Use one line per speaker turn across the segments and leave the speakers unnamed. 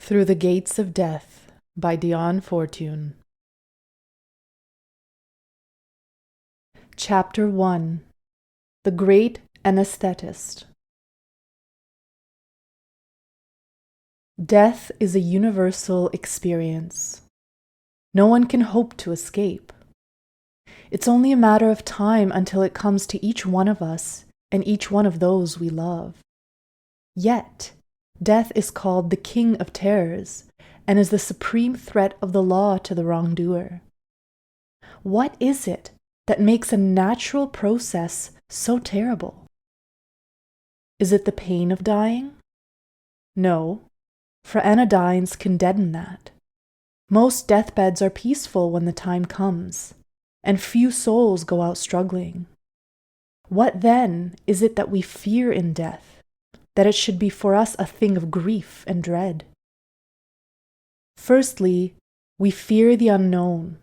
Through the Gates of Death by Dion. Chapter 1. The Great Anaesthetist. Death is a universal experience. No one can hope to escape. It's only a matter of time until it comes to each one of us and each one of those we love. Yet, death is called the King of Terrors and is the supreme threat of the law to the wrongdoer. What is it that makes a natural process so terrible? Is it the pain of dying? No, for anodynes can deaden that. Most deathbeds are peaceful when the time comes, and few souls go out struggling. What then is it that we fear in death, that it should be for us a thing of grief and dread? Firstly, we fear the unknown,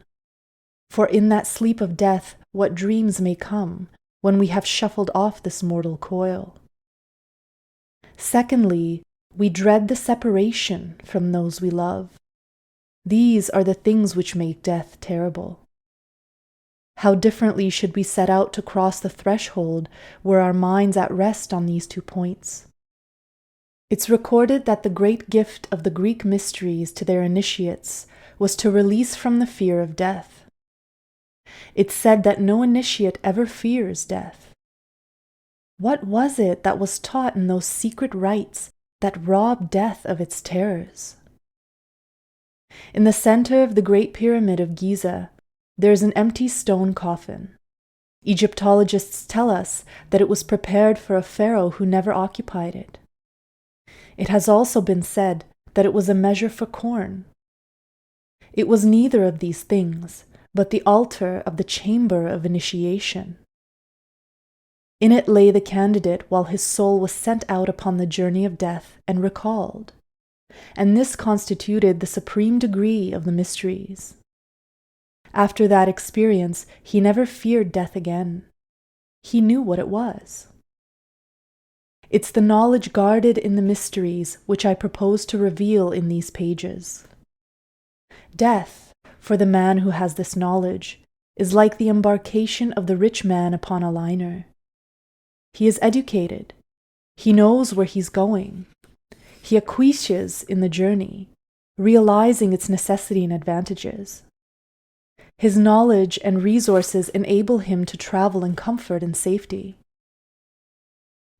for in that sleep of death what dreams may come when we have shuffled off this mortal coil. Secondly, we dread the separation from those we love. These are the things which make death terrible. How differently should we set out to cross the threshold were our minds at rest on these 2 points. It's recorded that the great gift of the Greek mysteries to their initiates was to release from the fear of death. It's said that no initiate ever fears death. What was it that was taught in those secret rites that robbed death of its terrors? In the center of the Great Pyramid of Giza, there is an empty stone coffin. Egyptologists tell us that it was prepared for a pharaoh who never occupied it. It has also been said that it was a measure for corn. It was neither of these things, but the altar of the chamber of initiation. In it lay the candidate while his soul was sent out upon the journey of death and recalled, and this constituted the supreme degree of the mysteries. After that experience, he never feared death again. He knew what it was. It's the knowledge guarded in the mysteries which I propose to reveal in these pages. Death, for the man who has this knowledge, is like the embarkation of the rich man upon a liner. He is educated. He knows where he's going. He acquiesces in the journey, realizing its necessity and advantages. His knowledge and resources enable him to travel in comfort and safety.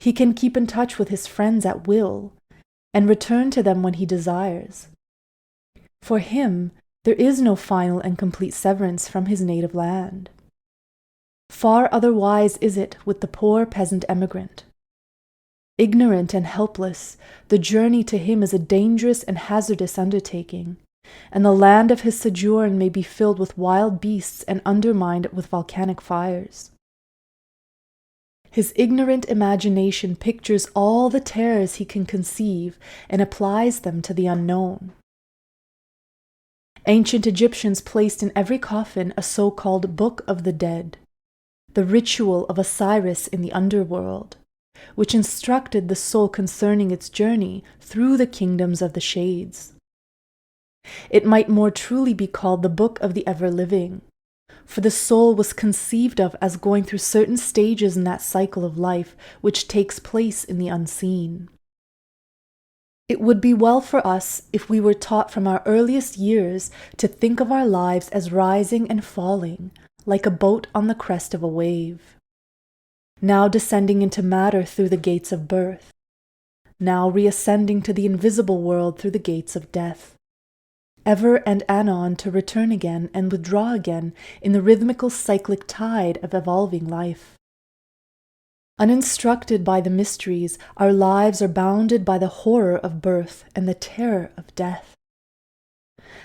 He can keep in touch with his friends at will and return to them when he desires. For him, there is no final and complete severance from his native land. Far otherwise is it with the poor peasant emigrant. Ignorant and helpless, the journey to him is a dangerous and hazardous undertaking, and the land of his sojourn may be filled with wild beasts and undermined with volcanic fires. His ignorant imagination pictures all the terrors he can conceive and applies them to the unknown. Ancient Egyptians placed in every coffin a so-called Book of the Dead, the ritual of Osiris in the underworld, which instructed the soul concerning its journey through the kingdoms of the shades. It might more truly be called the Book of the Ever-Living, for the soul was conceived of as going through certain stages in that cycle of life which takes place in the unseen. It would be well for us if we were taught from our earliest years to think of our lives as rising and falling, like a boat on the crest of a wave. Now descending into matter through the gates of birth, now reascending to the invisible world through the gates of death, ever and anon to return again and withdraw again in the rhythmical cyclic tide of evolving life. Uninstructed by the mysteries, our lives are bounded by the horror of birth and the terror of death.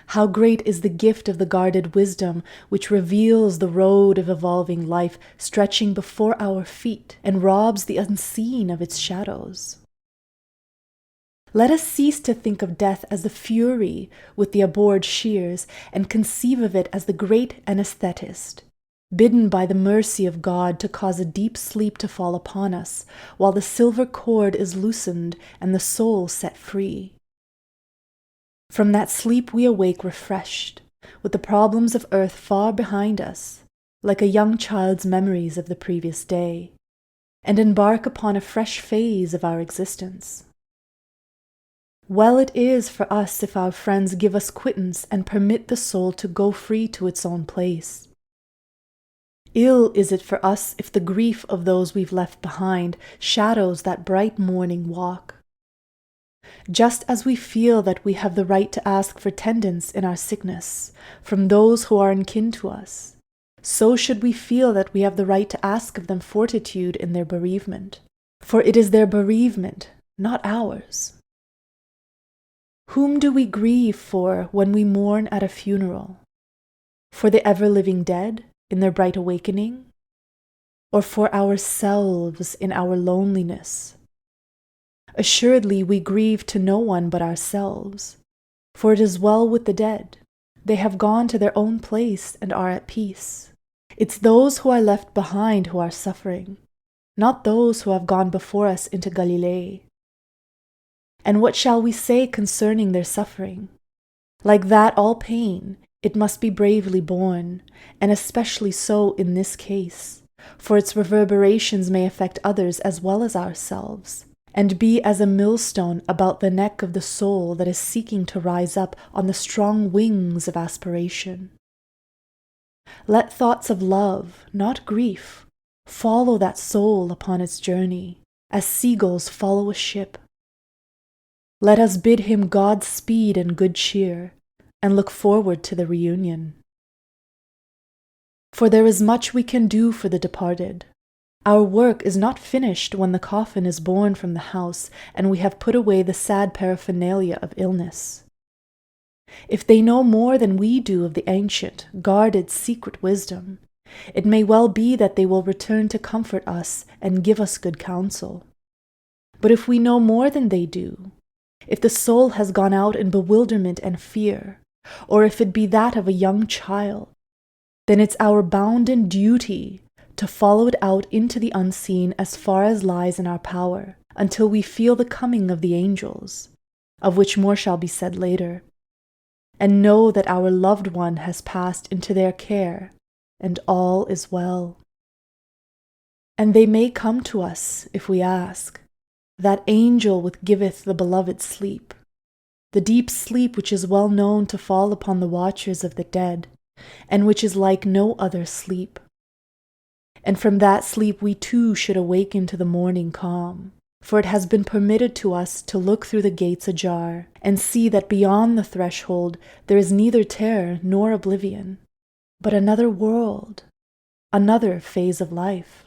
How great is the gift of the guarded wisdom which reveals the road of evolving life stretching before our feet and robs the unseen of its shadows. Let us cease to think of death as the Fury with the abhorred shears and conceive of it as the Great Anaesthetist, bidden by the mercy of God to cause a deep sleep to fall upon us, while the silver cord is loosened and the soul set free. From that sleep we awake refreshed, with the problems of earth far behind us, like a young child's memories of the previous day, and embark upon a fresh phase of our existence. Well it is for us if our friends give us quittance and permit the soul to go free to its own place. Ill is it for us if the grief of those we've left behind shadows that bright morning walk. Just as we feel that we have the right to ask for tendance in our sickness from those who are akin to us, so should we feel that we have the right to ask of them fortitude in their bereavement, for it is their bereavement, not ours. Whom do we grieve for when we mourn at a funeral? For the ever-living dead in their bright awakening? Or for ourselves in our loneliness? Assuredly we grieve to no one but ourselves, for it is well with the dead. They have gone to their own place and are at peace. It's those who are left behind who are suffering, not those who have gone before us into Galilee. And what shall we say concerning their suffering? Like that all pain, it must be bravely borne, and especially so in this case, for its reverberations may affect others as well as ourselves, and be as a millstone about the neck of the soul that is seeking to rise up on the strong wings of aspiration. Let thoughts of love, not grief, follow that soul upon its journey, as seagulls follow a ship. Let us bid him Godspeed and good cheer, and look forward to the reunion. For there is much we can do for the departed. Our work is not finished when the coffin is borne from the house and we have put away the sad paraphernalia of illness. If they know more than we do of the ancient, guarded, secret wisdom, it may well be that they will return to comfort us and give us good counsel. But if we know more than they do, if the soul has gone out in bewilderment and fear, or if it be that of a young child, then it's our bounden duty to follow it out into the unseen as far as lies in our power, until we feel the coming of the angels, of which more shall be said later, and know that our loved one has passed into their care, and all is well. And they may come to us, if we ask, that angel which giveth the beloved sleep, the deep sleep which is well known to fall upon the watchers of the dead, and which is like no other sleep. And from that sleep we too should awaken to the morning calm, for it has been permitted to us to look through the gates ajar, and see that beyond the threshold there is neither terror nor oblivion, but another world, another phase of life.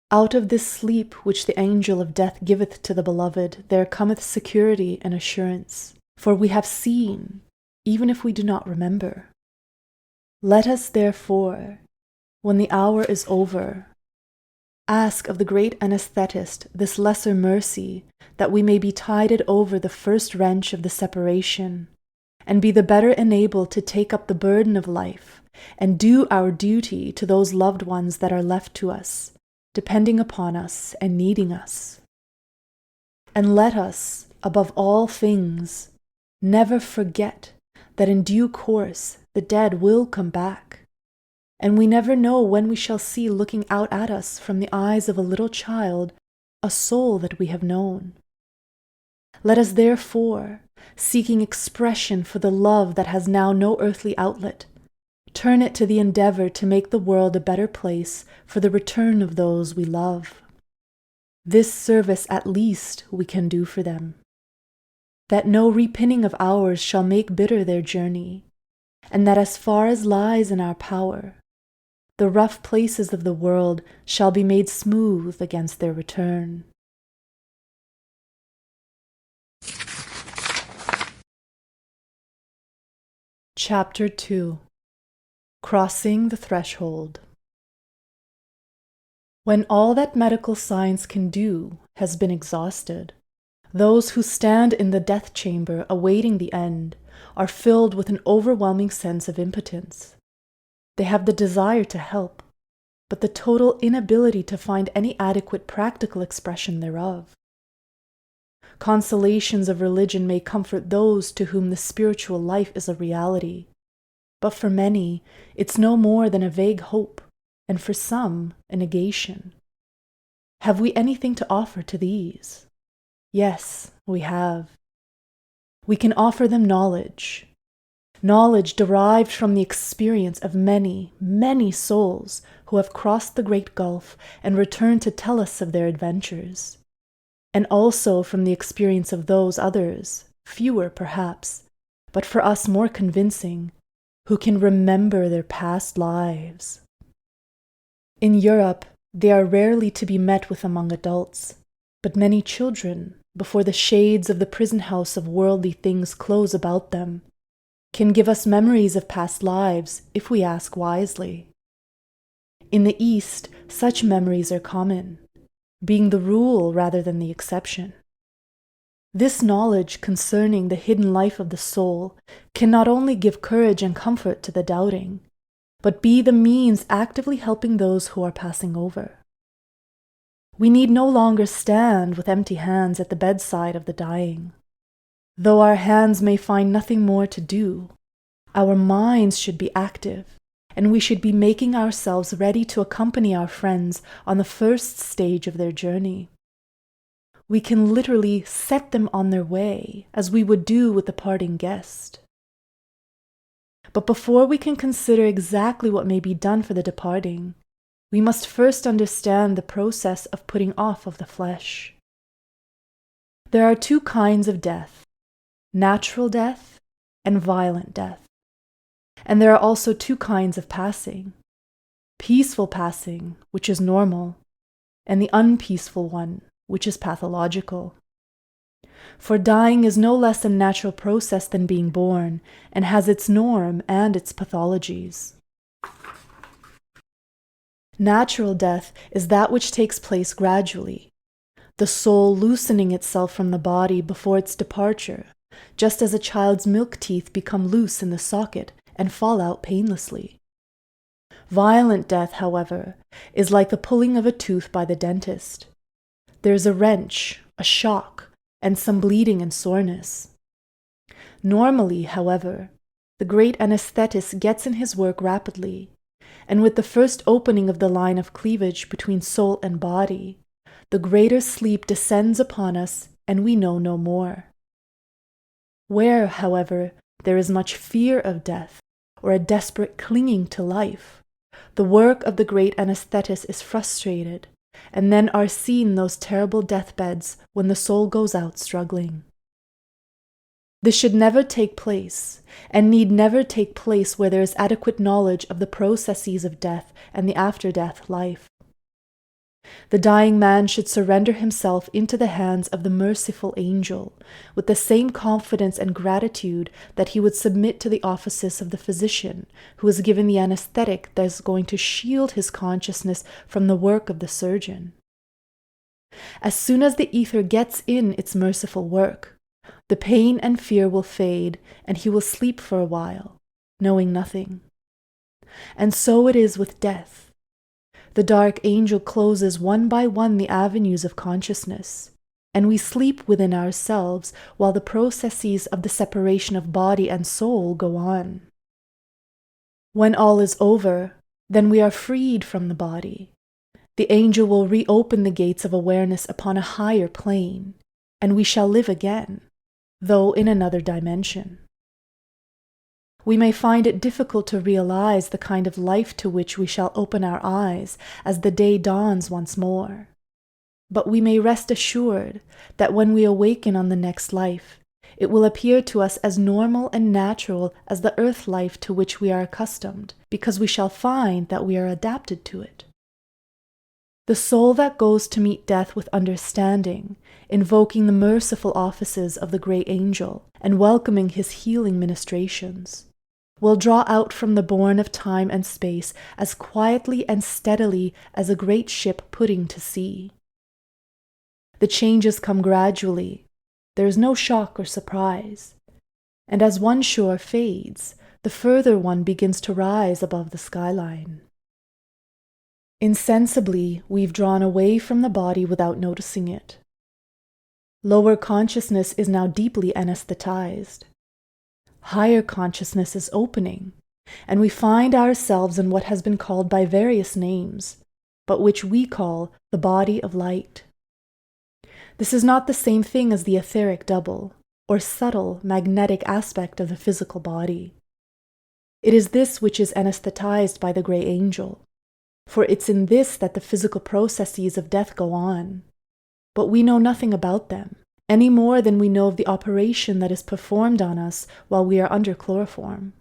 Out of this sleep which the angel of death giveth to the beloved, there cometh security and assurance, for we have seen, even if we do not remember. Let us, therefore, when the hour is over, ask of the Great Anaesthetist this lesser mercy, that we may be tided over the first wrench of the separation, and be the better enabled to take up the burden of life, and do our duty to those loved ones that are left to us, depending upon us and needing us. And let us, above all things, never forget that in due course the dead will come back, and we never know when we shall see looking out at us from the eyes of a little child a soul that we have known. Let us therefore, seeking expression for the love that has now no earthly outlet, turn it to the endeavor to make the world a better place for the return of those we love. This service at least we can do for them, that no repinning of ours shall make bitter their journey, and that as far as lies in our power, the rough places of the world shall be made smooth against their return. Chapter 2. Crossing the Threshold. When all that medical science can do has been exhausted, those who stand in the death chamber awaiting the end are filled with an overwhelming sense of impotence. They have the desire to help, but the total inability to find any adequate practical expression thereof. Consolations of religion may comfort those to whom the spiritual life is a reality, but for many, it's no more than a vague hope, and for some, a negation. Have we anything to offer to these? Yes, we have. We can offer them knowledge. Knowledge derived from the experience of many, many souls who have crossed the great gulf and returned to tell us of their adventures. And also from the experience of those others, fewer perhaps, but for us more convincing, who can remember their past lives. In Europe, they are rarely to be met with among adults, but many children, before the shades of the prison house of worldly things close about them, can give us memories of past lives if we ask wisely. In the East, such memories are common, being the rule rather than the exception. This knowledge concerning the hidden life of the soul can not only give courage and comfort to the doubting, but be the means actively helping those who are passing over. We need no longer stand with empty hands at the bedside of the dying. Though our hands may find nothing more to do, our minds should be active, and we should be making ourselves ready to accompany our friends on the first stage of their journey. We can literally set them on their way, as we would do with a parting guest. But before we can consider exactly what may be done for the departing, we must first understand the process of putting off of the flesh. There are two kinds of death, natural death and violent death. And there are also two kinds of passing, peaceful passing, which is normal, and the unpeaceful one, which is pathological. For dying is no less a natural process than being born, and has its norm and its pathologies. Natural death is that which takes place gradually, the soul loosening itself from the body before its departure, just as a child's milk teeth become loose in the socket and fall out painlessly. Violent death, however, is like the pulling of a tooth by the dentist. There is a wrench, a shock, and some bleeding and soreness. Normally, however, the great anaesthetist gets in his work rapidly, and with the first opening of the line of cleavage between soul and body, the greater sleep descends upon us and we know no more. Where, however, there is much fear of death, or a desperate clinging to life, the work of the great anaesthetist is frustrated, and then are seen those terrible deathbeds when the soul goes out struggling. This should never take place, and need never take place where there is adequate knowledge of the processes of death and the after-death life. The dying man should surrender himself into the hands of the merciful angel, with the same confidence and gratitude that he would submit to the offices of the physician, who is given the anesthetic that is going to shield his consciousness from the work of the surgeon. As soon as the ether gets in its merciful work, the pain and fear will fade, and he will sleep for a while, knowing nothing. And so it is with death. The dark angel closes one by one the avenues of consciousness, and we sleep within ourselves while the processes of the separation of body and soul go on. When all is over, then we are freed from the body. The angel will reopen the gates of awareness upon a higher plane, and we shall live again, though in another dimension. We may find it difficult to realize the kind of life to which we shall open our eyes as the day dawns once more. But we may rest assured that when we awaken on the next life, it will appear to us as normal and natural as the earth life to which we are accustomed, because we shall find that we are adapted to it. The soul that goes to meet death with understanding, invoking the merciful offices of the great angel, and welcoming his healing ministrations, will draw out from the bourne of time and space as quietly and steadily as a great ship putting to sea. The changes come gradually. There is no shock or surprise. And as one shore fades, the further one begins to rise above the skyline. Insensibly, we've drawn away from the body without noticing it. Lower consciousness is now deeply anesthetized. Higher consciousness is opening, and we find ourselves in what has been called by various names, but which we call the body of light. This is not the same thing as the etheric double, or subtle magnetic aspect of the physical body. It is this which is anesthetized by the grey angel, for it's in this that the physical processes of death go on. But we know nothing about them, any more than we know of the operation that is performed on us while we are under chloroform.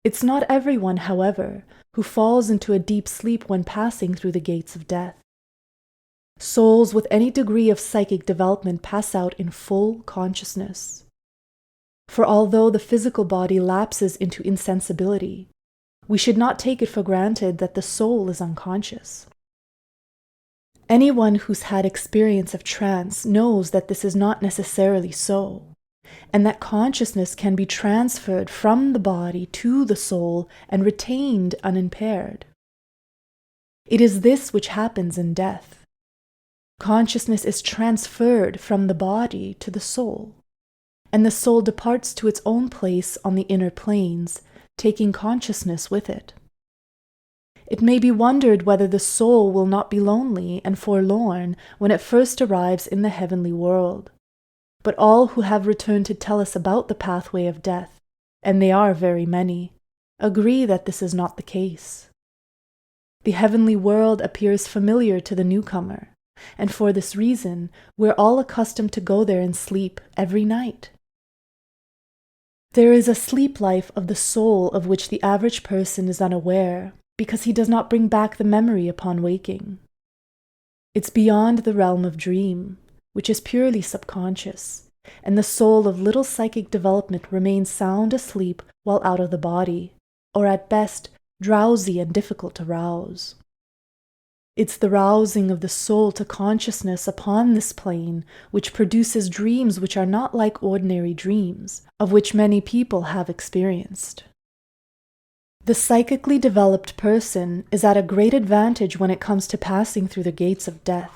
It's not everyone, however, who falls into a deep sleep when passing through the gates of death. Souls with any degree of psychic development pass out in full consciousness. For although the physical body lapses into insensibility, we should not take it for granted that the soul is unconscious. Anyone who's had experience of trance knows that this is not necessarily so, and that consciousness can be transferred from the body to the soul and retained unimpaired. It is this which happens in death. Consciousness is transferred from the body to the soul, and the soul departs to its own place on the inner planes, taking consciousness with it. It may be wondered whether the soul will not be lonely and forlorn when it first arrives in the heavenly world. But all who have returned to tell us about the pathway of death, and they are very many, agree that this is not the case. The heavenly world appears familiar to the newcomer, and for this reason we're all accustomed to go there and sleep every night. There is a sleep life of the soul of which the average person is unaware, because he does not bring back the memory upon waking. It's beyond the realm of dream, which is purely subconscious, and the soul of little psychic development remains sound asleep while out of the body, or at best drowsy and difficult to rouse. It's the rousing of the soul to consciousness upon this plane which produces dreams which are not like ordinary dreams, of which many people have experienced. The psychically developed person is at a great advantage when it comes to passing through the gates of death,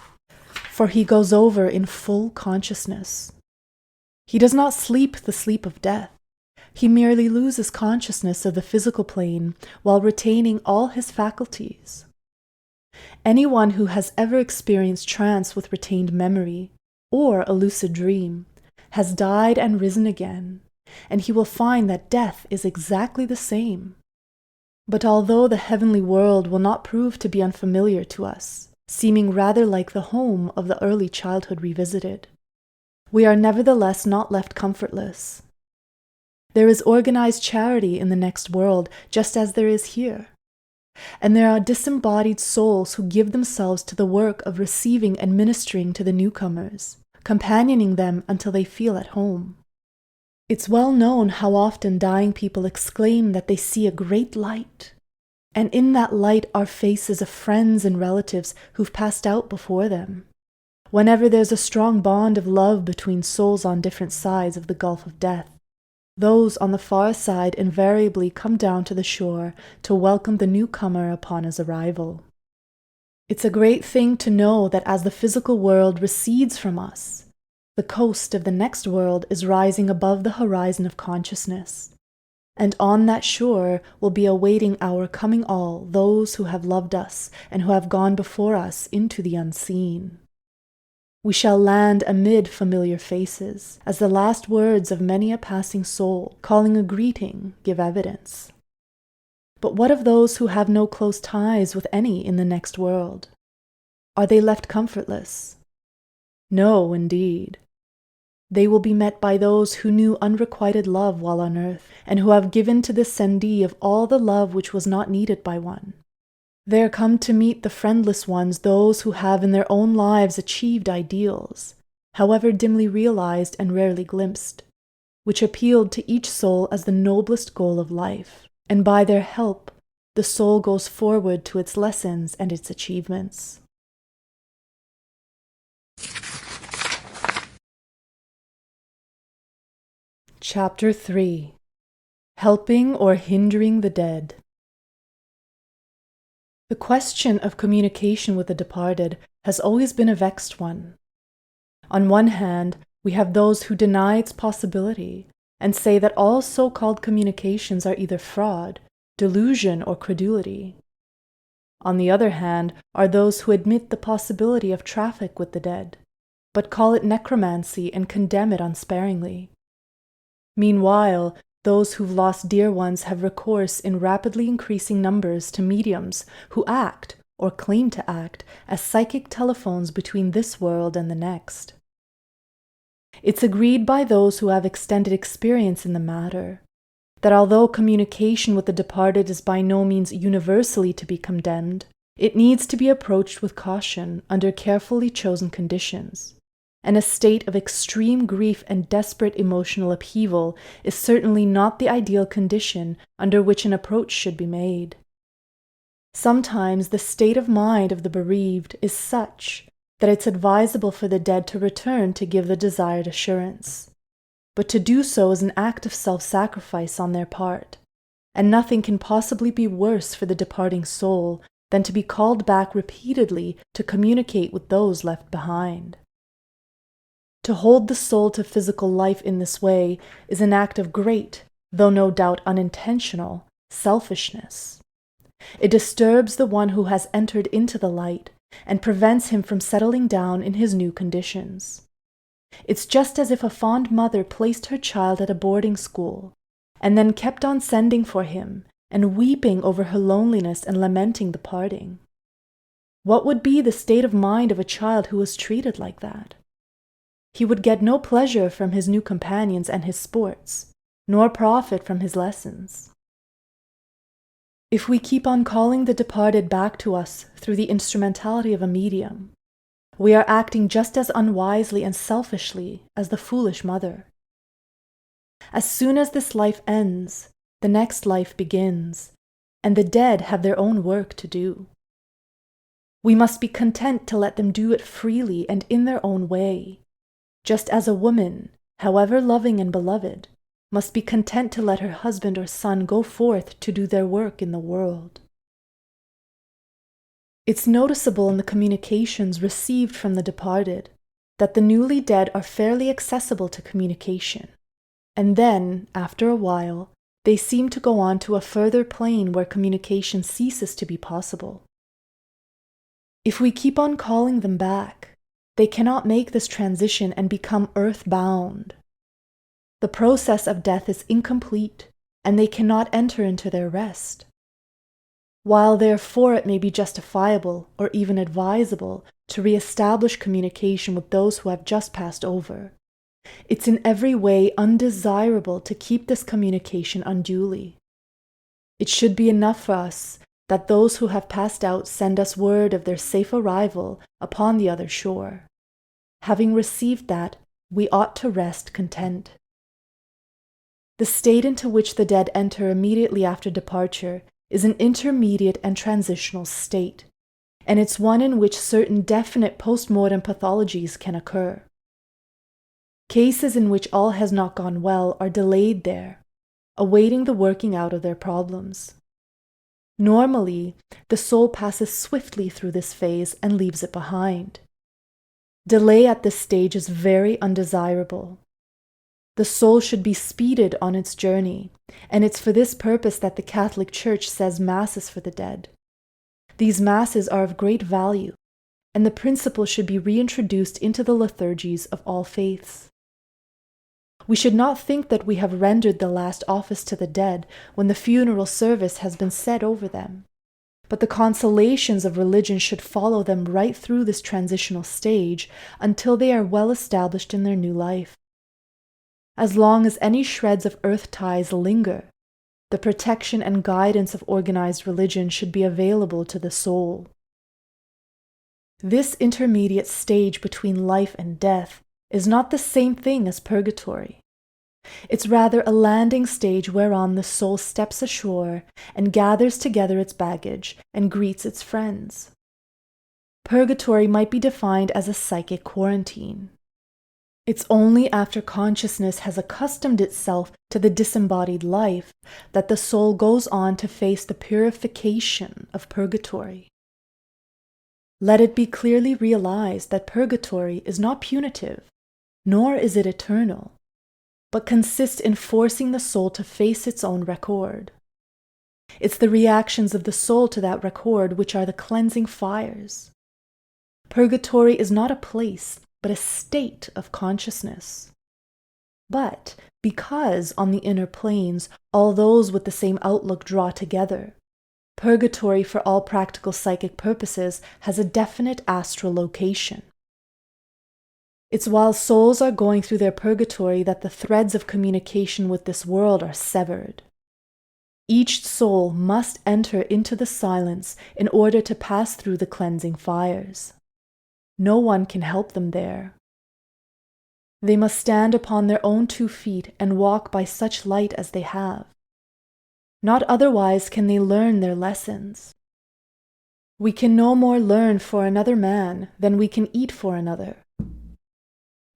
for he goes over in full consciousness. He does not sleep the sleep of death. He merely loses consciousness of the physical plane while retaining all his faculties. Anyone who has ever experienced trance with retained memory, or a lucid dream, has died and risen again, and he will find that death is exactly the same. But although the heavenly world will not prove to be unfamiliar to us, seeming rather like the home of the early childhood revisited, we are nevertheless not left comfortless. There is organized charity in the next world just as there is here, and there are disembodied souls who give themselves to the work of receiving and ministering to the newcomers, companioning them until they feel at home. It's well known how often dying people exclaim that they see a great light, and in that light are faces of friends and relatives who've passed out before them. Whenever there's a strong bond of love between souls on different sides of the gulf of death, those on the far side invariably come down to the shore to welcome the newcomer upon his arrival. It's a great thing to know that as the physical world recedes from us, the coast of the next world is rising above the horizon of consciousness, and on that shore will be awaiting our coming all those who have loved us and who have gone before us into the unseen. We shall land amid familiar faces, as the last words of many a passing soul, calling a greeting, give evidence. But what of those who have no close ties with any in the next world? Are they left comfortless? No, indeed. They will be met by those who knew unrequited love while on earth, and who have given to the sendee of all the love which was not needed by one. There come to meet the friendless ones those who have in their own lives achieved ideals, however dimly realized and rarely glimpsed, which appealed to each soul as the noblest goal of life, and by their help the soul goes forward to its lessons and its achievements. Chapter 3. Helping or Hindering the Dead. The question of communication with the departed has always been a vexed one. On one hand, we have those who deny its possibility and say that all so-called communications are either fraud, delusion, or credulity. On the other hand are those who admit the possibility of traffic with the dead, but call it necromancy and condemn it unsparingly. Meanwhile, those who've lost dear ones have recourse in rapidly increasing numbers to mediums who act, or claim to act, as psychic telephones between this world and the next. It's agreed by those who have extended experience in the matter that although communication with the departed is by no means universally to be condemned, it needs to be approached with caution under carefully chosen conditions, and a state of extreme grief and desperate emotional upheaval is certainly not the ideal condition under which an approach should be made. Sometimes the state of mind of the bereaved is such that it's advisable for the dead to return to give the desired assurance. But to do so is an act of self-sacrifice on their part, and nothing can possibly be worse for the departing soul than to be called back repeatedly to communicate with those left behind. To hold the soul to physical life in this way is an act of great, though no doubt unintentional, selfishness. It disturbs the one who has entered into the light and prevents him from settling down in his new conditions. It's just as if a fond mother placed her child at a boarding school and then kept on sending for him and weeping over her loneliness and lamenting the parting. What would be the state of mind of a child who was treated like that? He would get no pleasure from his new companions and his sports, nor profit from his lessons. If we keep on calling the departed back to us through the instrumentality of a medium, we are acting just as unwisely and selfishly as the foolish mother. As soon as this life ends, the next life begins, and the dead have their own work to do. We must be content to let them do it freely and in their own way, just as a woman, however loving and beloved, must be content to let her husband or son go forth to do their work in the world. It's noticeable in the communications received from the departed that the newly dead are fairly accessible to communication, and then, after a while, they seem to go on to a further plane where communication ceases to be possible. If we keep on calling them back, they cannot make this transition and become earth-bound. The process of death is incomplete, and they cannot enter into their rest. While therefore it may be justifiable or even advisable to re-establish communication with those who have just passed over, it's in every way undesirable to keep this communication unduly. It should be enough for us that those who have passed out send us word of their safe arrival upon the other shore. Having received that, we ought to rest content. The state into which the dead enter immediately after departure is an intermediate and transitional state, and it's one in which certain definite post-mortem pathologies can occur. Cases in which all has not gone well are delayed there, awaiting the working out of their problems. Normally, the soul passes swiftly through this phase and leaves it behind. Delay at this stage is very undesirable. The soul should be speeded on its journey, and it's for this purpose that the Catholic Church says Masses for the dead. These Masses are of great value, and the principle should be reintroduced into the liturgies of all faiths. We should not think that we have rendered the last office to the dead when the funeral service has been said over them, but the consolations of religion should follow them right through this transitional stage until they are well established in their new life. As long as any shreds of earth ties linger, the protection and guidance of organized religion should be available to the soul. This intermediate stage between life and death is not the same thing as purgatory. It's rather a landing stage whereon the soul steps ashore and gathers together its baggage and greets its friends. Purgatory might be defined as a psychic quarantine. It's only after consciousness has accustomed itself to the disembodied life that the soul goes on to face the purification of purgatory. Let it be clearly realized that purgatory is not punitive, nor is it eternal, but consists in forcing the soul to face its own record. It's the reactions of the soul to that record which are the cleansing fires. Purgatory is not a place, but a state of consciousness. But because on the inner planes all those with the same outlook draw together, purgatory for all practical psychic purposes has a definite astral location. It's while souls are going through their purgatory that the threads of communication with this world are severed. Each soul must enter into the silence in order to pass through the cleansing fires. No one can help them there. They must stand upon their own 2 feet and walk by such light as they have. Not otherwise can they learn their lessons. We can no more learn for another man than we can eat for another.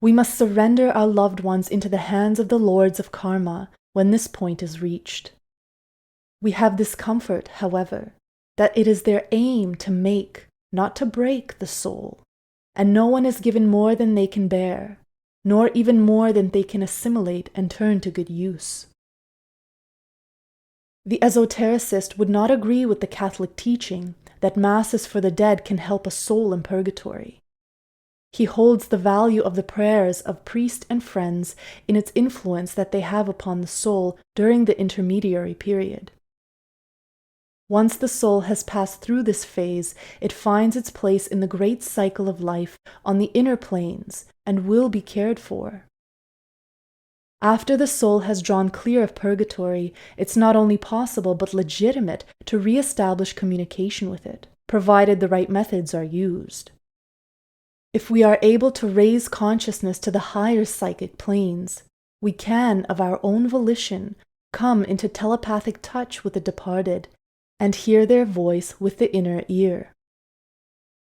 We must surrender our loved ones into the hands of the lords of karma when this point is reached. We have this comfort, however, that it is their aim to make, not to break, the soul, and no one is given more than they can bear, nor even more than they can assimilate and turn to good use. The esotericist would not agree with the Catholic teaching that masses for the dead can help a soul in purgatory. He holds the value of the prayers of priest and friends in its influence that they have upon the soul during the intermediary period. Once the soul has passed through this phase, it finds its place in the great cycle of life on the inner planes and will be cared for. After the soul has drawn clear of purgatory, it's not only possible but legitimate to re-establish communication with it, provided the right methods are used. If we are able to raise consciousness to the higher psychic planes, we can, of our own volition, come into telepathic touch with the departed and hear their voice with the inner ear.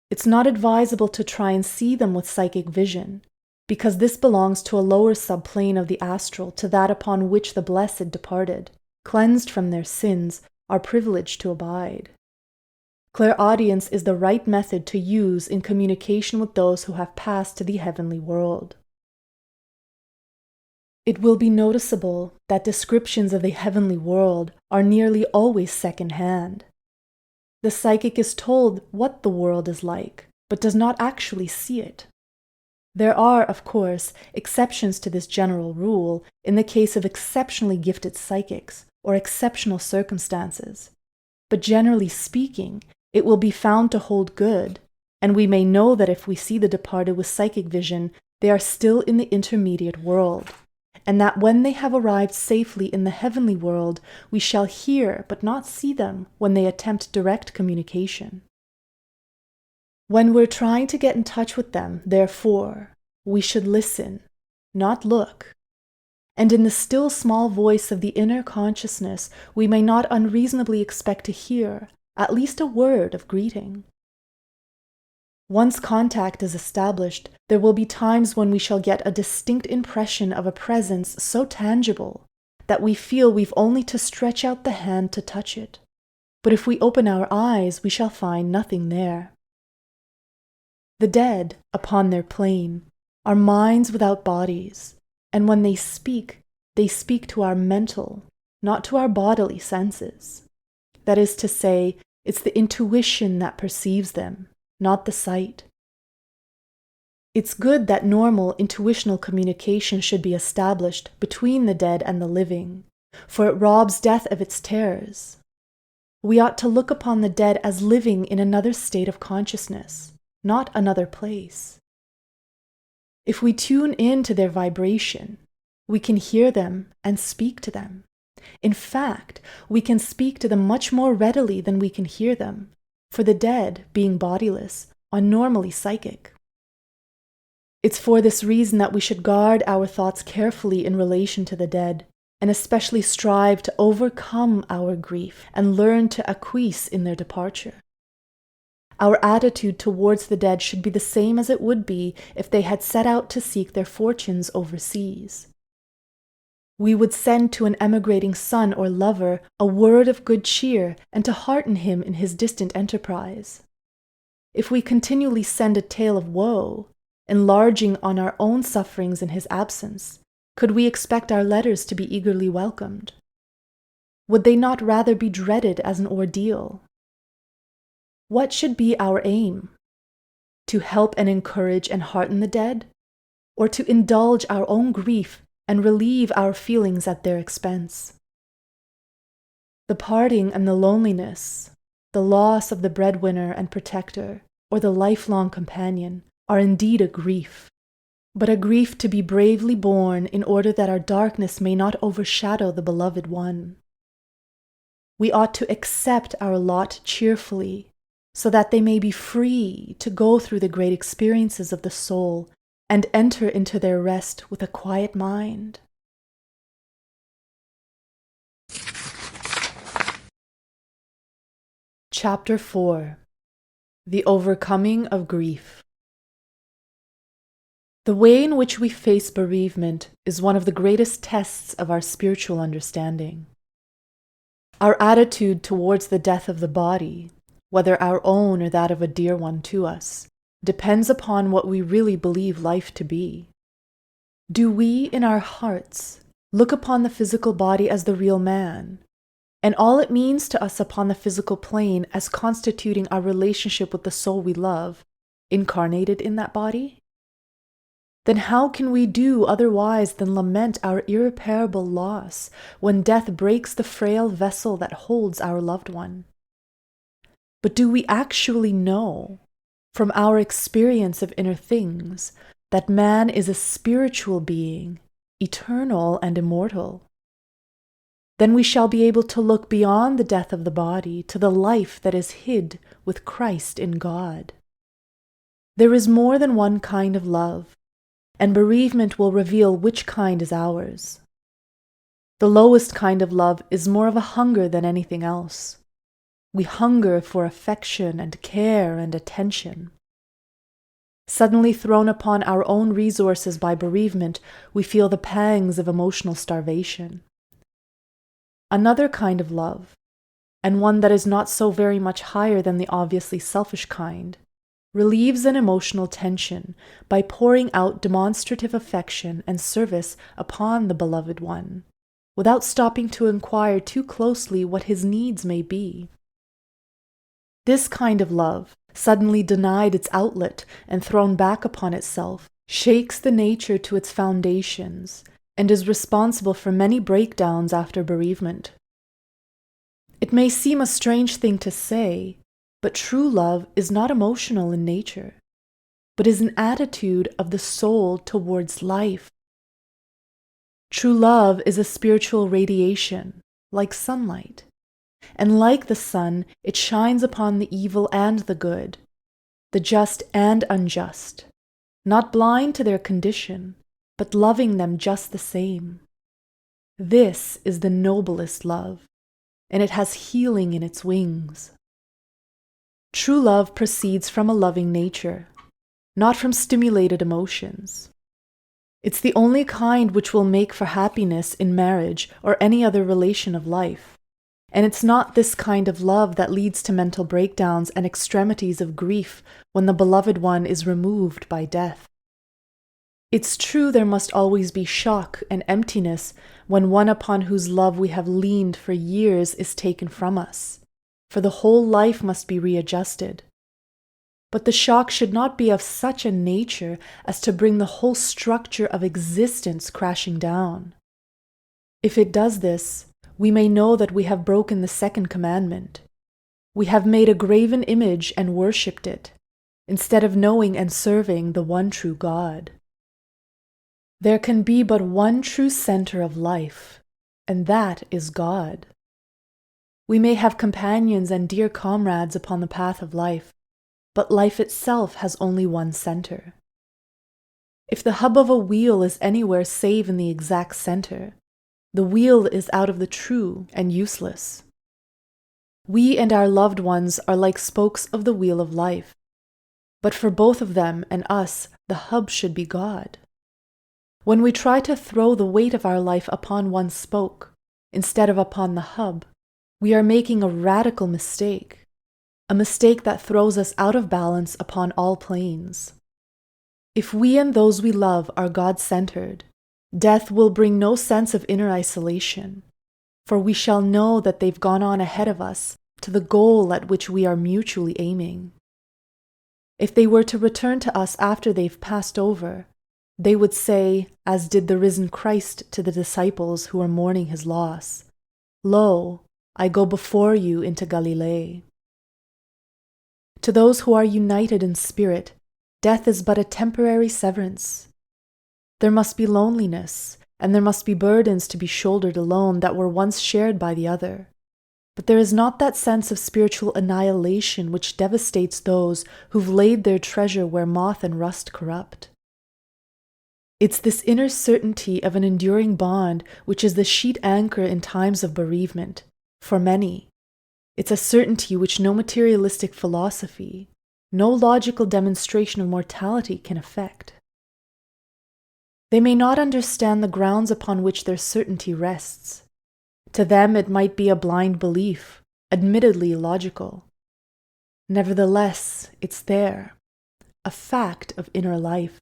It's not advisable to try and see them with psychic vision, because this belongs to a lower subplane of the astral to that upon which the blessed departed, cleansed from their sins, are privileged to abide. Clairaudience is the right method to use in communication with those who have passed to the heavenly world. It will be noticeable that descriptions of the heavenly world are nearly always second-hand. The psychic is told what the world is like, but does not actually see it. There are, of course, exceptions to this general rule in the case of exceptionally gifted psychics or exceptional circumstances, but generally speaking, it will be found to hold good, and we may know that if we see the departed with psychic vision, they are still in the intermediate world, and that when they have arrived safely in the heavenly world, we shall hear but not see them when they attempt direct communication. When we're trying to get in touch with them, therefore, we should listen, not look. And in the still small voice of the inner consciousness, we may not unreasonably expect to hear at least a word of greeting. Once contact is established, there will be times when we shall get a distinct impression of a presence so tangible that we feel we've only to stretch out the hand to touch it. But if we open our eyes, we shall find nothing there. The dead, upon their plane, are minds without bodies, and when they speak to our mental, not to our bodily senses. That is to say, it's the intuition that perceives them, not the sight. It's good that normal intuitional communication should be established between the dead and the living, for it robs death of its terrors. We ought to look upon the dead as living in another state of consciousness, not another place. If we tune in to their vibration, we can hear them and speak to them. In fact, we can speak to them much more readily than we can hear them, for the dead, being bodiless, are normally psychic. It's for this reason that we should guard our thoughts carefully in relation to the dead, and especially strive to overcome our grief and learn to acquiesce in their departure. Our attitude towards the dead should be the same as it would be if they had set out to seek their fortunes overseas. We would send to an emigrating son or lover a word of good cheer and to hearten him in his distant enterprise. If we continually send a tale of woe, enlarging on our own sufferings in his absence, could we expect our letters to be eagerly welcomed? Would they not rather be dreaded as an ordeal? What should be our aim? To help and encourage and hearten the dead, or to indulge our own grief and relieve our feelings at their expense? The parting and the loneliness, the loss of the breadwinner and protector, or the lifelong companion, are indeed a grief, but a grief to be bravely borne in order that our darkness may not overshadow the beloved one. We ought to accept our lot cheerfully, so that they may be free to go through the great experiences of the soul and enter into their rest with a quiet mind. Chapter 4. The Overcoming of Grief. The way in which we face bereavement is one of the greatest tests of our spiritual understanding. Our attitude towards the death of the body, whether our own or that of a dear one to us, depends upon what we really believe life to be. Do we, in our hearts, look upon the physical body as the real man, and all it means to us upon the physical plane as constituting our relationship with the soul we love, incarnated in that body? Then how can we do otherwise than lament our irreparable loss when death breaks the frail vessel that holds our loved one? But do we actually know, from our experience of inner things, that man is a spiritual being, eternal and immortal? Then we shall be able to look beyond the death of the body to the life that is hid with Christ in God. There is more than one kind of love, and bereavement will reveal which kind is ours. The lowest kind of love is more of a hunger than anything else. We hunger for affection and care and attention. Suddenly thrown upon our own resources by bereavement, we feel the pangs of emotional starvation. Another kind of love, and one that is not so very much higher than the obviously selfish kind, relieves an emotional tension by pouring out demonstrative affection and service upon the beloved one, without stopping to inquire too closely what his needs may be. This kind of love, suddenly denied its outlet and thrown back upon itself, shakes the nature to its foundations and is responsible for many breakdowns after bereavement. It may seem a strange thing to say, but true love is not emotional in nature, but is an attitude of the soul towards life. True love is a spiritual radiation, like sunlight, and like the sun, it shines upon the evil and the good, the just and unjust, not blind to their condition, but loving them just the same. This is the noblest love, and it has healing in its wings. True love proceeds from a loving nature, not from stimulated emotions. It's the only kind which will make for happiness in marriage or any other relation of life, and it's not this kind of love that leads to mental breakdowns and extremities of grief when the beloved one is removed by death. It's true there must always be shock and emptiness when one upon whose love we have leaned for years is taken from us, for the whole life must be readjusted. But the shock should not be of such a nature as to bring the whole structure of existence crashing down. If it does this, we may know that we have broken the second commandment. We have made a graven image and worshipped it, instead of knowing and serving the one true God. There can be but one true center of life, and that is God. We may have companions and dear comrades upon the path of life, but life itself has only one center. If the hub of a wheel is anywhere save in the exact center, the wheel is out of the true and useless. We and our loved ones are like spokes of the wheel of life, but for both of them and us, the hub should be God. When we try to throw the weight of our life upon one spoke, instead of upon the hub, we are making a radical mistake, a mistake that throws us out of balance upon all planes. If we and those we love are God-centered, death will bring no sense of inner isolation, for we shall know that they've gone on ahead of us to the goal at which we are mutually aiming. If they were to return to us after they've passed over, they would say, as did the risen Christ to the disciples who were mourning his loss, "Lo, I go before you into Galilee." To those who are united in spirit, death is but a temporary severance. There must be loneliness, and there must be burdens to be shouldered alone that were once shared by the other. But there is not that sense of spiritual annihilation which devastates those who've laid their treasure where moth and rust corrupt. It's this inner certainty of an enduring bond which is the sheet anchor in times of bereavement, for many. It's a certainty which no materialistic philosophy, no logical demonstration of mortality can affect. They may not understand the grounds upon which their certainty rests. To them it might be a blind belief, admittedly illogical. Nevertheless, it's there, a fact of inner life.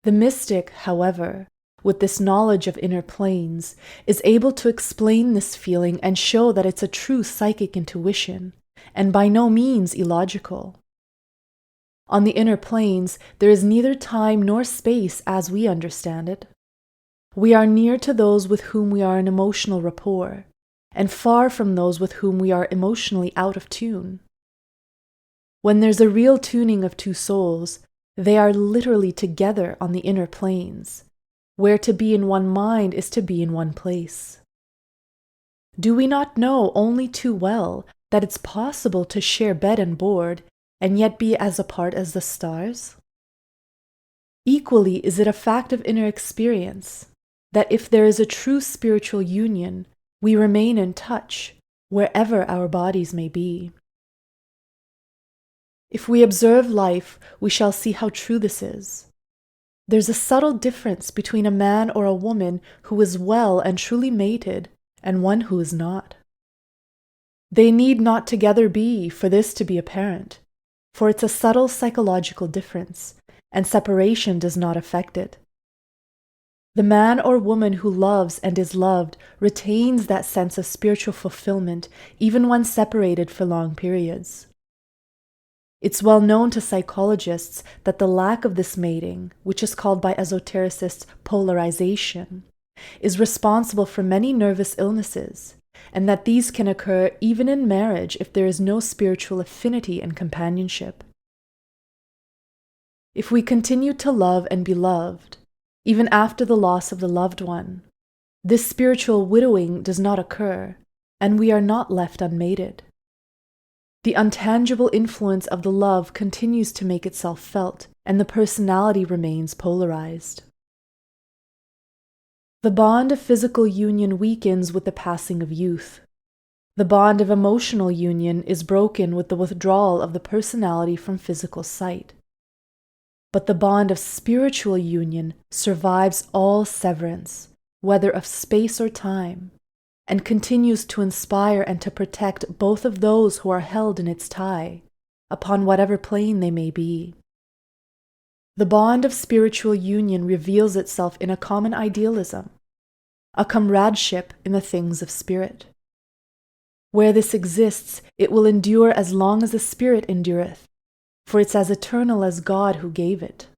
The mystic, however, with this knowledge of inner planes, is able to explain this feeling and show that it's a true psychic intuition, and by no means illogical. On the inner planes, there is neither time nor space as we understand it. We are near to those with whom we are in emotional rapport, and far from those with whom we are emotionally out of tune. When there's a real tuning of two souls, they are literally together on the inner planes, where to be in one mind is to be in one place. Do we not know only too well that it's possible to share bed and board, and yet be as apart as the stars? Equally is it a fact of inner experience that if there is a true spiritual union, we remain in touch, wherever our bodies may be. If we observe life, we shall see how true this is. There's a subtle difference between a man or a woman who is well and truly mated and one who is not. They need not together be for this to be apparent, for it's a subtle psychological difference, and separation does not affect it. The man or woman who loves and is loved retains that sense of spiritual fulfillment even when separated for long periods. It's well known to psychologists that the lack of this mating, which is called by esotericists polarization, is responsible for many nervous illnesses, and that these can occur even in marriage if there is no spiritual affinity and companionship. If we continue to love and be loved, even after the loss of the loved one, this spiritual widowing does not occur, and we are not left unmated. The untangible influence of the love continues to make itself felt, and the personality remains polarized. The bond of physical union weakens with the passing of youth. The bond of emotional union is broken with the withdrawal of the personality from physical sight. But the bond of spiritual union survives all severance, whether of space or time, and continues to inspire and to protect both of those who are held in its tie, upon whatever plane they may be. The bond of spiritual union reveals itself in a common idealism, a comradeship in the things of spirit. Where this exists, it will endure as long as the spirit endureth, for it's as eternal as God who gave it.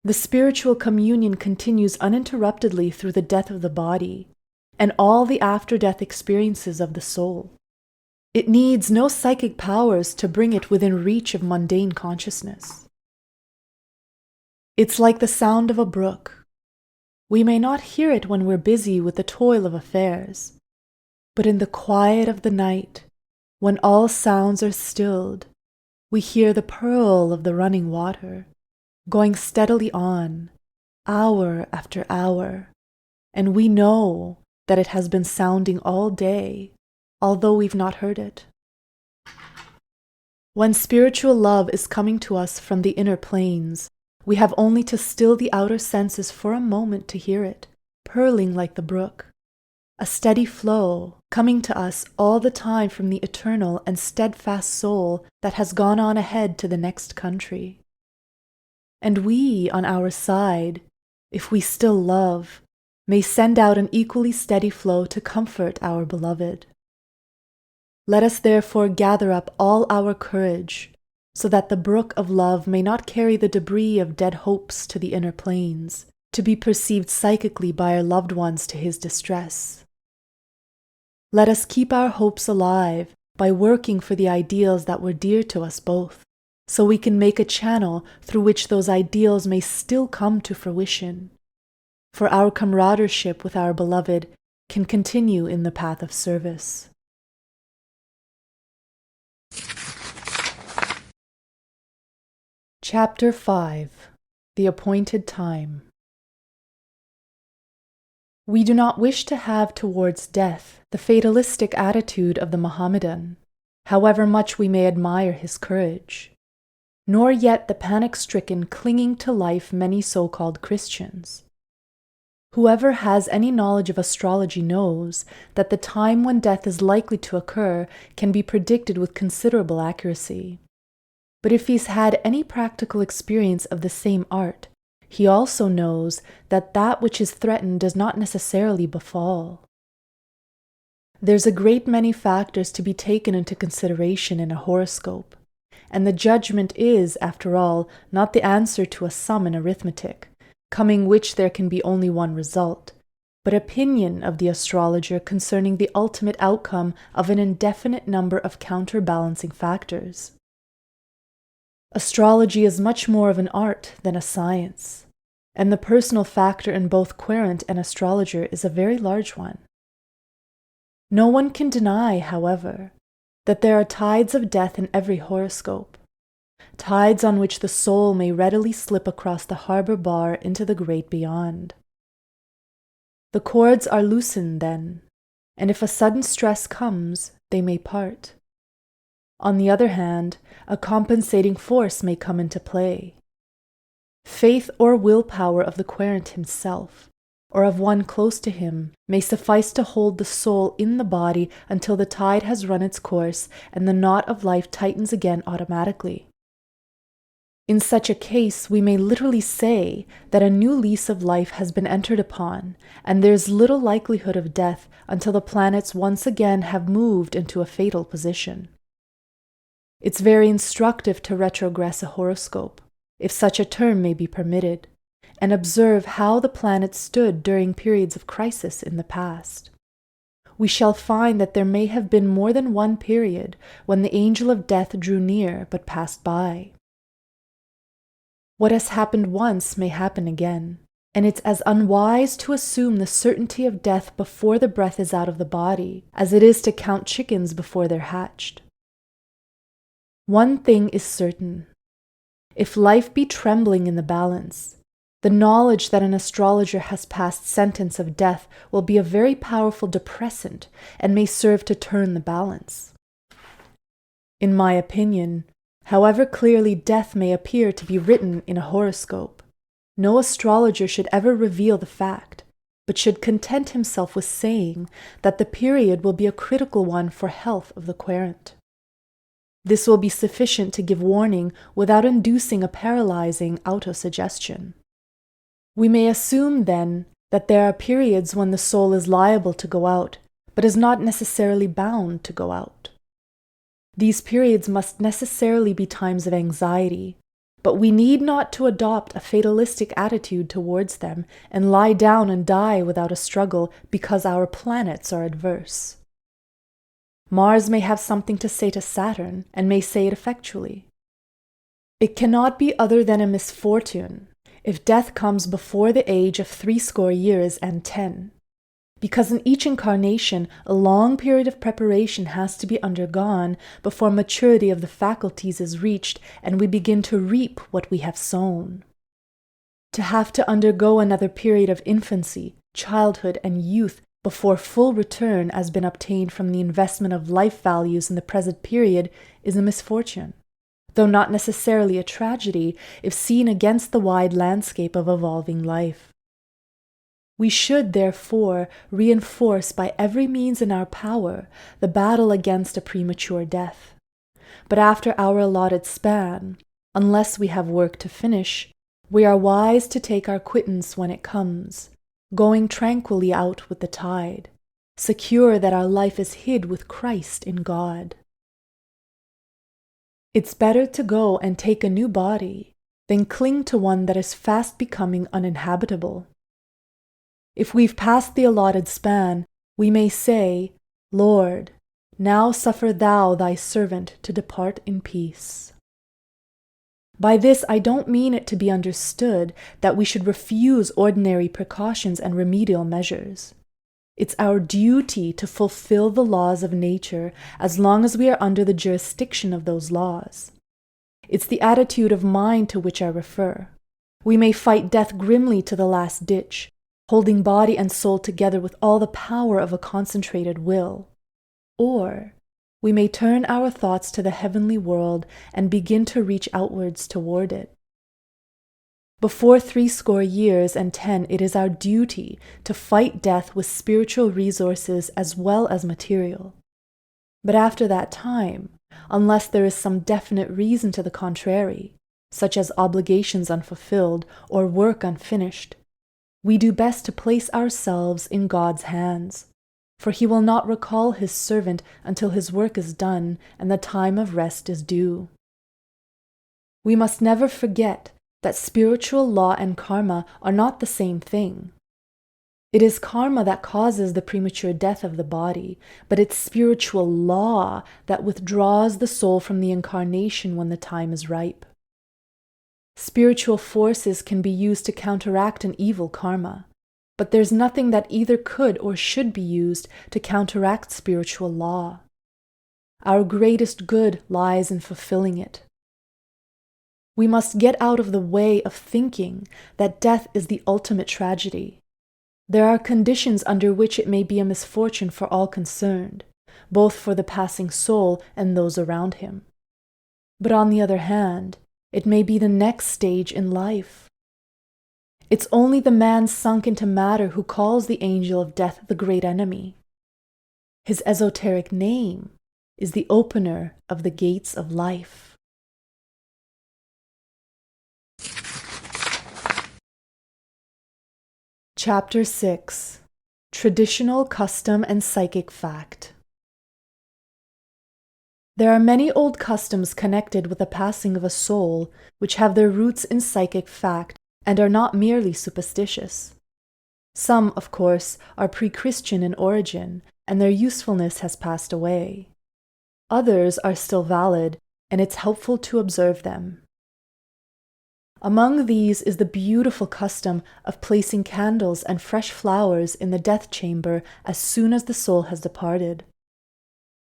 The spiritual communion continues uninterruptedly through the death of the body, and all the after-death experiences of the soul. It needs no psychic powers to bring it within reach of mundane consciousness. It's like the sound of a brook. We may not hear it when we're busy with the toil of affairs, but in the quiet of the night, when all sounds are stilled, we hear the purl of the running water, going steadily on, hour after hour, and we know that it has been sounding all day, although we've not heard it. When spiritual love is coming to us from the inner planes, we have only to still the outer senses for a moment to hear it, purling like the brook, a steady flow coming to us all the time from the eternal and steadfast soul that has gone on ahead to the next country. And we, on our side, if we still love, may send out an equally steady flow to comfort our beloved. Let us therefore gather up all our courage, so that the brook of love may not carry the debris of dead hopes to the inner planes, to be perceived psychically by our loved ones to his distress. Let us keep our hopes alive by working for the ideals that were dear to us both, so we can make a channel through which those ideals may still come to fruition, for our comradeship with our beloved can continue in the path of service. Chapter 5. The Appointed Time. We do not wish to have towards death the fatalistic attitude of the Mohammedan, however much we may admire his courage, nor yet the panic-stricken clinging to life many so-called Christians. Whoever has any knowledge of astrology knows that the time when death is likely to occur can be predicted with considerable accuracy. But if he's had any practical experience of the same art, he also knows that that which is threatened does not necessarily befall. There's a great many factors to be taken into consideration in a horoscope, and the judgment is, after all, not the answer to a sum in arithmetic, coming which there can be only one result, but opinion of the astrologer concerning the ultimate outcome of an indefinite number of counterbalancing factors. Astrology is much more of an art than a science, and the personal factor in both querent and astrologer is a very large one. No one can deny, however, that there are tides of death in every horoscope, tides on which the soul may readily slip across the harbor bar into the great beyond. The cords are loosened then, and if a sudden stress comes, they may part. On the other hand, a compensating force may come into play. Faith or willpower of the querent himself, or of one close to him, may suffice to hold the soul in the body until the tide has run its course and the knot of life tightens again automatically. In such a case, we may literally say that a new lease of life has been entered upon, and there's little likelihood of death until the planets once again have moved into a fatal position. It's very instructive to retrogress a horoscope, if such a term may be permitted, and observe how the planets stood during periods of crisis in the past. We shall find that there may have been more than one period when the angel of death drew near but passed by. What has happened once may happen again, and it's as unwise to assume the certainty of death before the breath is out of the body as it is to count chickens before they're hatched. One thing is certain. If life be trembling in the balance, the knowledge that an astrologer has passed sentence of death will be a very powerful depressant and may serve to turn the balance. In my opinion, however clearly death may appear to be written in a horoscope, no astrologer should ever reveal the fact, but should content himself with saying that the period will be a critical one for health of the querent. This will be sufficient to give warning without inducing a paralyzing autosuggestion. We may assume, then, that there are periods when the soul is liable to go out, but is not necessarily bound to go out. These periods must necessarily be times of anxiety, but we need not to adopt a fatalistic attitude towards them and lie down and die without a struggle because our planets are adverse. Mars may have something to say to Saturn, and may say it effectually. It cannot be other than a misfortune if death comes before the age of 80 years and 10, because in each incarnation a long period of preparation has to be undergone before maturity of the faculties is reached and we begin to reap what we have sown. To have to undergo another period of infancy, childhood, and youth before full return has been obtained from the investment of life values in the present period is a misfortune, though not necessarily a tragedy if seen against the wide landscape of evolving life. We should, therefore, reinforce by every means in our power the battle against a premature death. But after our allotted span, unless we have work to finish, we are wise to take our quittance when it comes, going tranquilly out with the tide, secure that our life is hid with Christ in God. It's better to go and take a new body than cling to one that is fast becoming uninhabitable. If we've passed the allotted span, we may say, Lord, now suffer thou thy servant to depart in peace. By this I don't mean it to be understood that we should refuse ordinary precautions and remedial measures. It's our duty to fulfill the laws of nature as long as we are under the jurisdiction of those laws. It's the attitude of mind to which I refer. We may fight death grimly to the last ditch, holding body and soul together with all the power of a concentrated will. Or we may turn our thoughts to the heavenly world and begin to reach outwards toward it. Before 80 years and 10, it is our duty to fight death with spiritual resources as well as material. But after that time, unless there is some definite reason to the contrary, such as obligations unfulfilled or work unfinished, we do best to place ourselves in God's hands, for he will not recall his servant until his work is done and the time of rest is due. We must never forget that spiritual law and karma are not the same thing. It is karma that causes the premature death of the body, but it's spiritual law that withdraws the soul from the incarnation when the time is ripe. Spiritual forces can be used to counteract an evil karma, but there's nothing that either could or should be used to counteract spiritual law. Our greatest good lies in fulfilling it. We must get out of the way of thinking that death is the ultimate tragedy. There are conditions under which it may be a misfortune for all concerned, both for the passing soul and those around him. But on the other hand, it may be the next stage in life. It's only the man sunk into matter who calls the angel of death the great enemy. His esoteric name is the opener of the gates of life. Chapter 6. Traditional Custom and Psychic Fact. There are many old customs connected with the passing of a soul which have their roots in psychic fact and are not merely superstitious. Some, of course, are pre-Christian in origin, and their usefulness has passed away. Others are still valid, and it's helpful to observe them. Among these is the beautiful custom of placing candles and fresh flowers in the death chamber as soon as the soul has departed.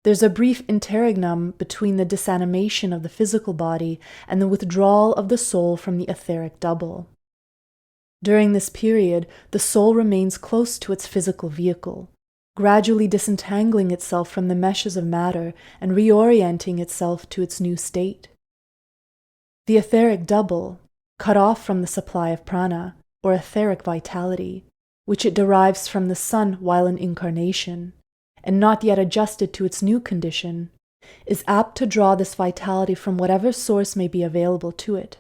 There's a brief interregnum between the disanimation of the physical body and the withdrawal of the soul from the etheric double. During this period, the soul remains close to its physical vehicle, gradually disentangling itself from the meshes of matter and reorienting itself to its new state. The etheric double, cut off from the supply of prana, or etheric vitality, which it derives from the sun while in incarnation, and not yet adjusted to its new condition, is apt to draw this vitality from whatever source may be available to it.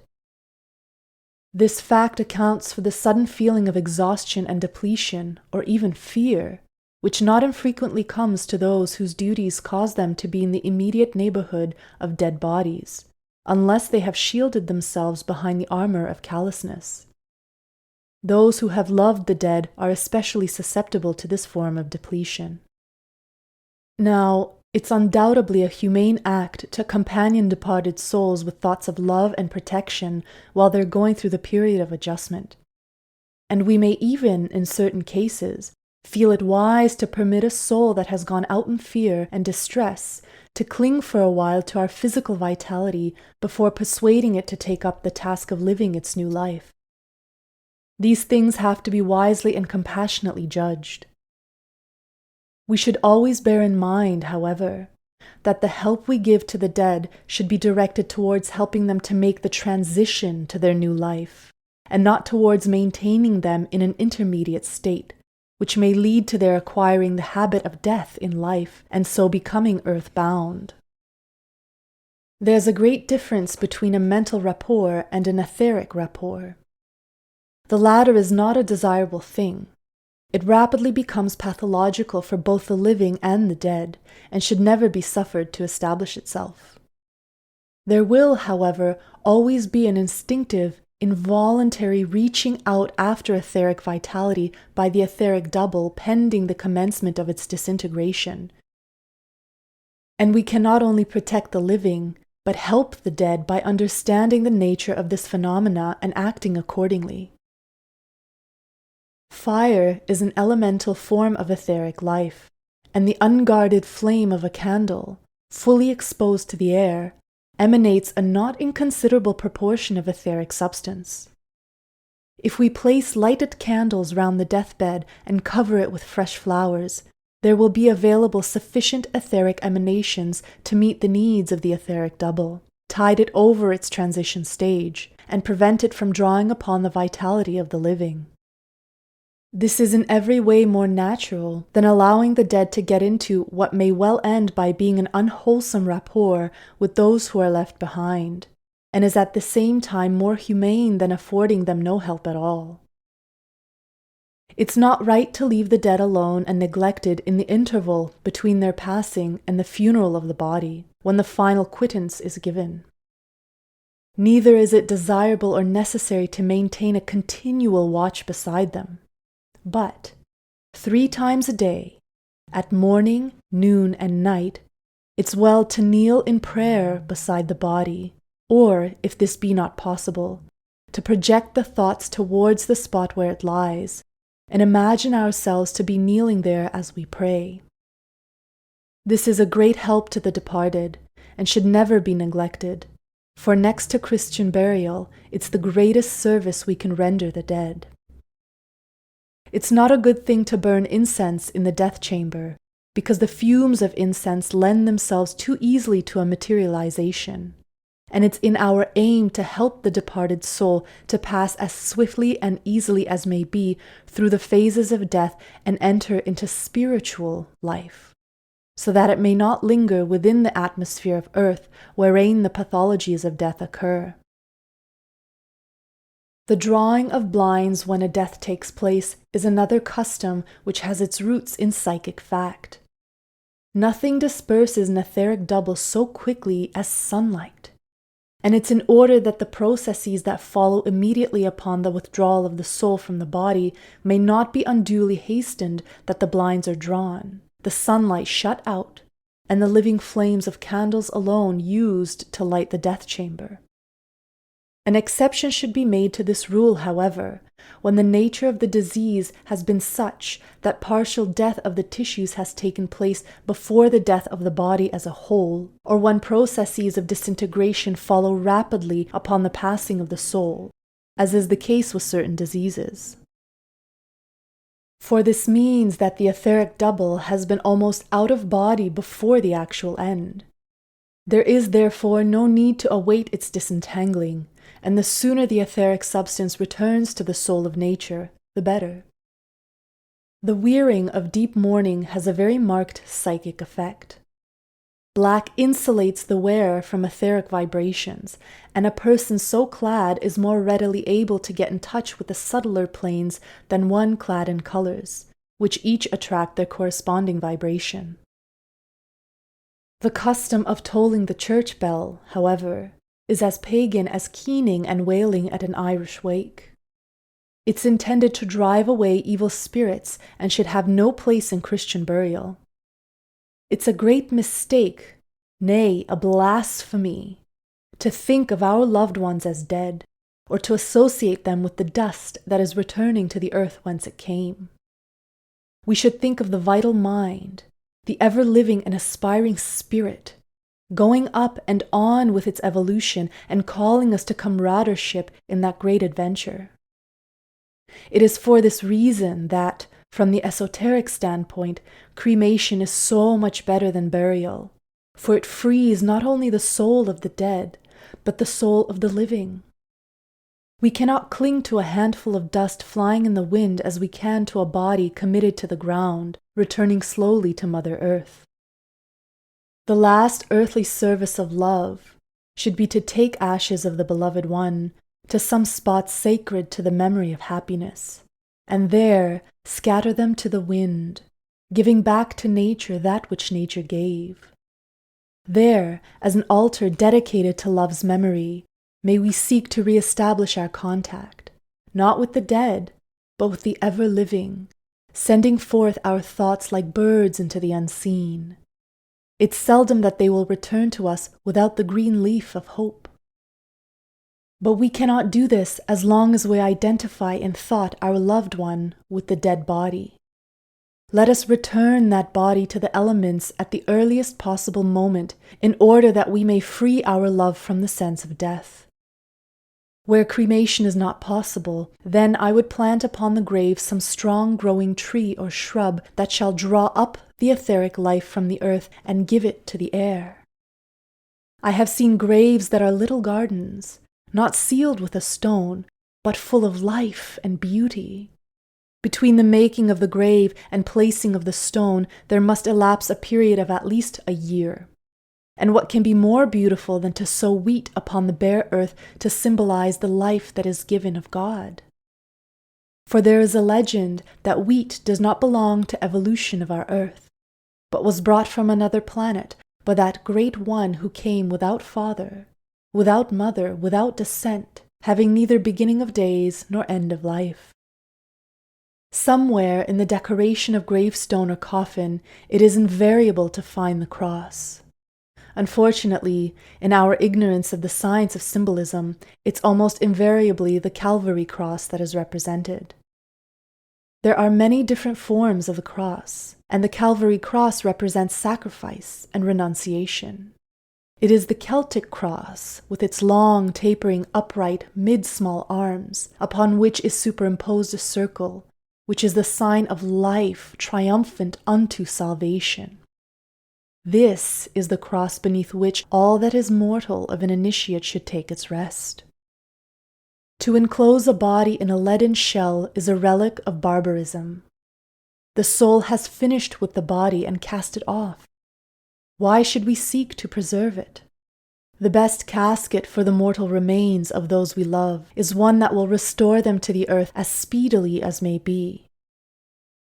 This fact accounts for the sudden feeling of exhaustion and depletion, or even fear, which not infrequently comes to those whose duties cause them to be in the immediate neighborhood of dead bodies, unless they have shielded themselves behind the armor of callousness. Those who have loved the dead are especially susceptible to this form of depletion. Now, it's undoubtedly a humane act to companion departed souls with thoughts of love and protection while they're going through the period of adjustment. And we may even, in certain cases, feel it wise to permit a soul that has gone out in fear and distress to cling for a while to our physical vitality before persuading it to take up the task of living its new life. These things have to be wisely and compassionately judged. We should always bear in mind, however, that the help we give to the dead should be directed towards helping them to make the transition to their new life, and not towards maintaining them in an intermediate state, which may lead to their acquiring the habit of death in life, and so becoming earth-bound. There's a great difference between a mental rapport and an etheric rapport. The latter is not a desirable thing. It rapidly becomes pathological for both the living and the dead, and should never be suffered to establish itself. There will, however, always be an instinctive, involuntary reaching out after etheric vitality by the etheric double pending the commencement of its disintegration. And we can not only protect the living, but help the dead by understanding the nature of this phenomena and acting accordingly. Fire is an elemental form of etheric life, and the unguarded flame of a candle, fully exposed to the air, emanates a not inconsiderable proportion of etheric substance. If we place lighted candles round the deathbed and cover it with fresh flowers, there will be available sufficient etheric emanations to meet the needs of the etheric double, tide it over its transition stage, and prevent it from drawing upon the vitality of the living. This is in every way more natural than allowing the dead to get into what may well end by being an unwholesome rapport with those who are left behind, and is at the same time more humane than affording them no help at all. It's not right to leave the dead alone and neglected in the interval between their passing and the funeral of the body, when the final quittance is given. Neither is it desirable or necessary to maintain a continual watch beside them. But 3 times a day, at morning, noon, and night, it's well to kneel in prayer beside the body, or, if this be not possible, to project the thoughts towards the spot where it lies, and imagine ourselves to be kneeling there as we pray. This is a great help to the departed, and should never be neglected, for next to Christian burial, it's the greatest service we can render the dead. It's not a good thing to burn incense in the death chamber, because the fumes of incense lend themselves too easily to a materialization, and it's in our aim to help the departed soul to pass as swiftly and easily as may be through the phases of death and enter into spiritual life, so that it may not linger within the atmosphere of earth wherein the pathologies of death occur. The drawing of blinds when a death takes place is another custom which has its roots in psychic fact. Nothing disperses an etheric double so quickly as sunlight, and it's in order that the processes that follow immediately upon the withdrawal of the soul from the body may not be unduly hastened that the blinds are drawn, the sunlight shut out, and the living flames of candles alone used to light the death chamber. An exception should be made to this rule, however, when the nature of the disease has been such that partial death of the tissues has taken place before the death of the body as a whole, or when processes of disintegration follow rapidly upon the passing of the soul, as is the case with certain diseases. For this means that the etheric double has been almost out of body before the actual end. There is therefore no need to await its disentangling, and the sooner the etheric substance returns to the soul of nature, the better. The wearing of deep mourning has a very marked psychic effect. Black insulates the wearer from etheric vibrations, and a person so clad is more readily able to get in touch with the subtler planes than one clad in colors, which each attract their corresponding vibration. The custom of tolling the church bell, however, is as pagan as keening and wailing at an Irish wake. It's intended to drive away evil spirits and should have no place in Christian burial. It's a great mistake, nay, a blasphemy, to think of our loved ones as dead, or to associate them with the dust that is returning to the earth whence it came. We should think of the vital mind, the ever-living and aspiring spirit, going up and on with its evolution and calling us to comradeship in that great adventure. It is for this reason that, from the esoteric standpoint, cremation is so much better than burial, for it frees not only the soul of the dead, but the soul of the living. We cannot cling to a handful of dust flying in the wind as we can to a body committed to the ground, returning slowly to Mother Earth. The last earthly service of love should be to take ashes of the beloved one to some spot sacred to the memory of happiness, and there scatter them to the wind, giving back to nature that which nature gave. There, as an altar dedicated to love's memory, may we seek to re-establish our contact, not with the dead, but with the ever-living, sending forth our thoughts like birds into the unseen. It's seldom that they will return to us without the green leaf of hope. But we cannot do this as long as we identify in thought our loved one with the dead body. Let us return that body to the elements at the earliest possible moment in order that we may free our love from the sense of death. Where cremation is not possible, then I would plant upon the grave some strong growing tree or shrub that shall draw up the etheric life from the earth and give it to the air. I have seen graves that are little gardens, not sealed with a stone, but full of life and beauty. Between the making of the grave and placing of the stone, there must elapse a period of at least a year. And what can be more beautiful than to sow wheat upon the bare earth to symbolize the life that is given of God? For there is a legend that wheat does not belong to evolution of our earth, but was brought from another planet by that great one who came without father, without mother, without descent, having neither beginning of days nor end of life. Somewhere in the decoration of gravestone or coffin, it is invariable to find the cross. Unfortunately, in our ignorance of the science of symbolism, it's almost invariably the Calvary cross that is represented. There are many different forms of the cross, and the Calvary cross represents sacrifice and renunciation. It is the Celtic cross, with its long, tapering, upright, mid-small arms, upon which is superimposed a circle, which is the sign of life triumphant unto salvation. This is the cross beneath which all that is mortal of an initiate should take its rest. To enclose a body in a leaden shell is a relic of barbarism. The soul has finished with the body and cast it off. Why should we seek to preserve it? The best casket for the mortal remains of those we love is one that will restore them to the earth as speedily as may be.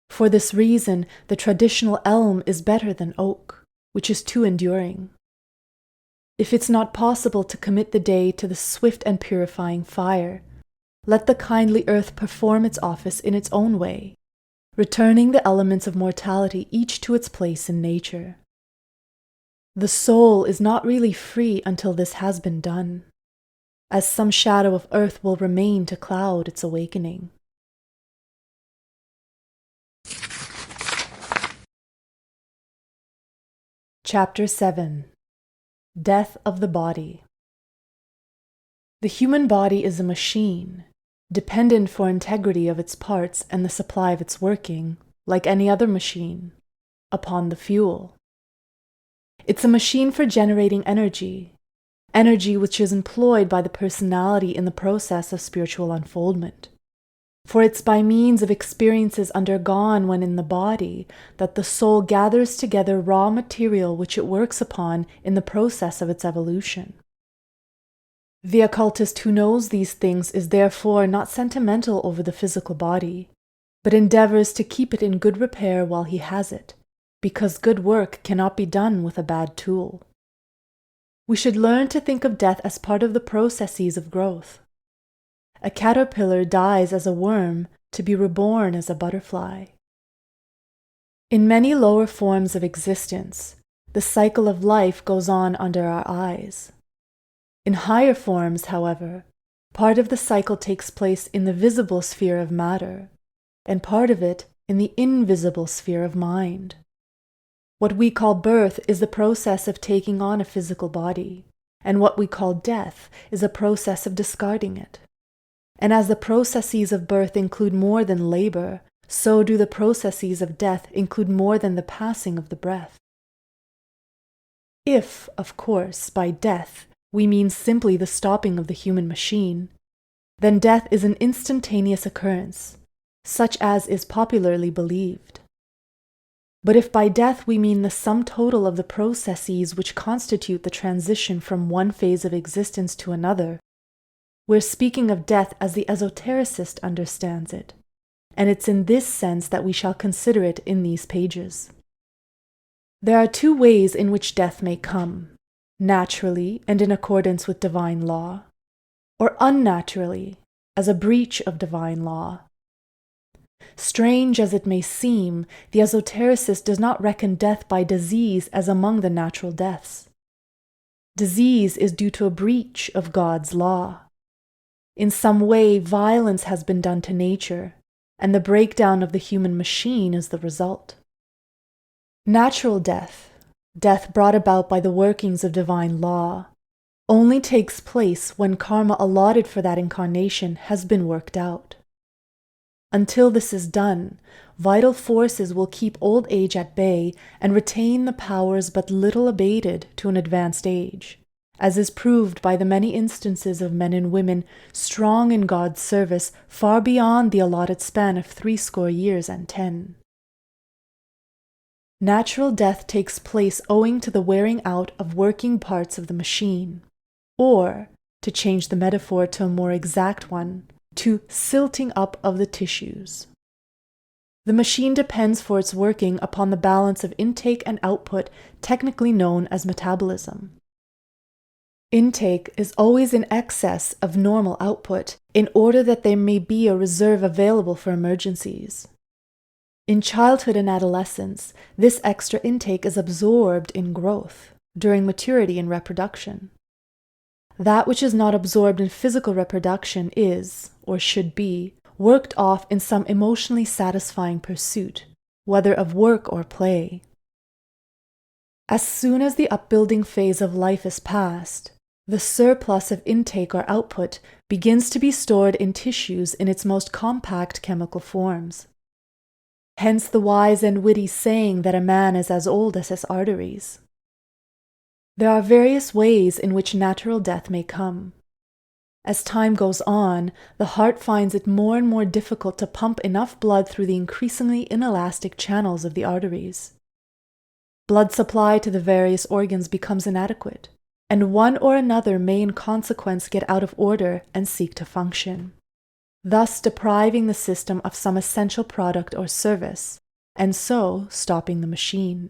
For this reason, the traditional elm is better than oak, which is too enduring. If it's not possible to commit the day to the swift and purifying fire, let the kindly earth perform its office in its own way, returning the elements of mortality each to its place in nature. The soul is not really free until this has been done, as some shadow of earth will remain to cloud its awakening. Chapter 7. Death of the Body. The human body is a machine, dependent for integrity of its parts and the supply of its working, like any other machine, upon the fuel. It's a machine for generating energy which is employed by the personality in the process of spiritual unfoldment. For it's by means of experiences undergone when in the body that the soul gathers together raw material which it works upon in the process of its evolution. The occultist who knows these things is therefore not sentimental over the physical body, but endeavors to keep it in good repair while he has it, because good work cannot be done with a bad tool. We should learn to think of death as part of the processes of growth. A caterpillar dies as a worm to be reborn as a butterfly. In many lower forms of existence, the cycle of life goes on under our eyes. In higher forms, however, part of the cycle takes place in the visible sphere of matter, and part of it in the invisible sphere of mind. What we call birth is the process of taking on a physical body, and what we call death is a process of discarding it. And as the processes of birth include more than labor, so do the processes of death include more than the passing of the breath. If, of course, by death, we mean simply the stopping of the human machine, then death is an instantaneous occurrence, such as is popularly believed. But if by death we mean the sum total of the processes which constitute the transition from one phase of existence to another, we're speaking of death as the esotericist understands it, and it's in this sense that we shall consider it in these pages. There are two ways in which death may come, naturally and in accordance with divine law, or unnaturally, as a breach of divine law. Strange as it may seem, the esotericist does not reckon death by disease as among the natural deaths. Disease is due to a breach of God's law. In some way, violence has been done to nature, and the breakdown of the human machine is the result. Natural death, death brought about by the workings of divine law, only takes place when karma allotted for that incarnation has been worked out. Until this is done, vital forces will keep old age at bay and retain the powers but little abated to an advanced age, as is proved by the many instances of men and women strong in God's service far beyond the allotted span of 80 years and 10. Natural death takes place owing to the wearing out of working parts of the machine, or, to change the metaphor to a more exact one, to silting up of the tissues. The machine depends for its working upon the balance of intake and output, technically known as metabolism. Intake is always in excess of normal output in order that there may be a reserve available for emergencies. In childhood and adolescence, this extra intake is absorbed in growth, during maturity and reproduction. That which is not absorbed in physical reproduction is, or should be, worked off in some emotionally satisfying pursuit, whether of work or play. As soon as the upbuilding phase of life is past, the surplus of intake or output begins to be stored in tissues in its most compact chemical forms. Hence the wise and witty saying that a man is as old as his arteries. There are various ways in which natural death may come. As time goes on, the heart finds it more and more difficult to pump enough blood through the increasingly inelastic channels of the arteries. Blood supply to the various organs becomes inadequate, and one or another may in consequence get out of order and seek to function, thus depriving the system of some essential product or service, and so stopping the machine.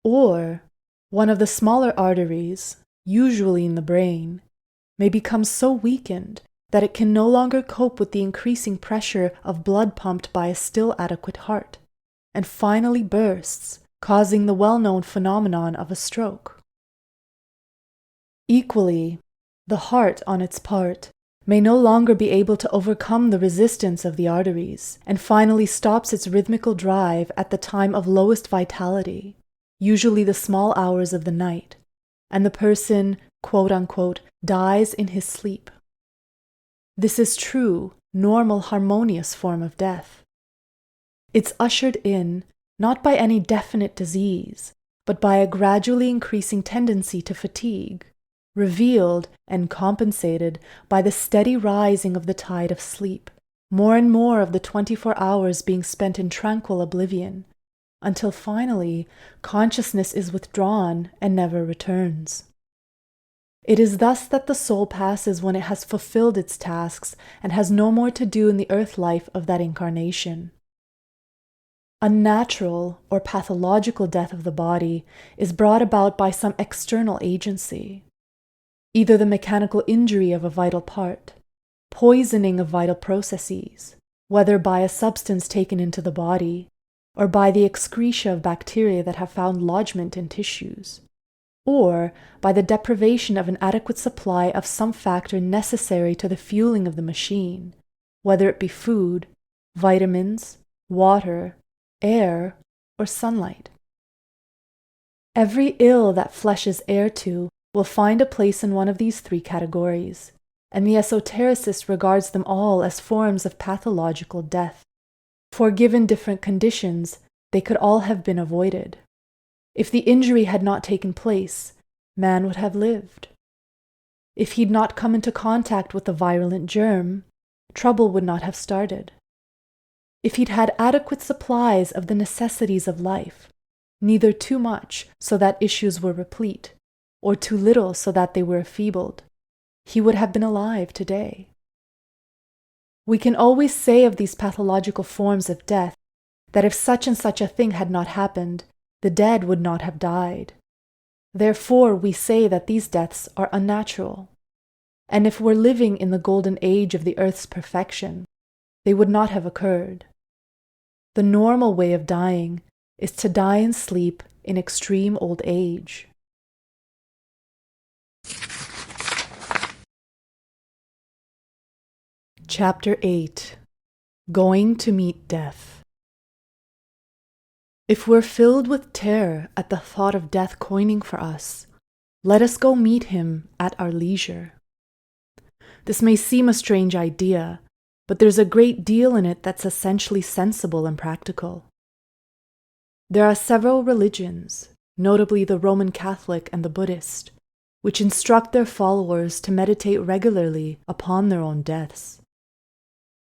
Or one of the smaller arteries, usually in the brain, may become so weakened that it can no longer cope with the increasing pressure of blood pumped by a still adequate heart, and finally bursts, causing the well-known phenomenon of a stroke. Equally, the heart, on its part, may no longer be able to overcome the resistance of the arteries, and finally stops its rhythmical drive at the time of lowest vitality, usually the small hours of the night, and the person, quote-unquote, dies in his sleep. This is true, normal, harmonious form of death. It's ushered in, not by any definite disease, but by a gradually increasing tendency to fatigue, revealed and compensated by the steady rising of the tide of sleep, more and more of the 24 hours being spent in tranquil oblivion, until finally consciousness is withdrawn and never returns. It is thus that the soul passes when it has fulfilled its tasks and has no more to do in the earth life of that incarnation. Unnatural or pathological death of the body is brought about by some external agency, either the mechanical injury of a vital part, poisoning of vital processes, whether by a substance taken into the body, or by the excretia of bacteria that have found lodgment in tissues, or by the deprivation of an adequate supply of some factor necessary to the fueling of the machine, whether it be food, vitamins, water, air, or sunlight. Every ill that flesh is heir to will find a place in one of these three categories, and the esotericist regards them all as forms of pathological death. For given different conditions, they could all have been avoided. If the injury had not taken place, man would have lived. If he'd not come into contact with the virulent germ, trouble would not have started. If he'd had adequate supplies of the necessities of life, neither too much so that issues were replete, or too little so that they were enfeebled, he would have been alive today. We can always say of these pathological forms of death that if such and such a thing had not happened, the dead would not have died. Therefore, we say that these deaths are unnatural. And if we're living in the golden age of the earth's perfection, they would not have occurred. The normal way of dying is to die in sleep in extreme old age. Chapter 8. Going to meet death. If we're filled with terror at the thought of death coining for us, let us go meet him at our leisure. This may seem a strange idea, but there's a great deal in it that's essentially sensible and practical. There are several religions, notably the Roman Catholic and the Buddhist, which instruct their followers to meditate regularly upon their own deaths.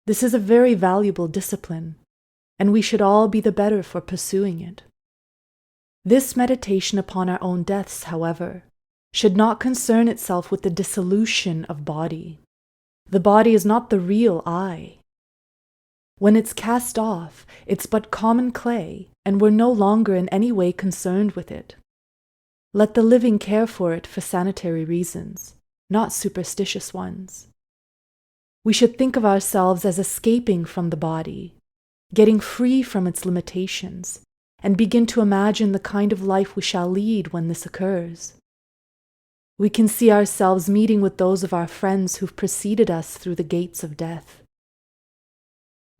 This is a very valuable discipline, and we should all be the better for pursuing it. This meditation upon our own deaths, however, should not concern itself with the dissolution of body. The body is not the real I. When it's cast off, it's but common clay, and we're no longer in any way concerned with it. Let the living care for it for sanitary reasons, not superstitious ones. We should think of ourselves as escaping from the body, getting free from its limitations, and begin to imagine the kind of life we shall lead when this occurs. We can see ourselves meeting with those of our friends who've preceded us through the gates of death.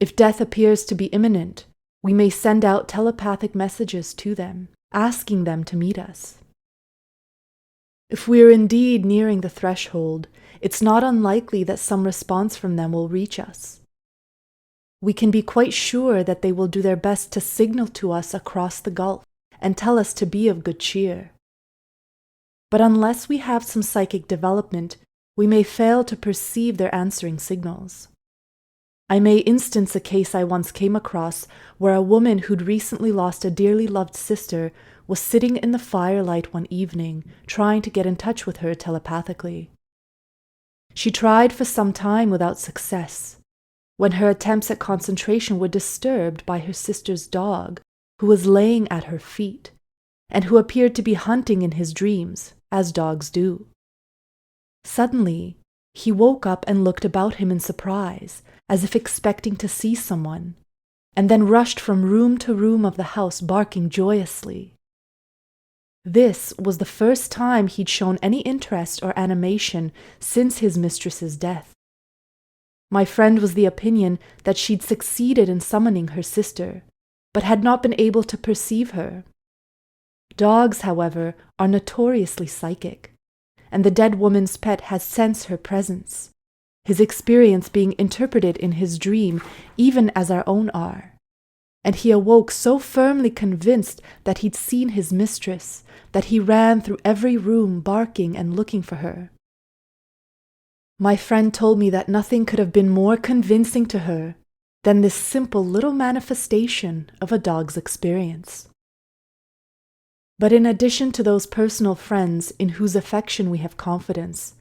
If death appears to be imminent, we may send out telepathic messages to them, asking them to meet us. If we are indeed nearing the threshold, it's not unlikely that some response from them will reach us. We can be quite sure that they will do their best to signal to us across the gulf and tell us to be of good cheer. But unless we have some psychic development, we may fail to perceive their answering signals. I may instance a case I once came across where a woman who'd recently lost a dearly loved sister was sitting in the firelight one evening trying to get in touch with her telepathically. She tried for some time without success, when her attempts at concentration were disturbed by her sister's dog, who was laying at her feet, and who appeared to be hunting in his dreams, as dogs do. Suddenly, he woke up and looked about him in surprise, as if expecting to see someone, and then rushed from room to room of the house barking joyously. This was the first time he'd shown any interest or animation since his mistress's death. My friend was the opinion that she'd succeeded in summoning her sister, but had not been able to perceive her. Dogs, however, are notoriously psychic, and the dead woman's pet has sensed her presence, his experience being interpreted in his dream even as our own are. And he awoke so firmly convinced that he'd seen his mistress, that he ran through every room barking and looking for her. My friend told me that nothing could have been more convincing to her than this simple little manifestation of a dog's experience. But in addition to those personal friends in whose affection we have confidence,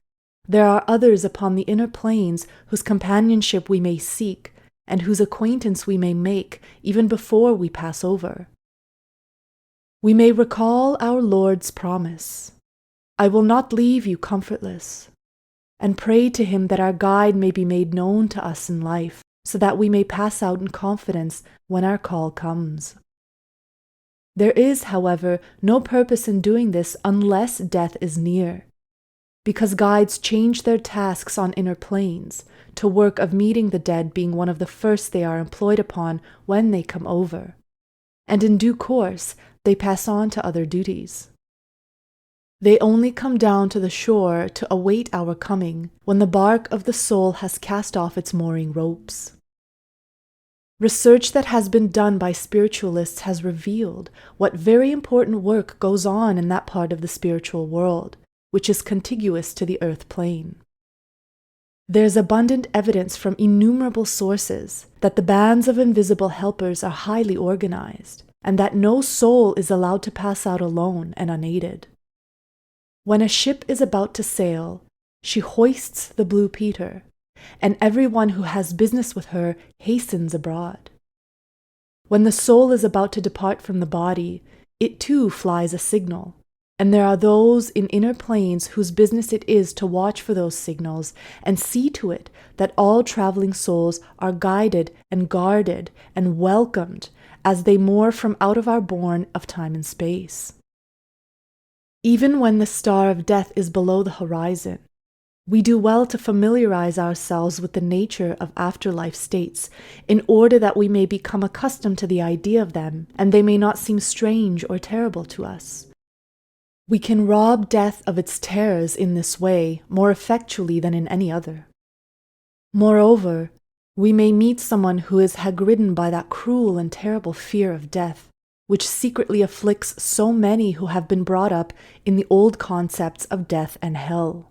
there are others upon the inner planes whose companionship we may seek, and whose acquaintance we may make even before we pass over. We may recall our Lord's promise, "I will not leave you comfortless," and pray to him that our guide may be made known to us in life, so that we may pass out in confidence when our call comes. There is, however, no purpose in doing this unless death is near, because guides change their tasks on inner planes, to work of meeting the dead being one of the first they are employed upon when they come over, and in due course they pass on to other duties. They only come down to the shore to await our coming when the bark of the soul has cast off its mooring ropes. Research that has been done by spiritualists has revealed what very important work goes on in that part of the spiritual world, which is contiguous to the earth plane. There's abundant evidence from innumerable sources that the bands of invisible helpers are highly organized, and that no soul is allowed to pass out alone and unaided. When a ship is about to sail, she hoists the blue Peter, and everyone who has business with her hastens abroad. When the soul is about to depart from the body, it too flies a signal, and there are those in inner planes whose business it is to watch for those signals and see to it that all traveling souls are guided and guarded and welcomed as they moor from out of our bourne of time and space. Even when the star of death is below the horizon, we do well to familiarize ourselves with the nature of afterlife states in order that we may become accustomed to the idea of them and they may not seem strange or terrible to us. We can rob death of its terrors in this way more effectually than in any other. Moreover, we may meet someone who is hag-ridden by that cruel and terrible fear of death, which secretly afflicts so many who have been brought up in the old concepts of death and hell.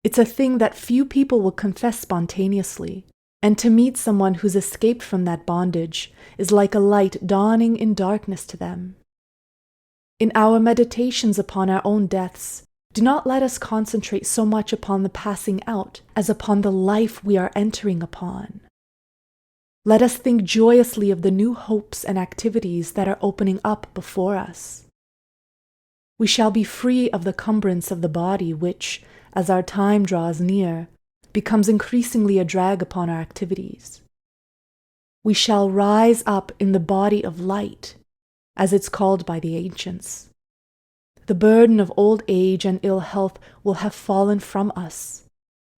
It's a thing that few people will confess spontaneously, and to meet someone who's escaped from that bondage is like a light dawning in darkness to them. In our meditations upon our own deaths, do not let us concentrate so much upon the passing out as upon the life we are entering upon. Let us think joyously of the new hopes and activities that are opening up before us. We shall be free of the cumbrance of the body which, as our time draws near, becomes increasingly a drag upon our activities. We shall rise up in the body of light, as it's called by the ancients. The burden of old age and ill health will have fallen from us,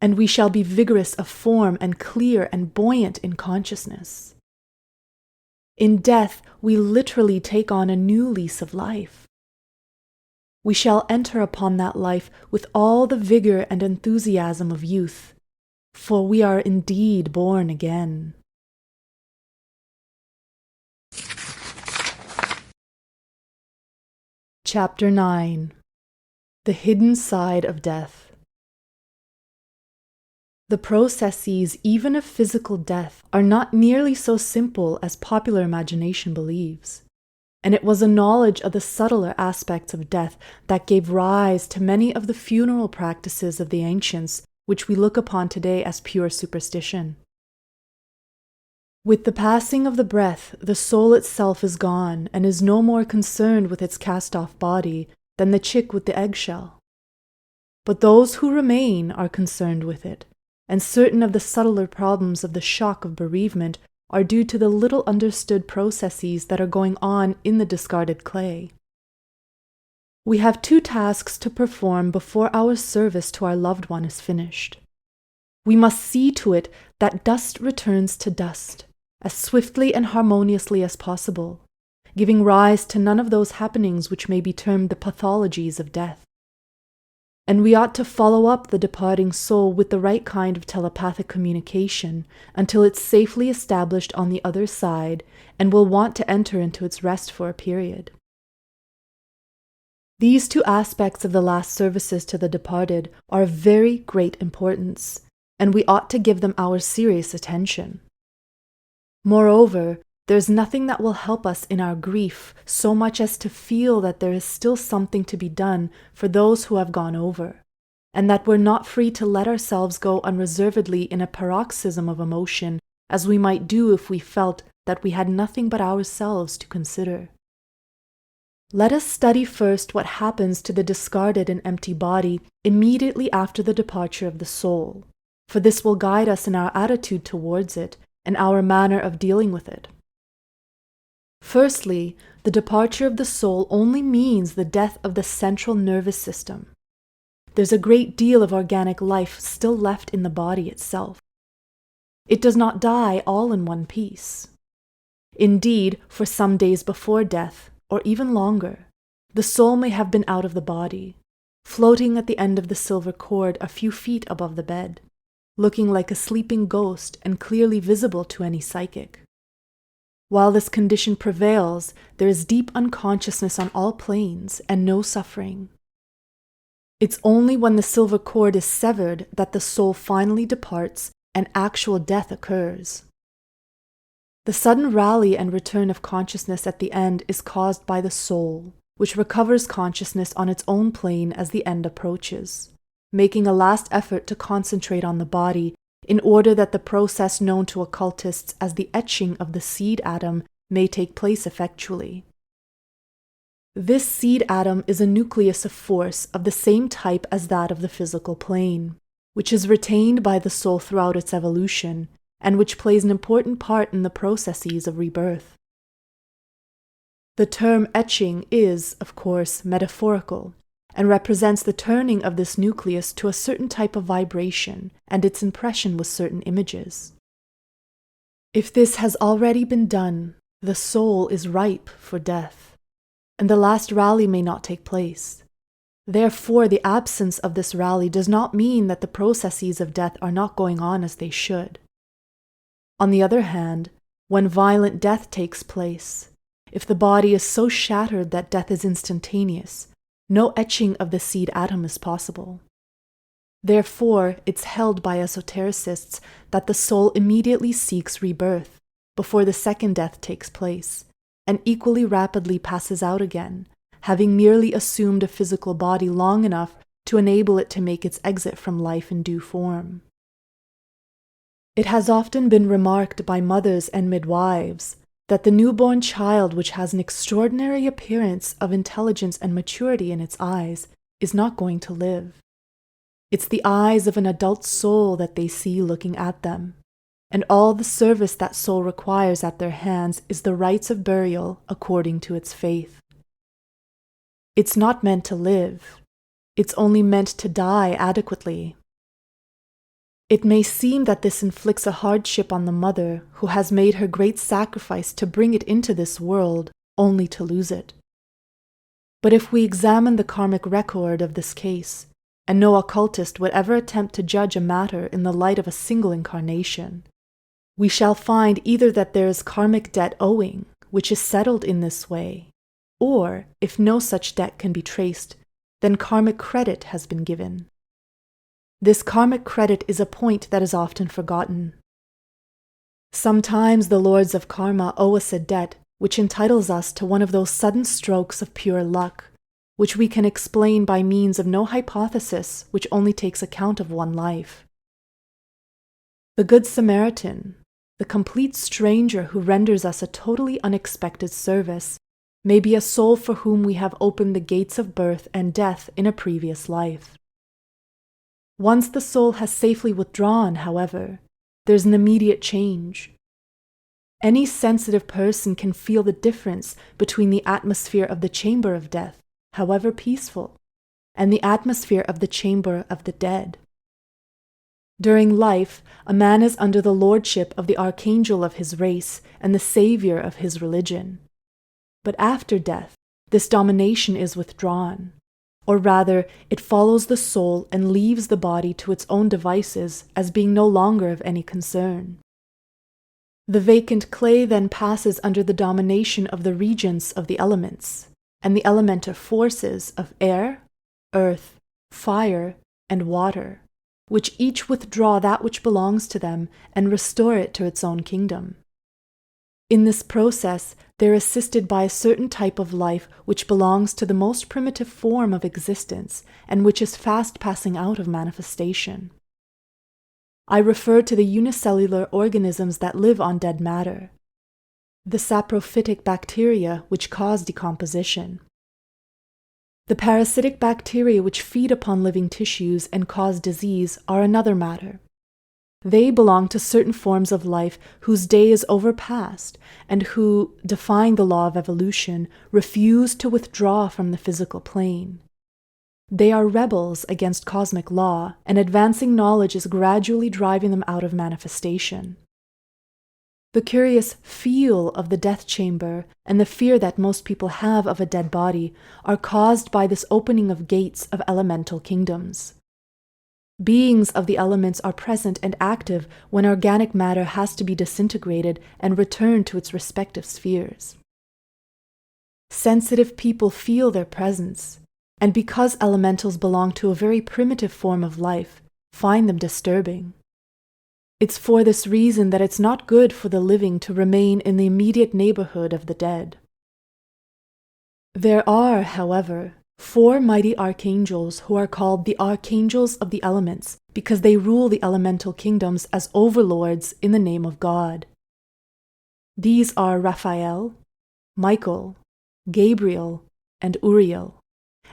and we shall be vigorous of form and clear and buoyant in consciousness. In death, we literally take on a new lease of life. We shall enter upon that life with all the vigor and enthusiasm of youth, for we are indeed born again. Chapter 9. The Hidden Side of Death. The processes even of physical death are not nearly so simple as popular imagination believes, and it was a knowledge of the subtler aspects of death that gave rise to many of the funeral practices of the ancients which we look upon today as pure superstition. With the passing of the breath, the soul itself is gone and is no more concerned with its cast-off body than the chick with the eggshell. But those who remain are concerned with it, and certain of the subtler problems of the shock of bereavement are due to the little understood processes that are going on in the discarded clay. We have two tasks to perform before our service to our loved one is finished. We must see to it that dust returns to dust, as swiftly and harmoniously as possible, giving rise to none of those happenings which may be termed the pathologies of death. And we ought to follow up the departing soul with the right kind of telepathic communication until it's safely established on the other side and will want to enter into its rest for a period. These two aspects of the last services to the departed are of very great importance, and we ought to give them our serious attention. Moreover, there's nothing that will help us in our grief so much as to feel that there is still something to be done for those who have gone over, and that we're not free to let ourselves go unreservedly in a paroxysm of emotion as we might do if we felt that we had nothing but ourselves to consider. Let us study first what happens to the discarded and empty body immediately after the departure of the soul, for this will guide us in our attitude towards it and our manner of dealing with it. Firstly, the departure of the soul only means the death of the central nervous system. There's a great deal of organic life still left in the body itself. It does not die all in one piece. Indeed, for some days before death, or even longer, the soul may have been out of the body, floating at the end of the silver cord a few feet above the bed, looking like a sleeping ghost and clearly visible to any psychic. While this condition prevails, there is deep unconsciousness on all planes and no suffering. It's only when the silver cord is severed that the soul finally departs and actual death occurs. The sudden rally and return of consciousness at the end is caused by the soul, which recovers consciousness on its own plane as the end approaches, making a last effort to concentrate on the body in order that the process known to occultists as the etching of the seed atom may take place effectually. This seed atom is a nucleus of force of the same type as that of the physical plane, which is retained by the soul throughout its evolution, and which plays an important part in the processes of rebirth. The term etching is, of course, metaphorical, and represents the turning of this nucleus to a certain type of vibration and its impression with certain images. If this has already been done, the soul is ripe for death, and the last rally may not take place. Therefore, the absence of this rally does not mean that the processes of death are not going on as they should. On the other hand, when violent death takes place, if the body is so shattered that death is instantaneous, no etching of the seed atom is possible. Therefore, it's held by esotericists that the soul immediately seeks rebirth before the second death takes place, and equally rapidly passes out again, having merely assumed a physical body long enough to enable it to make its exit from life in due form. It has often been remarked by mothers and midwives that the newborn child, which has an extraordinary appearance of intelligence and maturity in its eyes, is not going to live. It's the eyes of an adult soul that they see looking at them, and all the service that soul requires at their hands is the rites of burial according to its faith. It's not meant to live. It's only meant to die adequately. It may seem that this inflicts a hardship on the mother who has made her great sacrifice to bring it into this world, only to lose it. But if we examine the karmic record of this case, and no occultist would ever attempt to judge a matter in the light of a single incarnation, we shall find either that there is karmic debt owing, which is settled in this way, or, if no such debt can be traced, then karmic credit has been given. This karmic credit is a point that is often forgotten. Sometimes the lords of karma owe us a debt which entitles us to one of those sudden strokes of pure luck, which we can explain by means of no hypothesis which only takes account of one life. The Good Samaritan, the complete stranger who renders us a totally unexpected service, may be a soul for whom we have opened the gates of birth and death in a previous life. Once the soul has safely withdrawn, however, there's an immediate change. Any sensitive person can feel the difference between the atmosphere of the chamber of death, however peaceful, and the atmosphere of the chamber of the dead. During life, a man is under the lordship of the archangel of his race and the savior of his religion. But after death, this domination is withdrawn. Or rather, it follows the soul and leaves the body to its own devices as being no longer of any concern. The vacant clay then passes under the domination of the regents of the elements, and the elemental forces of air, earth, fire, and water, which each withdraw that which belongs to them and restore it to its own kingdom. In this process, they are assisted by a certain type of life which belongs to the most primitive form of existence and which is fast passing out of manifestation. I refer to the unicellular organisms that live on dead matter, the saprophytic bacteria which cause decomposition. The parasitic bacteria which feed upon living tissues and cause disease are another matter. They belong to certain forms of life whose day is overpast and who, defying the law of evolution, refuse to withdraw from the physical plane. They are rebels against cosmic law, and advancing knowledge is gradually driving them out of manifestation. The curious feel of the death chamber and the fear that most people have of a dead body are caused by this opening of gates of elemental kingdoms. Beings of the elements are present and active when organic matter has to be disintegrated and returned to its respective spheres. Sensitive people feel their presence, and because elementals belong to a very primitive form of life, find them disturbing. It's for this reason that it's not good for the living to remain in the immediate neighborhood of the dead. There are, however, 4 mighty archangels who are called the archangels of the elements because they rule the elemental kingdoms as overlords in the name of God. These are Raphael, Michael, Gabriel, and Uriel,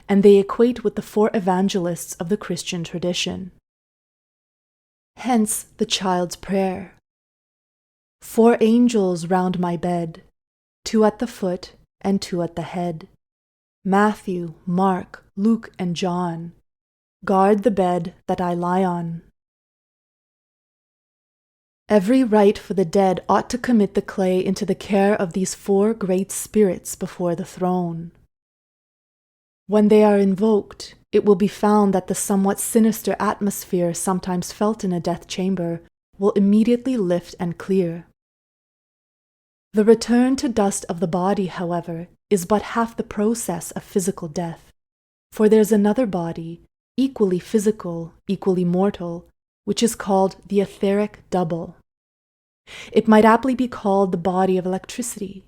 and they equate with the 4 evangelists of the Christian tradition. Hence the child's prayer. 4 angels round my bed, 2 at the foot and 2 at the head. Matthew, Mark, Luke, and John, guard the bed that I lie on. Every rite for the dead ought to commit the clay into the care of these 4 great spirits before the throne. When they are invoked, it will be found that the somewhat sinister atmosphere sometimes felt in a death chamber will immediately lift and clear. The return to dust of the body, however, is but half the process of physical death, for there's another body, equally physical, equally mortal, which is called the etheric double. It might aptly be called the body of electricity,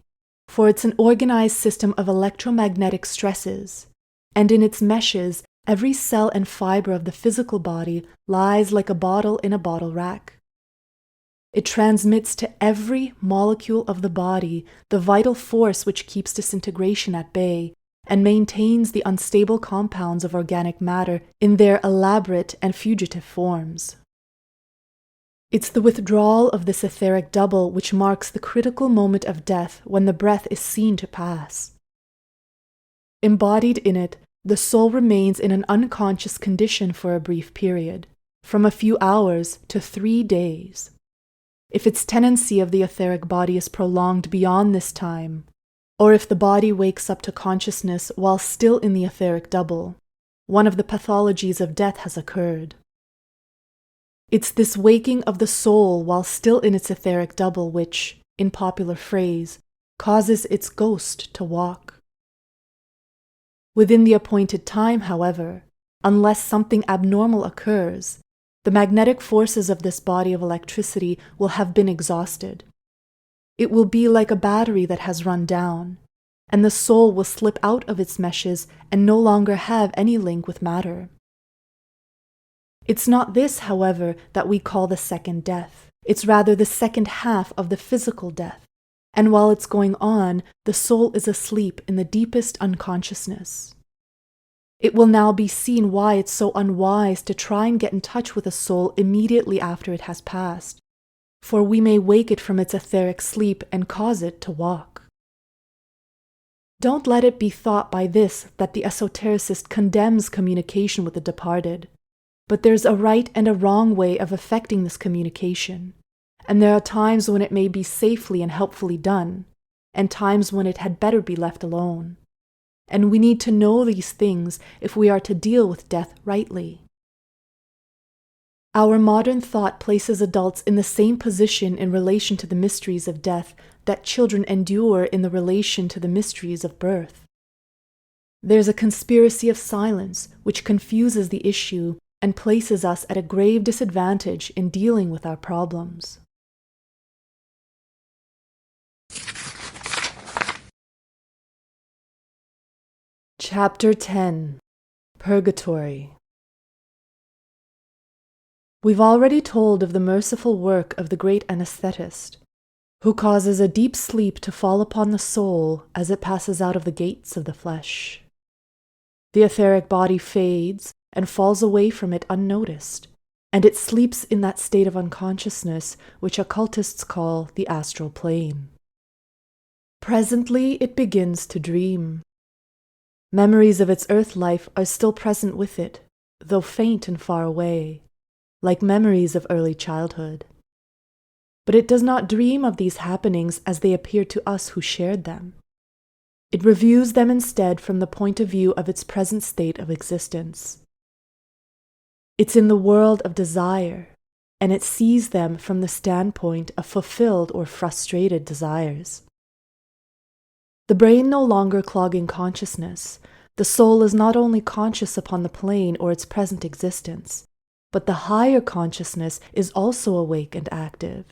for it's an organized system of electromagnetic stresses, and in its meshes, every cell and fiber of the physical body lies like a bottle in a bottle rack. It transmits to every molecule of the body the vital force which keeps disintegration at bay and maintains the unstable compounds of organic matter in their elaborate and fugitive forms. It's the withdrawal of this etheric double which marks the critical moment of death when the breath is seen to pass. Embodied in it, the soul remains in an unconscious condition for a brief period, from a few hours to 3 days. If its tenancy of the etheric body is prolonged beyond this time, or if the body wakes up to consciousness while still in the etheric double, one of the pathologies of death has occurred. It's this waking of the soul while still in its etheric double which, in popular phrase, causes its ghost to walk. Within the appointed time, however, unless something abnormal occurs, the magnetic forces of this body of electricity will have been exhausted. It will be like a battery that has run down, and the soul will slip out of its meshes and no longer have any link with matter. It's not this, however, that we call the second death. It's rather the second half of the physical death, and while it's going on, the soul is asleep in the deepest unconsciousness. It will now be seen why it's so unwise to try and get in touch with a soul immediately after it has passed, for we may wake it from its etheric sleep and cause it to walk. Don't let it be thought by this that the esotericist condemns communication with the departed, but there's a right and a wrong way of effecting this communication, and there are times when it may be safely and helpfully done, and times when it had better be left alone. And we need to know these things if we are to deal with death rightly. Our modern thought places adults in the same position in relation to the mysteries of death that children endure in the relation to the mysteries of birth. There's a conspiracy of silence which confuses the issue and places us at a grave disadvantage in dealing with our problems. Chapter 10. Purgatory. We've already told of the merciful work of the Great Anaesthetist, who causes a deep sleep to fall upon the soul as it passes out of the gates of the flesh. The etheric body fades and falls away from it unnoticed, and it sleeps in that state of unconsciousness which occultists call the astral plane. Presently it begins to dream. Memories of its earth life are still present with it, though faint and far away, like memories of early childhood. But it does not dream of these happenings as they appear to us who shared them. It reviews them instead from the point of view of its present state of existence. It's in the world of desire, and it sees them from the standpoint of fulfilled or frustrated desires. The brain no longer clogging consciousness, the soul is not only conscious upon the plane or its present existence, but the higher consciousness is also awake and active.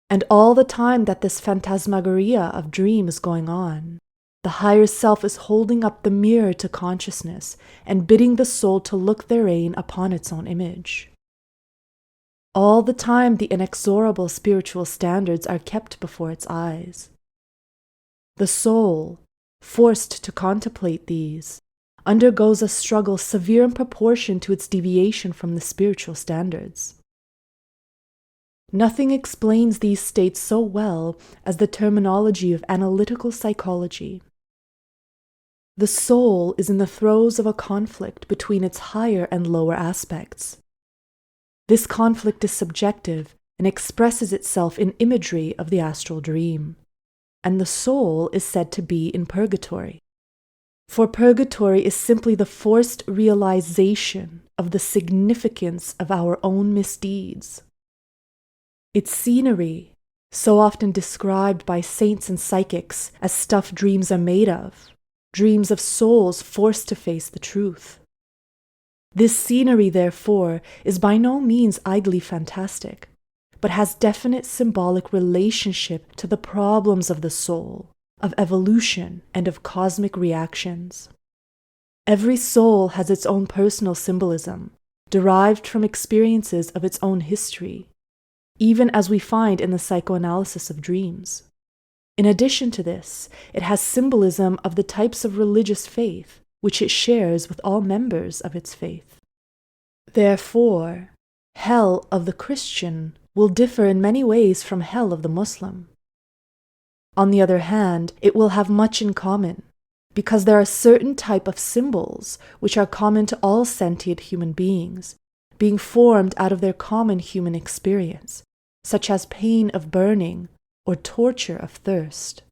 And all the time that this phantasmagoria of dream is going on, the higher self is holding up the mirror to consciousness and bidding the soul to look therein upon its own image. All the time the inexorable spiritual standards are kept before its eyes. The soul, forced to contemplate these, undergoes a struggle severe in proportion to its deviation from the spiritual standards. Nothing explains these states so well as the terminology of analytical psychology. The soul is in the throes of a conflict between its higher and lower aspects. This conflict is subjective and expresses itself in imagery of the astral dream, and the soul is said to be in purgatory. For purgatory is simply the forced realization of the significance of our own misdeeds. Its scenery, so often described by saints and psychics as stuff dreams are made of, dreams of souls forced to face the truth. This scenery, therefore, is by no means idly fantastic, but has definite symbolic relationship to the problems of the soul, of evolution, and of cosmic reactions. Every soul has its own personal symbolism, derived from experiences of its own history, even as we find in the psychoanalysis of dreams. In addition to this, it has symbolism of the types of religious faith which it shares with all members of its faith. Therefore, hell of the Christian will differ in many ways from hell of the Muslim. On the other hand, it will have much in common, because there are certain type of symbols which are common to all sentient human beings, being formed out of their common human experience, such as pain of burning or torture of thirst.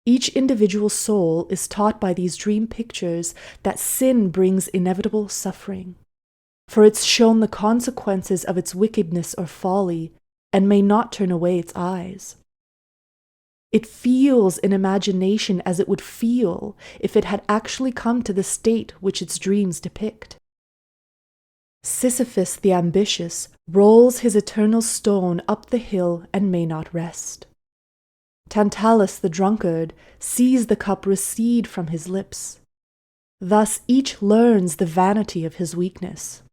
Each individual soul is taught by these dream pictures that sin brings inevitable suffering, for it's shown the consequences of its wickedness or folly and may not turn away its eyes. It feels in imagination as it would feel if it had actually come to the state which its dreams depict. Sisyphus the ambitious rolls his eternal stone up the hill and may not rest. Tantalus the drunkard sees the cup recede from his lips. Thus each learns the vanity of his weakness.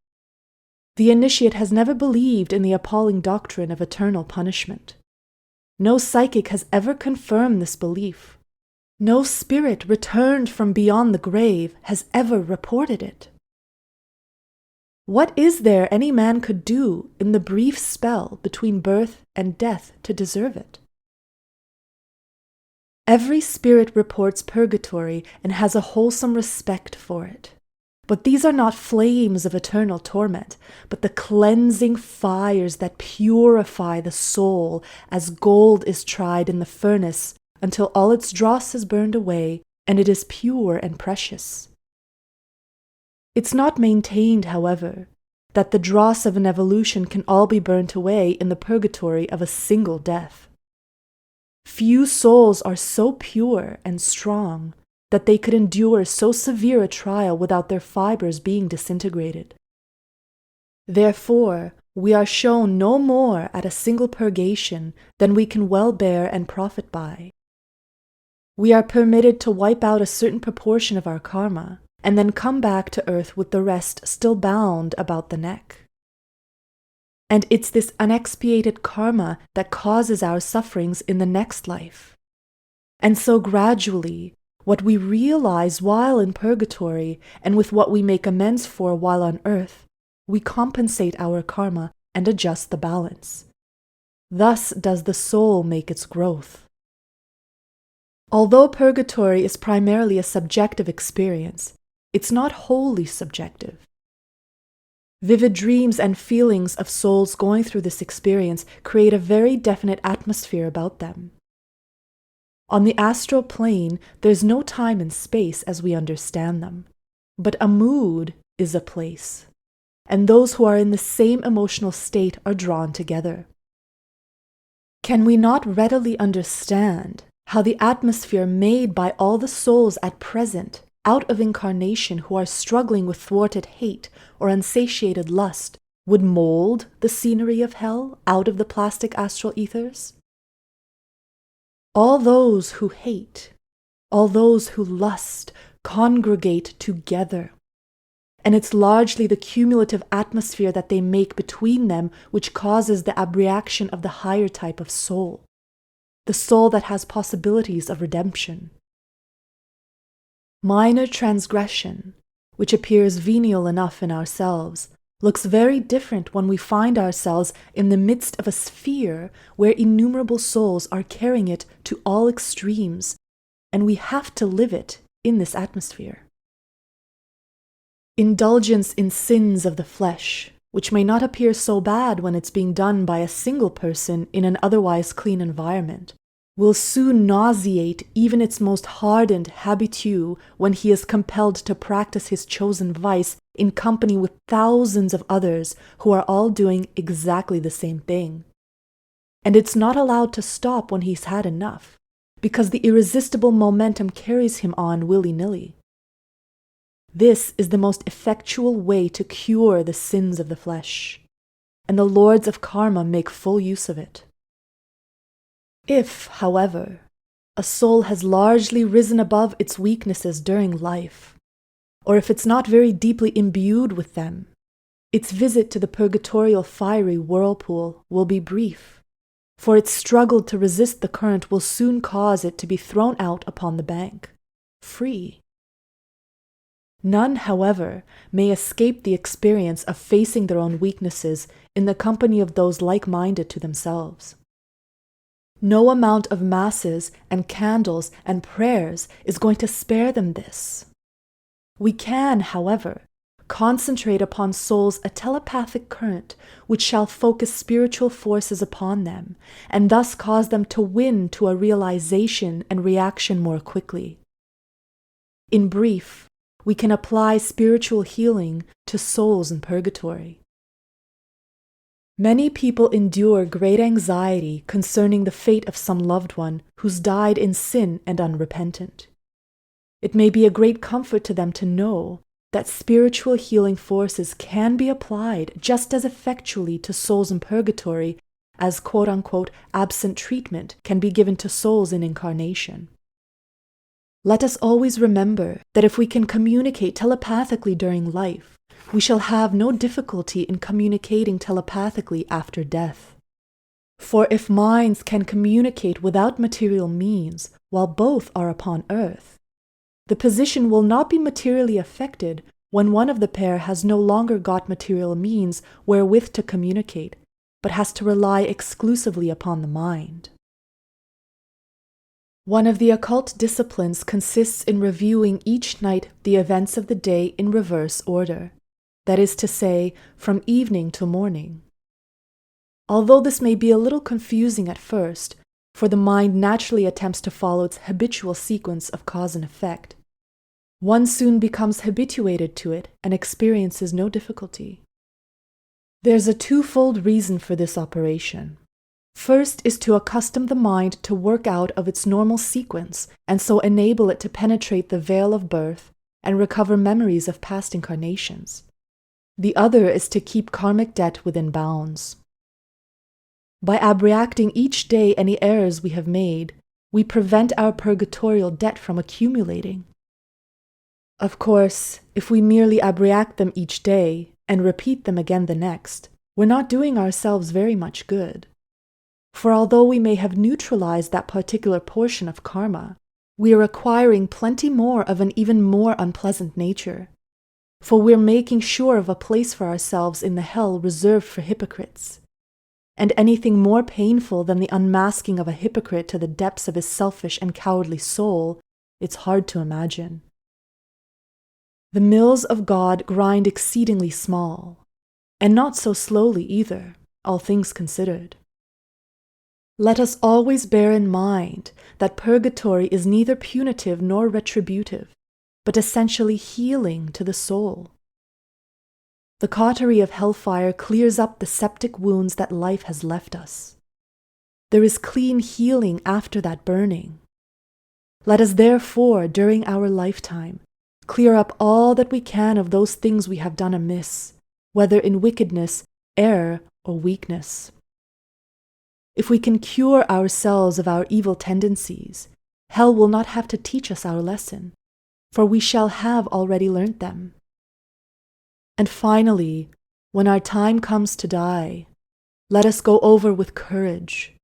The initiate has never believed in the appalling doctrine of eternal punishment. No psychic has ever confirmed this belief. No spirit returned from beyond the grave has ever reported it. What is there any man could do in the brief spell between birth and death to deserve it? Every spirit reports purgatory and has a wholesome respect for it. But these are not flames of eternal torment, but the cleansing fires that purify the soul as gold is tried in the furnace until all its dross is burned away and it is pure and precious. It's not maintained, however, that the dross of an evolution can all be burnt away in the purgatory of a single death. Few souls are so pure and strong that they could endure so severe a trial without their fibers being disintegrated. Therefore, we are shown no more at a single purgation than we can well bear and profit by. We are permitted to wipe out a certain proportion of our karma, and then come back to earth with the rest still bound about the neck. And it's this unexpiated karma that causes our sufferings in the next life. And so gradually, what we realize while in purgatory and with what we make amends for while on earth, we compensate our karma and adjust the balance. Thus does the soul make its growth. Although purgatory is primarily a subjective experience, it's not wholly subjective. Vivid dreams and feelings of souls going through this experience create a very definite atmosphere about them. On the astral plane, there's no time and space as we understand them, but a mood is a place, and those who are in the same emotional state are drawn together. Can we not readily understand how the atmosphere made by all the souls at present out of incarnation who are struggling with thwarted hate or unsatiated lust would mold the scenery of hell out of the plastic astral ethers? All those who hate, all those who lust, congregate together. And it's largely the cumulative atmosphere that they make between them which causes the abreaction of the higher type of soul, the soul that has possibilities of redemption. Minor transgression, which appears venial enough in ourselves, looks very different when we find ourselves in the midst of a sphere where innumerable souls are carrying it to all extremes, and we have to live it in this atmosphere. Indulgence in sins of the flesh, which may not appear so bad when it's being done by a single person in an otherwise clean environment, will soon nauseate even its most hardened habitue when he is compelled to practice his chosen vice in company with thousands of others who are all doing exactly the same thing. And it's not allowed to stop when he's had enough, because the irresistible momentum carries him on willy-nilly. This is the most effectual way to cure the sins of the flesh, and the lords of karma make full use of it. If, however, a soul has largely risen above its weaknesses during life, or if it's not very deeply imbued with them, its visit to the purgatorial fiery whirlpool will be brief, for its struggle to resist the current will soon cause it to be thrown out upon the bank, free. None, however, may escape the experience of facing their own weaknesses in the company of those like-minded to themselves. No amount of masses and candles and prayers is going to spare them this. We can, however, concentrate upon souls a telepathic current which shall focus spiritual forces upon them, and thus cause them to win to a realization and reaction more quickly. In brief, we can apply spiritual healing to souls in purgatory. Many people endure great anxiety concerning the fate of some loved one who's died in sin and unrepentant. It may be a great comfort to them to know that spiritual healing forces can be applied just as effectually to souls in purgatory as quote-unquote absent treatment can be given to souls in incarnation. Let us always remember that if we can communicate telepathically during life, we shall have no difficulty in communicating telepathically after death. For if minds can communicate without material means while both are upon earth, the position will not be materially affected when one of the pair has no longer got material means wherewith to communicate, but has to rely exclusively upon the mind. One of the occult disciplines consists in reviewing each night the events of the day in reverse order, that is to say, from evening to morning. Although this may be a little confusing at first, for the mind naturally attempts to follow its habitual sequence of cause and effect, one soon becomes habituated to it and experiences no difficulty. There's a twofold reason for this operation. First is to accustom the mind to work out of its normal sequence and so enable it to penetrate the veil of birth and recover memories of past incarnations. The other is to keep karmic debt within bounds. By abreacting each day any errors we have made, we prevent our purgatorial debt from accumulating. Of course, if we merely abreact them each day and repeat them again the next, we're not doing ourselves very much good. For although we may have neutralized that particular portion of karma, we are acquiring plenty more of an even more unpleasant nature. For we're making sure of a place for ourselves in the hell reserved for hypocrites. And anything more painful than the unmasking of a hypocrite to the depths of his selfish and cowardly soul, it's hard to imagine. The mills of God grind exceedingly small, and not so slowly either, all things considered. Let us always bear in mind that purgatory is neither punitive nor retributive, but essentially healing to the soul. The cautery of hellfire clears up the septic wounds that life has left us. There is clean healing after that burning, Let us therefore, during our lifetime, clear up all that we can of those things we have done amiss, whether in wickedness, error, or weakness. If we can cure ourselves of our evil tendencies, hell will not have to teach us our lesson, for we shall have already learnt them. And finally, when our time comes to die, let us go over with courage,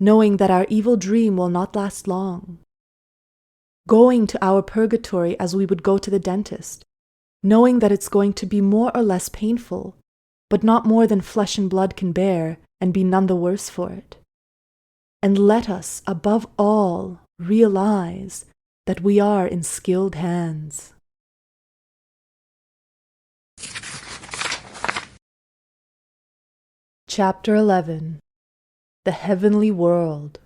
knowing that our evil dream will not last long. Going to our purgatory as we would go to the dentist, knowing that it's going to be more or less painful, but not more than flesh and blood can bear, and be none the worse for it. And let us, above all, realize that we are in skilled hands. Chapter 11. The Heavenly World.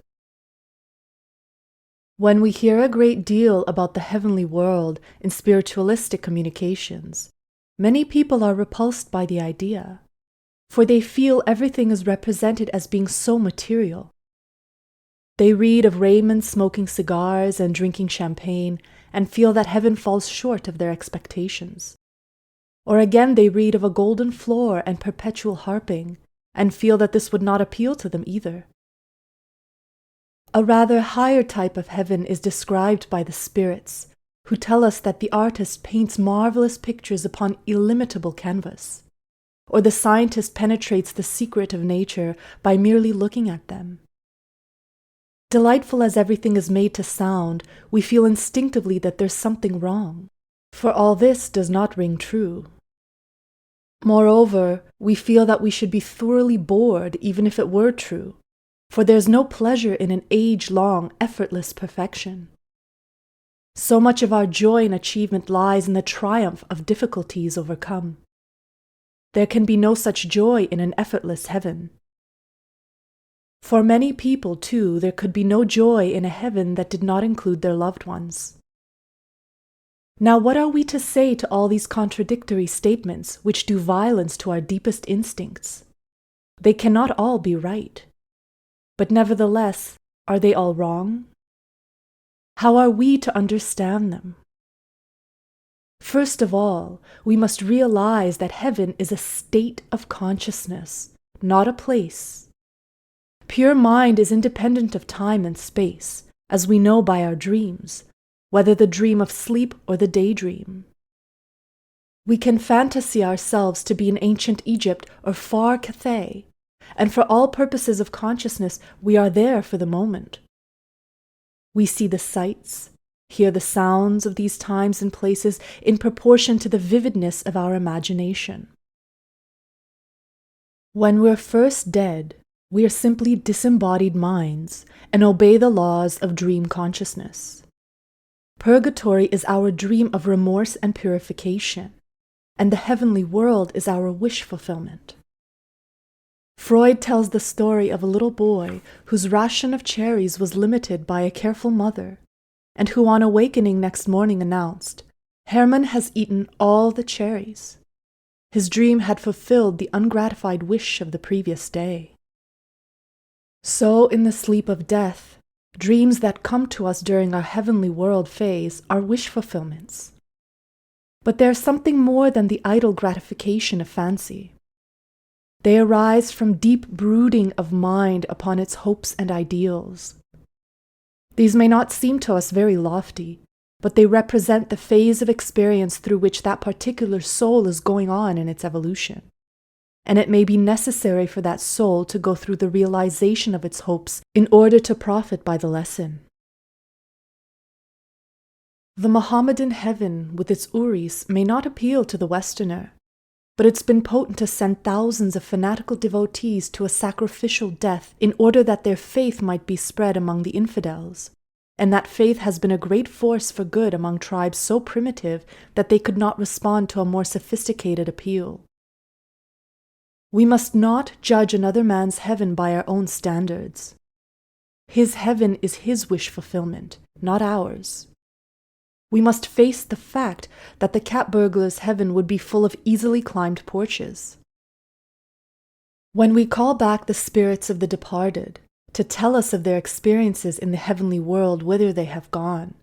When we hear a great deal about the heavenly world in spiritualistic communications, many people are repulsed by the idea, for they feel everything is represented as being so material. They read of Raymond smoking cigars and drinking champagne and feel that heaven falls short of their expectations. Or again they read of a golden floor and perpetual harping and feel that this would not appeal to them either. A rather higher type of heaven is described by the spirits, who tell us that the artist paints marvelous pictures upon illimitable canvas, or the scientist penetrates the secret of nature by merely looking at them. Delightful as everything is made to sound, we feel instinctively that there's something wrong, for all this does not ring true. Moreover, we feel that we should be thoroughly bored even if it were true, for there's no pleasure in an age-long, effortless perfection. So much of our joy and achievement lies in the triumph of difficulties overcome. There can be no such joy in an effortless heaven. For many people, too, there could be no joy in a heaven that did not include their loved ones. Now, what are we to say to all these contradictory statements which do violence to our deepest instincts? They cannot all be right. But nevertheless, are they all wrong? How are we to understand them? First of all, we must realize that heaven is a state of consciousness, not a place. Pure mind is independent of time and space, as we know by our dreams, whether the dream of sleep or the daydream. We can fantasy ourselves to be in ancient Egypt or far Cathay, and for all purposes of consciousness, we are there for the moment. We see the sights, hear the sounds of these times and places in proportion to the vividness of our imagination. When we're first dead, we are simply disembodied minds and obey the laws of dream consciousness. Purgatory is our dream of remorse and purification, and the heavenly world is our wish fulfillment. Freud tells the story of a little boy whose ration of cherries was limited by a careful mother, and who on awakening next morning announced, "Hermann has eaten all the cherries." His dream had fulfilled the ungratified wish of the previous day. So in the sleep of death, dreams that come to us during our heavenly world phase are wish fulfillments. But they are something more than the idle gratification of fancy. They arise from deep brooding of mind upon its hopes and ideals. These may not seem to us very lofty, but they represent the phase of experience through which that particular soul is going on in its evolution. And it may be necessary for that soul to go through the realization of its hopes in order to profit by the lesson. The Mohammedan heaven with its Uris may not appeal to the Westerner, but it's been potent to send thousands of fanatical devotees to a sacrificial death in order that their faith might be spread among the infidels, and that faith has been a great force for good among tribes so primitive that they could not respond to a more sophisticated appeal. We must not judge another man's heaven by our own standards. His heaven is his wish fulfillment, not ours. We must face the fact that the cat burglar's heaven would be full of easily climbed porches. When we call back the spirits of the departed to tell us of their experiences in the heavenly world whither they have gone,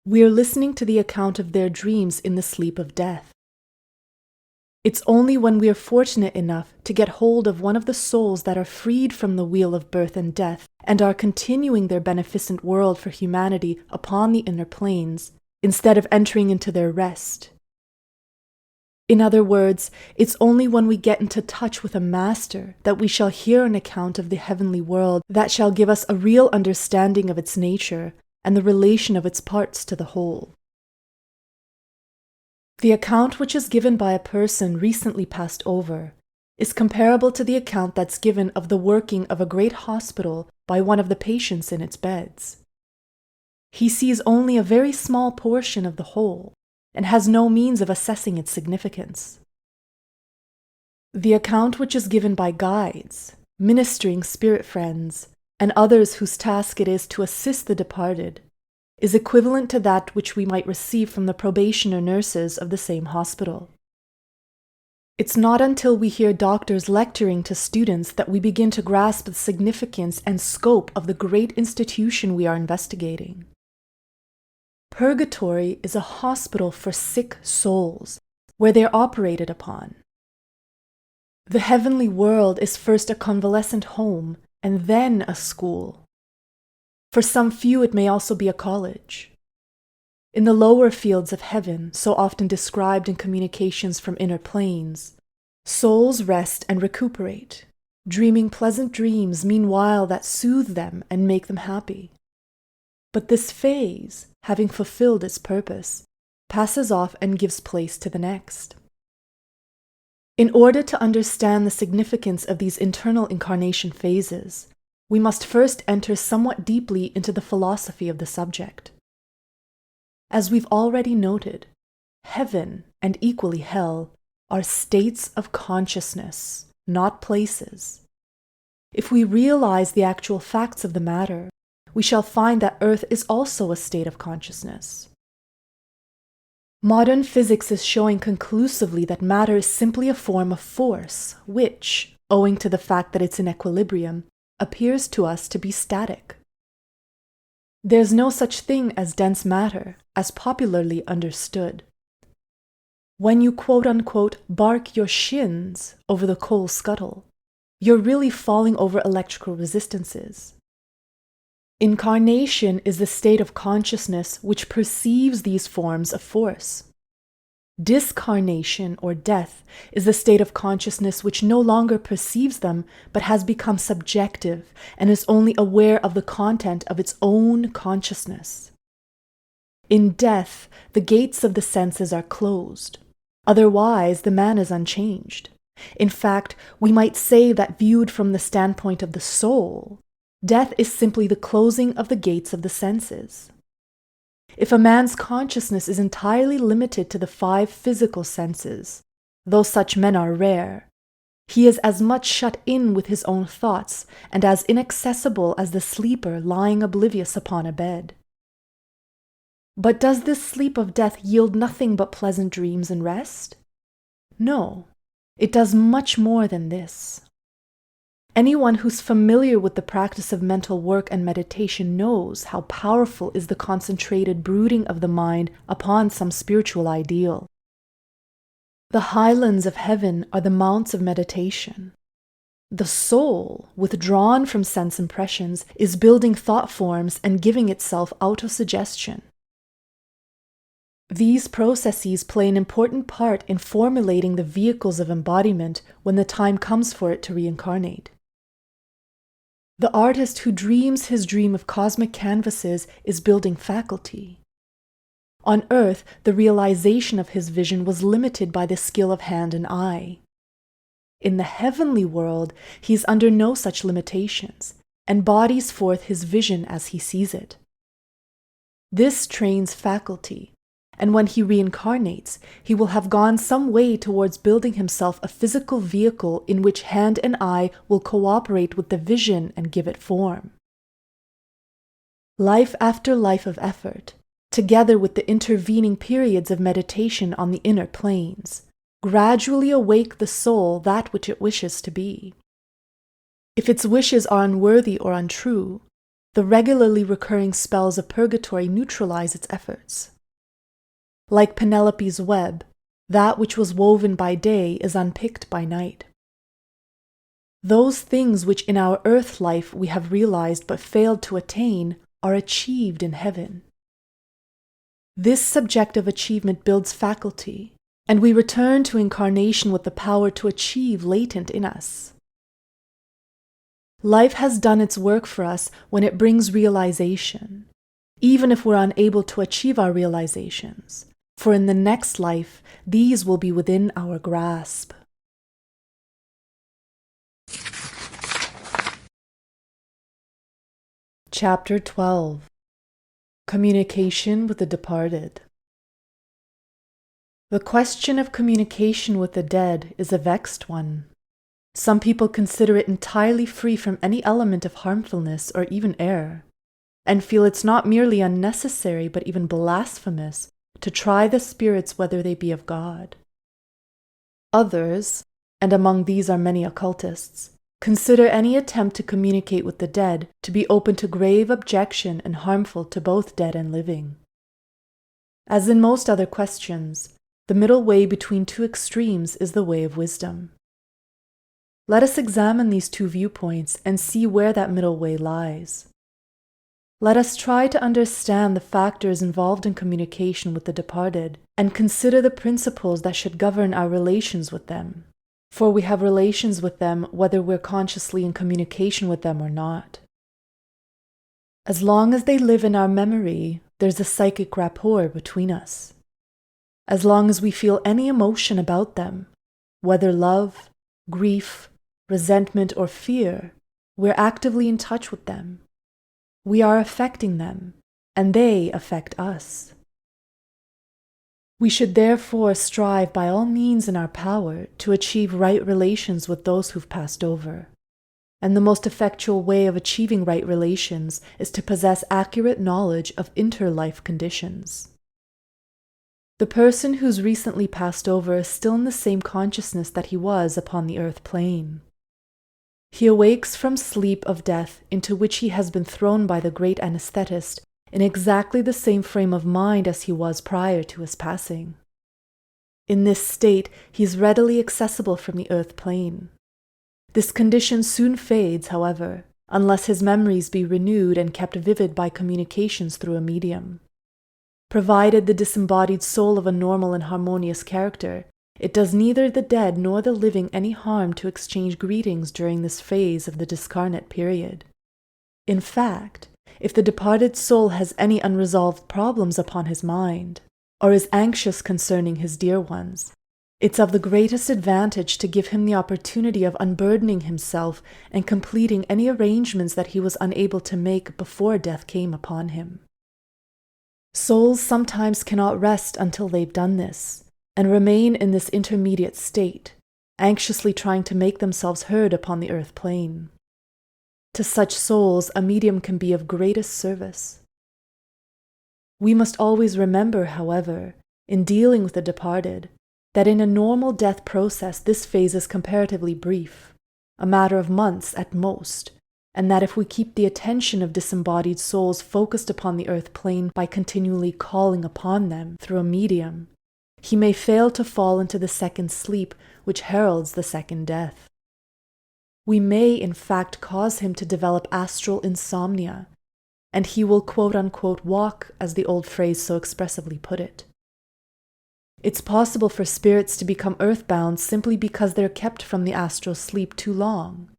We are listening to the account of their dreams in the sleep of death. It's only when we are fortunate enough to get hold of one of the souls that are freed from the wheel of birth and death and are continuing their beneficent world for humanity upon the inner planes, instead of entering into their rest. In other words, it's only when we get into touch with a master that we shall hear an account of the heavenly world that shall give us a real understanding of its nature and the relation of its parts to the whole. The account which is given by a person recently passed over is comparable to the account that's given of the working of a great hospital by one of the patients in its beds. He sees only a very small portion of the whole and has no means of assessing its significance. The account which is given by guides, ministering spirit friends, and others whose task it is to assist the departed is equivalent to that which we might receive from the probationer nurses of the same hospital. It's not until we hear doctors lecturing to students that we begin to grasp the significance and scope of the great institution we are investigating. Purgatory is a hospital for sick souls, where they are operated upon. The heavenly world is first a convalescent home, and then a school. For some few it may also be a college. In the lower fields of heaven, so often described in communications from inner planes, souls rest and recuperate, dreaming pleasant dreams meanwhile that soothe them and make them happy. But this phase, having fulfilled its purpose, passes off and gives place to the next. In order to understand the significance of these internal incarnation phases, we must first enter somewhat deeply into the philosophy of the subject. As we've already noted, heaven and equally hell are states of consciousness, not places. If we realize the actual facts of the matter, we shall find that Earth is also a state of consciousness. Modern physics is showing conclusively that matter is simply a form of force, which, owing to the fact that it's in equilibrium, appears to us to be static. There's no such thing as dense matter, as popularly understood. When you quote-unquote bark your shins over the coal scuttle, you're really falling over electrical resistances. Incarnation is the state of consciousness which perceives these forms of force. Discarnation, or death, is the state of consciousness which no longer perceives them, but has become subjective and is only aware of the content of its own consciousness. In death, the gates of the senses are closed. Otherwise, the man is unchanged. In fact, we might say that viewed from the standpoint of the soul, death is simply the closing of the gates of the senses. If a man's consciousness is entirely limited to the 5 physical senses, though such men are rare, he is as much shut in with his own thoughts and as inaccessible as the sleeper lying oblivious upon a bed. But does this sleep of death yield nothing but pleasant dreams and rest? No, it does much more than this. Anyone who's familiar with the practice of mental work and meditation knows how powerful is the concentrated brooding of the mind upon some spiritual ideal. The highlands of heaven are the mounts of meditation. The soul, withdrawn from sense impressions, is building thought forms and giving itself autosuggestion. These processes play an important part in formulating the vehicles of embodiment when the time comes for it to reincarnate. The artist who dreams his dream of cosmic canvases is building faculty. On earth, the realization of his vision was limited by the skill of hand and eye. In the heavenly world, he is under no such limitations, and bodies forth his vision as he sees it. This trains faculty, and when he reincarnates, he will have gone some way towards building himself a physical vehicle in which hand and eye will cooperate with the vision and give it form. Life after life of effort, together with the intervening periods of meditation on the inner planes, gradually awake the soul that which it wishes to be. If its wishes are unworthy or untrue, the regularly recurring spells of purgatory neutralize its efforts. Like Penelope's web, that which was woven by day is unpicked by night. Those things which in our earth life we have realized but failed to attain are achieved in heaven. This subjective achievement builds faculty, and we return to incarnation with the power to achieve latent in us. Life has done its work for us when it brings realization, even if we're unable to achieve our realizations, for in the next life, these will be within our grasp. Chapter 12. Communication with the Departed. The question of communication with the dead is a vexed one. Some people consider it entirely free from any element of harmfulness or even error, and feel it's not merely unnecessary but even blasphemous to try the spirits whether they be of God. Others, and among these are many occultists, consider any attempt to communicate with the dead to be open to grave objection and harmful to both dead and living. As in most other questions, the middle way between two extremes is the way of wisdom. Let us examine these two viewpoints and see where that middle way lies. Let us try to understand the factors involved in communication with the departed and consider the principles that should govern our relations with them, for we have relations with them whether we're consciously in communication with them or not. As long as they live in our memory, there's a psychic rapport between us. As long as we feel any emotion about them, whether love, grief, resentment, or fear, we're actively in touch with them. We are affecting them, and they affect us. We should therefore strive by all means in our power to achieve right relations with those who've passed over. And the most effectual way of achieving right relations is to possess accurate knowledge of interlife conditions. The person who's recently passed over is still in the same consciousness that he was upon the earth plane. He awakes from sleep of death into which he has been thrown by the Great Anaesthetist in exactly the same frame of mind as he was prior to his passing. In this state, he is readily accessible from the earth plane. This condition soon fades, however, unless his memories be renewed and kept vivid by communications through a medium. Provided the disembodied soul of a normal and harmonious character, it does neither the dead nor the living any harm to exchange greetings during this phase of the discarnate period. In fact, if the departed soul has any unresolved problems upon his mind, or is anxious concerning his dear ones, it's of the greatest advantage to give him the opportunity of unburdening himself and completing any arrangements that he was unable to make before death came upon him. Souls sometimes cannot rest until they've done this, and remain in this intermediate state, anxiously trying to make themselves heard upon the earth plane. To such souls, a medium can be of greatest service. We must always remember, however, in dealing with the departed, that in a normal death process this phase is comparatively brief, a matter of months at most, and that if we keep the attention of disembodied souls focused upon the earth plane by continually calling upon them through a medium, he may fail to fall into the second sleep which heralds the second death. We may, in fact, cause him to develop astral insomnia, and he will quote-unquote walk, as the old phrase so expressively put it. It's possible for spirits to become earthbound simply because they're kept from the astral sleep too long,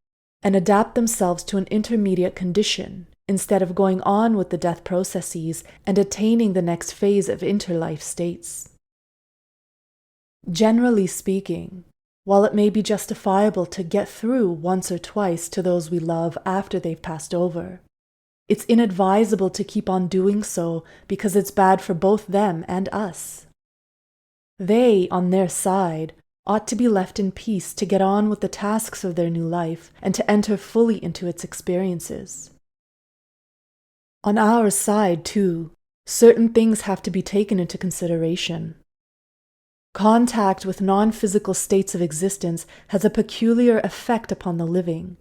and adapt themselves to an intermediate condition, instead of going on with the death processes and attaining the next phase of interlife states. Generally speaking, while it may be justifiable to get through once or twice to those we love after they've passed over, it's inadvisable to keep on doing so because it's bad for both them and us. They, on their side, ought to be left in peace to get on with the tasks of their new life and to enter fully into its experiences. On our side, too, certain things have to be taken into consideration. Contact with non-physical states of existence has a peculiar effect upon the living,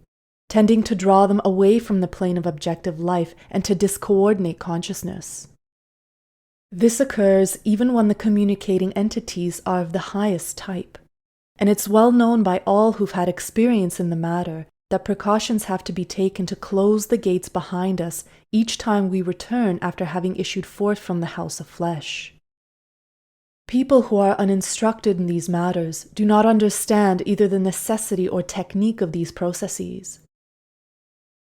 tending to draw them away from the plane of objective life and to discoordinate consciousness. This occurs even when the communicating entities are of the highest type, and it's well known by all who've had experience in the matter that precautions have to be taken to close the gates behind us each time we return after having issued forth from the house of flesh. People who are uninstructed in these matters do not understand either the necessity or technique of these processes.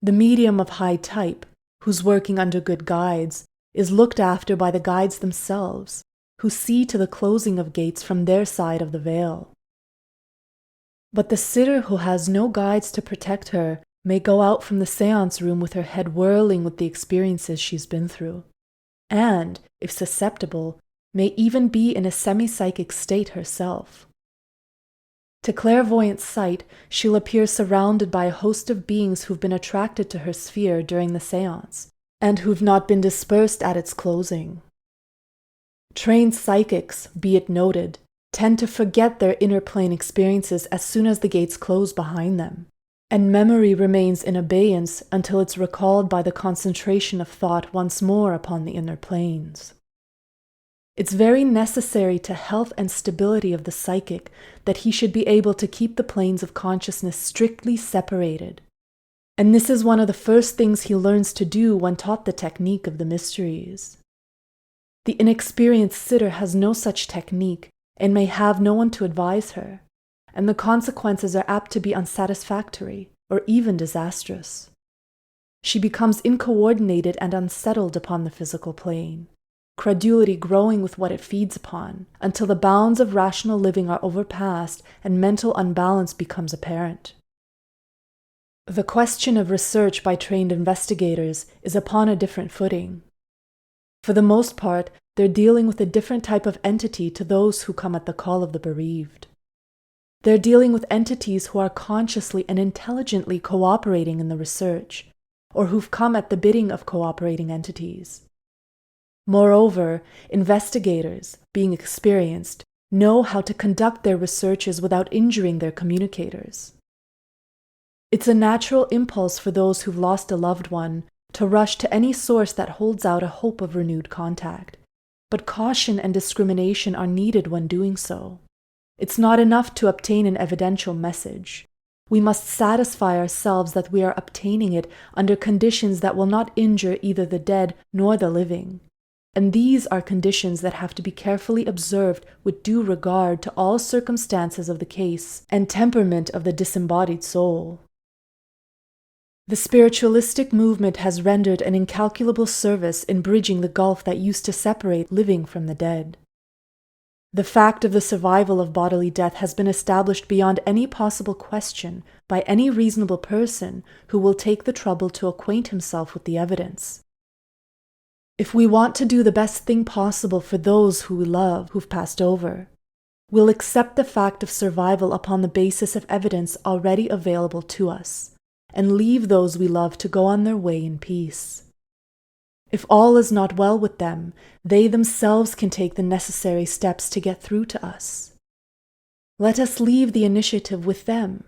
The medium of high type, who's working under good guides, is looked after by the guides themselves, who see to the closing of gates from their side of the veil. But the sitter who has no guides to protect her may go out from the séance room with her head whirling with the experiences she's been through, and, if susceptible, may even be in a semi-psychic state herself. To clairvoyant sight, she'll appear surrounded by a host of beings who've been attracted to her sphere during the séance, and who've not been dispersed at its closing. Trained psychics, be it noted, tend to forget their inner plane experiences as soon as the gates close behind them, and memory remains in abeyance until it's recalled by the concentration of thought once more upon the inner planes. It's very necessary to health and stability of the psychic that he should be able to keep the planes of consciousness strictly separated, and this is one of the first things he learns to do when taught the technique of the mysteries. The inexperienced sitter has no such technique and may have no one to advise her, and the consequences are apt to be unsatisfactory or even disastrous. She becomes incoordinated and unsettled upon the physical plane, credulity growing with what it feeds upon, until the bounds of rational living are overpassed and mental unbalance becomes apparent. The question of research by trained investigators is upon a different footing. For the most part, they're dealing with a different type of entity to those who come at the call of the bereaved. They're dealing with entities who are consciously and intelligently cooperating in the research, or who've come at the bidding of cooperating entities. Moreover, investigators, being experienced, know how to conduct their researches without injuring their communicators. It's a natural impulse for those who've lost a loved one to rush to any source that holds out a hope of renewed contact, but caution and discrimination are needed when doing so. It's not enough to obtain an evidential message. We must satisfy ourselves that we are obtaining it under conditions that will not injure either the dead nor the living. And these are conditions that have to be carefully observed with due regard to all circumstances of the case and temperament of the disembodied soul. The spiritualistic movement has rendered an incalculable service in bridging the gulf that used to separate living from the dead. The fact of the survival of bodily death has been established beyond any possible question by any reasonable person who will take the trouble to acquaint himself with the evidence. If we want to do the best thing possible for those who we love who've passed over, we'll accept the fact of survival upon the basis of evidence already available to us, and leave those we love to go on their way in peace. If all is not well with them, they themselves can take the necessary steps to get through to us. Let us leave the initiative with them.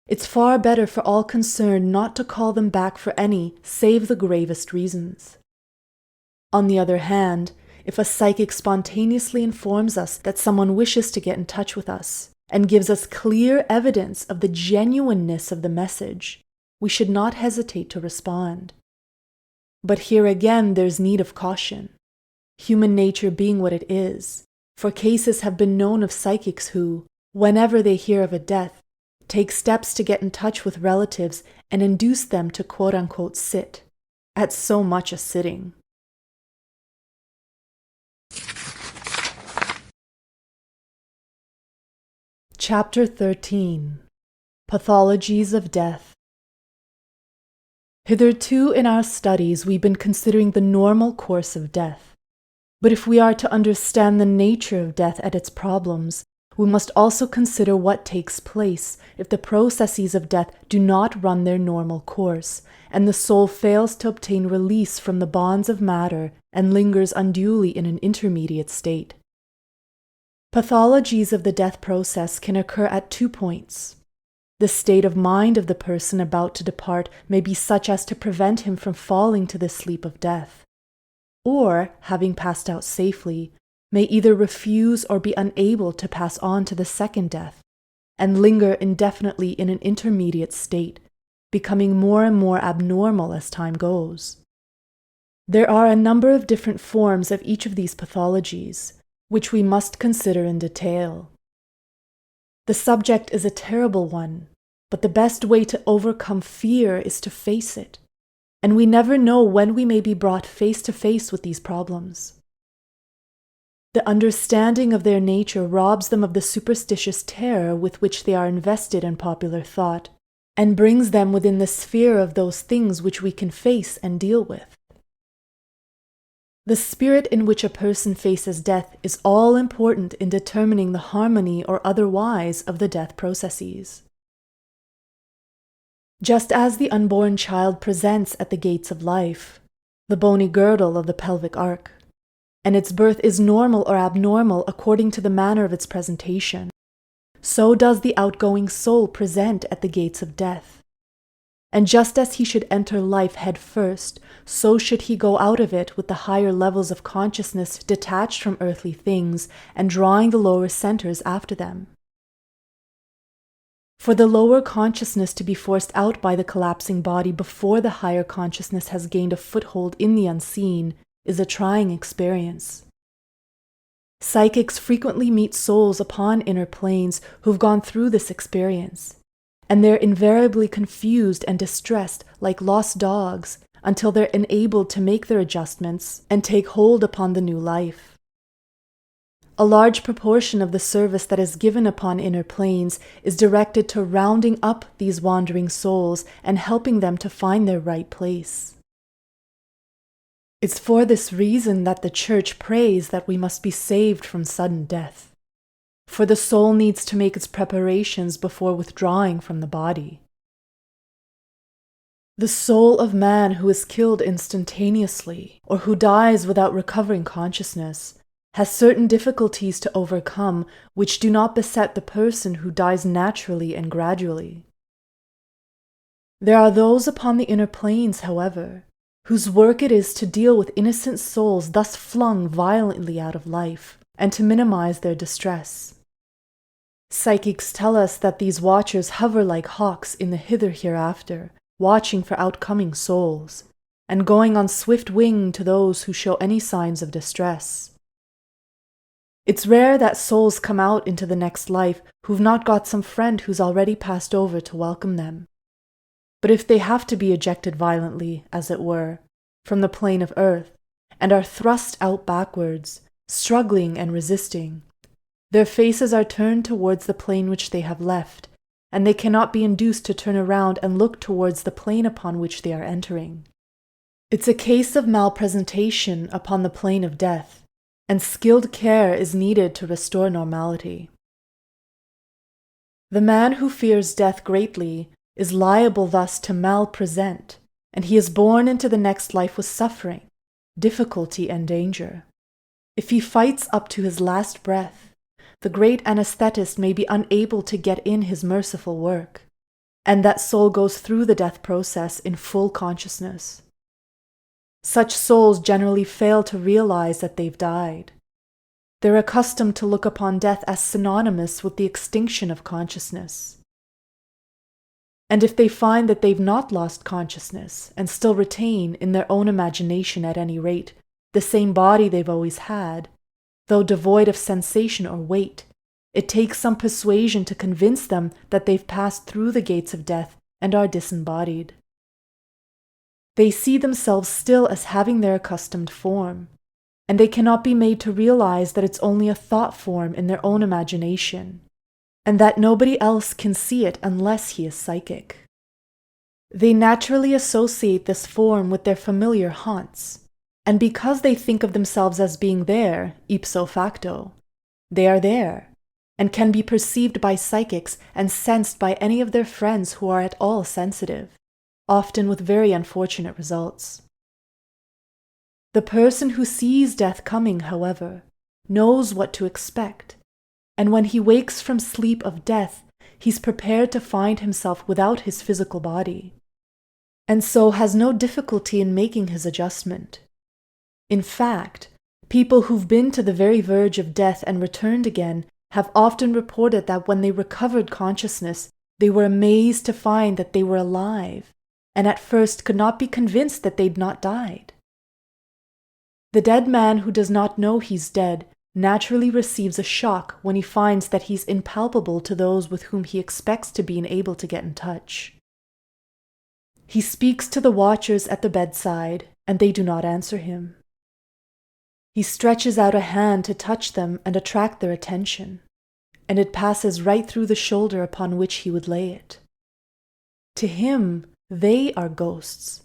It's far better for all concerned not to call them back for any save the gravest reasons. On the other hand, if a psychic spontaneously informs us that someone wishes to get in touch with us and gives us clear evidence of the genuineness of the message, we should not hesitate to respond. But here again there's need of caution, human nature being what it is, for cases have been known of psychics who, whenever they hear of a death, take steps to get in touch with relatives and induce them to quote-unquote sit, at so much a sitting. Chapter 13. Pathologies of Death. Hitherto in our studies we've been considering the normal course of death. But if we are to understand the nature of death and its problems, we must also consider what takes place if the processes of death do not run their normal course, and the soul fails to obtain release from the bonds of matter and lingers unduly in an intermediate state. Pathologies of the death process can occur at 2 points. The state of mind of the person about to depart may be such as to prevent him from falling to the sleep of death, or, having passed out safely, may either refuse or be unable to pass on to the second death, and linger indefinitely in an intermediate state, becoming more and more abnormal as time goes. There are a number of different forms of each of these pathologies, which we must consider in detail. The subject is a terrible one, but the best way to overcome fear is to face it, and we never know when we may be brought face to face with these problems. The understanding of their nature robs them of the superstitious terror with which they are invested in popular thought, and brings them within the sphere of those things which we can face and deal with. The spirit in which a person faces death is all important in determining the harmony or otherwise of the death processes. Just as the unborn child presents at the gates of life, the bony girdle of the pelvic arch, and its birth is normal or abnormal according to the manner of its presentation, so does the outgoing soul present at the gates of death. And just as he should enter life head first, so should he go out of it with the higher levels of consciousness detached from earthly things and drawing the lower centers after them. For the lower consciousness to be forced out by the collapsing body before the higher consciousness has gained a foothold in the unseen is a trying experience. Psychics frequently meet souls upon inner planes who've gone through this experience, and they're invariably confused and distressed like lost dogs until they're enabled to make their adjustments and take hold upon the new life. A large proportion of the service that is given upon inner planes is directed to rounding up these wandering souls and helping them to find their right place. It's for this reason that the Church prays that we must be saved from sudden death, for the soul needs to make its preparations before withdrawing from the body. The soul of man who is killed instantaneously, or who dies without recovering consciousness, has certain difficulties to overcome which do not beset the person who dies naturally and gradually. There are those upon the inner planes, however, whose work it is to deal with innocent souls thus flung violently out of life, and to minimize their distress. Psychics tell us that these watchers hover like hawks in the hither hereafter, watching for outcoming souls, and going on swift wing to those who show any signs of distress. It's rare that souls come out into the next life who've not got some friend who's already passed over to welcome them. But if they have to be ejected violently, as it were, from the plane of earth, and are thrust out backwards, struggling and resisting, their faces are turned towards the plane which they have left, and they cannot be induced to turn around and look towards the plane upon which they are entering. It's a case of malpresentation upon the plane of death, and skilled care is needed to restore normality. The man who fears death greatly is liable thus to malpresent, and he is born into the next life with suffering, difficulty, and danger. If he fights up to his last breath, the great anaesthetist may be unable to get in his merciful work, and that soul goes through the death process in full consciousness. Such souls generally fail to realize that they've died. They're accustomed to look upon death as synonymous with the extinction of consciousness. And if they find that they've not lost consciousness and still retain, in their own imagination at any rate, the same body they've always had, though devoid of sensation or weight, it takes some persuasion to convince them that they've passed through the gates of death and are disembodied. They see themselves still as having their accustomed form, and they cannot be made to realize that it's only a thought form in their own imagination, and that nobody else can see it unless he is psychic. They naturally associate this form with their familiar haunts, and because they think of themselves as being there, ipso facto, they are there, and can be perceived by psychics and sensed by any of their friends who are at all sensitive, often with very unfortunate results. The person who sees death coming, however, knows what to expect, and when he wakes from sleep of death, he's prepared to find himself without his physical body, and so has no difficulty in making his adjustment. In fact, people who've been to the very verge of death and returned again have often reported that when they recovered consciousness, they were amazed to find that they were alive, and at first could not be convinced that they'd not died. The dead man who does not know he's dead naturally receives a shock when he finds that he's impalpable to those with whom he expects to be able to get in touch. He speaks to the watchers at the bedside, and they do not answer him. He stretches out a hand to touch them and attract their attention, and it passes right through the shoulder upon which he would lay it. To him, they are ghosts,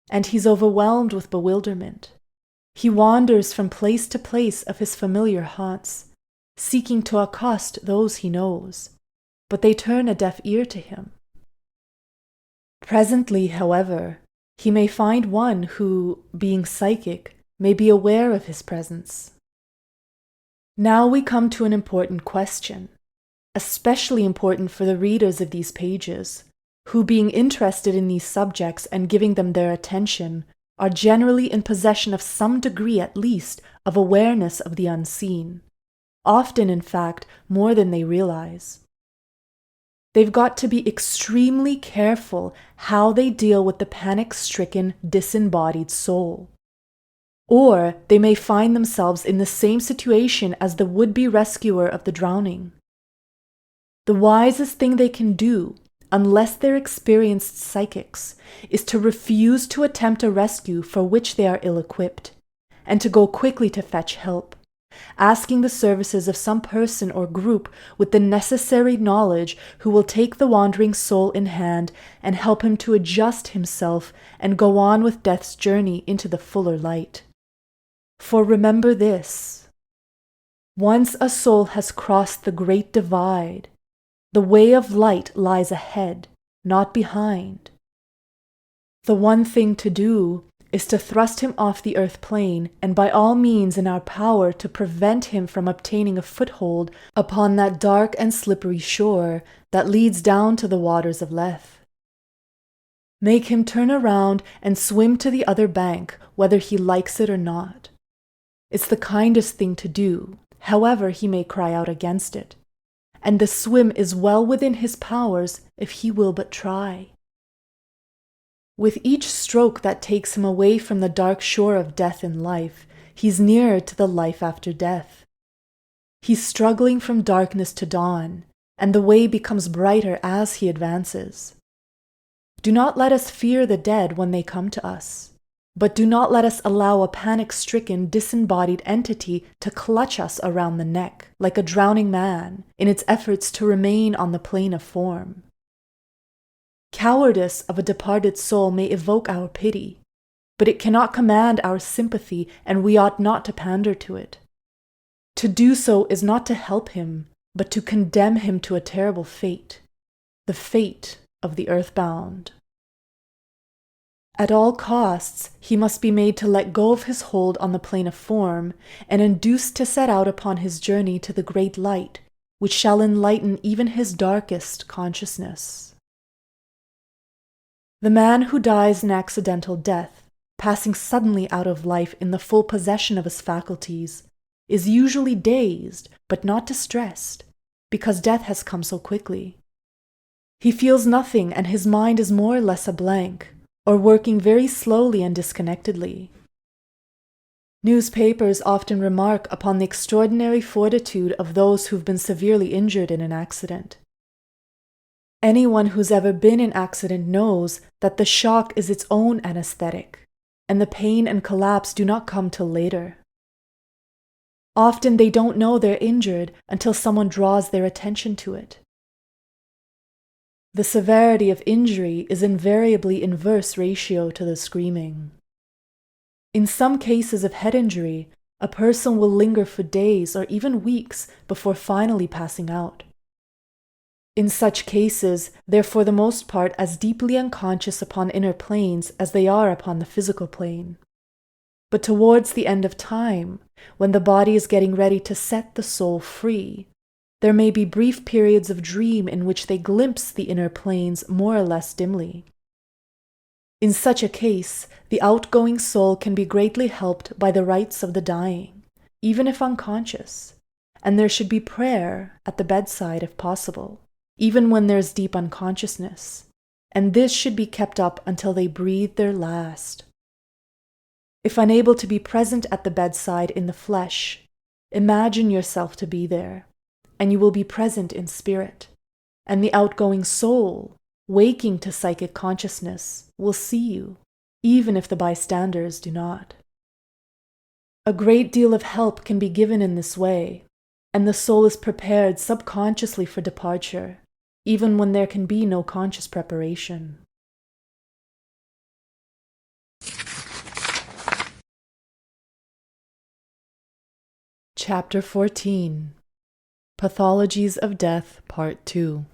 and he's overwhelmed with bewilderment. He wanders from place to place of his familiar haunts, seeking to accost those he knows, but they turn a deaf ear to him. Presently, however, he may find one who, being psychic, may be aware of his presence. Now we come to an important question, especially important for the readers of these pages, who, being interested in these subjects and giving them their attention, are generally in possession of some degree at least of awareness of the unseen, often, in fact, more than they realize. They've got to be extremely careful how they deal with the panic-stricken, disembodied soul. Or they may find themselves in the same situation as the would-be rescuer of the drowning. The wisest thing they can do, unless they're experienced psychics, is to refuse to attempt a rescue for which they are ill-equipped, and to go quickly to fetch help, asking the services of some person or group with the necessary knowledge who will take the wandering soul in hand and help him to adjust himself and go on with death's journey into the fuller light. For remember this: once a soul has crossed the great divide, the way of light lies ahead, not behind. The one thing to do is to thrust him off the earth plane, and by all means in our power to prevent him from obtaining a foothold upon that dark and slippery shore that leads down to the waters of Lethe. Make him turn around and swim to the other bank, whether he likes it or not. It's the kindest thing to do, however he may cry out against it, and the swim is well within his powers if he will but try. With each stroke that takes him away from the dark shore of death in life, he's nearer to the life after death. He's struggling from darkness to dawn, and the way becomes brighter as he advances. Do not let us fear the dead when they come to us, but do not let us allow a panic-stricken, disembodied entity to clutch us around the neck, like a drowning man, in its efforts to remain on the plane of form. Cowardice of a departed soul may evoke our pity, but it cannot command our sympathy, and we ought not to pander to it. To do so is not to help him, but to condemn him to a terrible fate, the fate of the earthbound. At all costs, he must be made to let go of his hold on the plane of form, and induced to set out upon his journey to the great light, which shall enlighten even his darkest consciousness. The man who dies an accidental death, passing suddenly out of life in the full possession of his faculties, is usually dazed, but not distressed, because death has come so quickly. He feels nothing, and his mind is more or less a blank, or working very slowly and disconnectedly. Newspapers often remark upon the extraordinary fortitude of those who've been severely injured in an accident. Anyone who's ever been in accident knows that the shock is its own anesthetic, and the pain and collapse do not come till later. Often they don't know they're injured until someone draws their attention to it. The severity of injury is invariably inverse ratio to the screaming. In some cases of head injury, a person will linger for days or even weeks before finally passing out. In such cases, they're for the most part as deeply unconscious upon inner planes as they are upon the physical plane. But towards the end of time, when the body is getting ready to set the soul free, There may be brief periods of dream in which they glimpse the inner planes more or less dimly. In such a case, the outgoing soul can be greatly helped by the rites of the dying, even if unconscious, and there should be prayer at the bedside if possible, even when there's deep unconsciousness, and this should be kept up until they breathe their last. If unable to be present at the bedside in the flesh, imagine yourself to be there, and you will be present in spirit, and the outgoing soul, waking to psychic consciousness, will see you, even if the bystanders do not. A great deal of help can be given in this way, and the soul is prepared subconsciously for departure, even when there can be no conscious preparation. Chapter 14. Pathologies of Death, Part 2.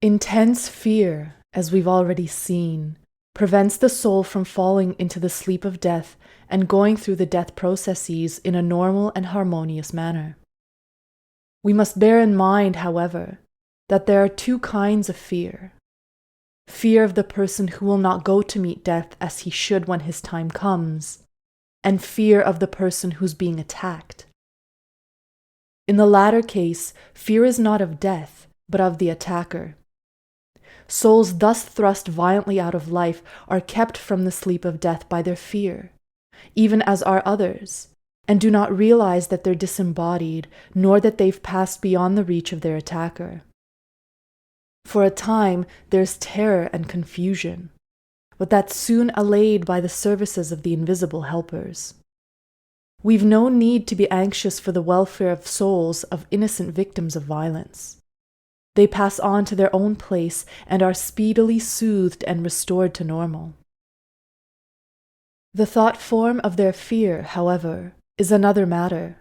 Intense fear, as we've already seen, prevents the soul from falling into the sleep of death and going through the death processes in a normal and harmonious manner. We must bear in mind, however, that there are two kinds of fear. Fear of the person who will not go to meet death as he should when his time comes, and fear of the person who's being attacked. In the latter case, fear is not of death, but of the attacker. Souls thus thrust violently out of life are kept from the sleep of death by their fear, even as are others, and do not realize that they're disembodied, nor that they've passed beyond the reach of their attacker. For a time, there's terror and confusion, but that's soon allayed by the services of the invisible helpers. We've no need to be anxious for the welfare of souls of innocent victims of violence. They pass on to their own place and are speedily soothed and restored to normal. The thought form of their fear, however, is another matter,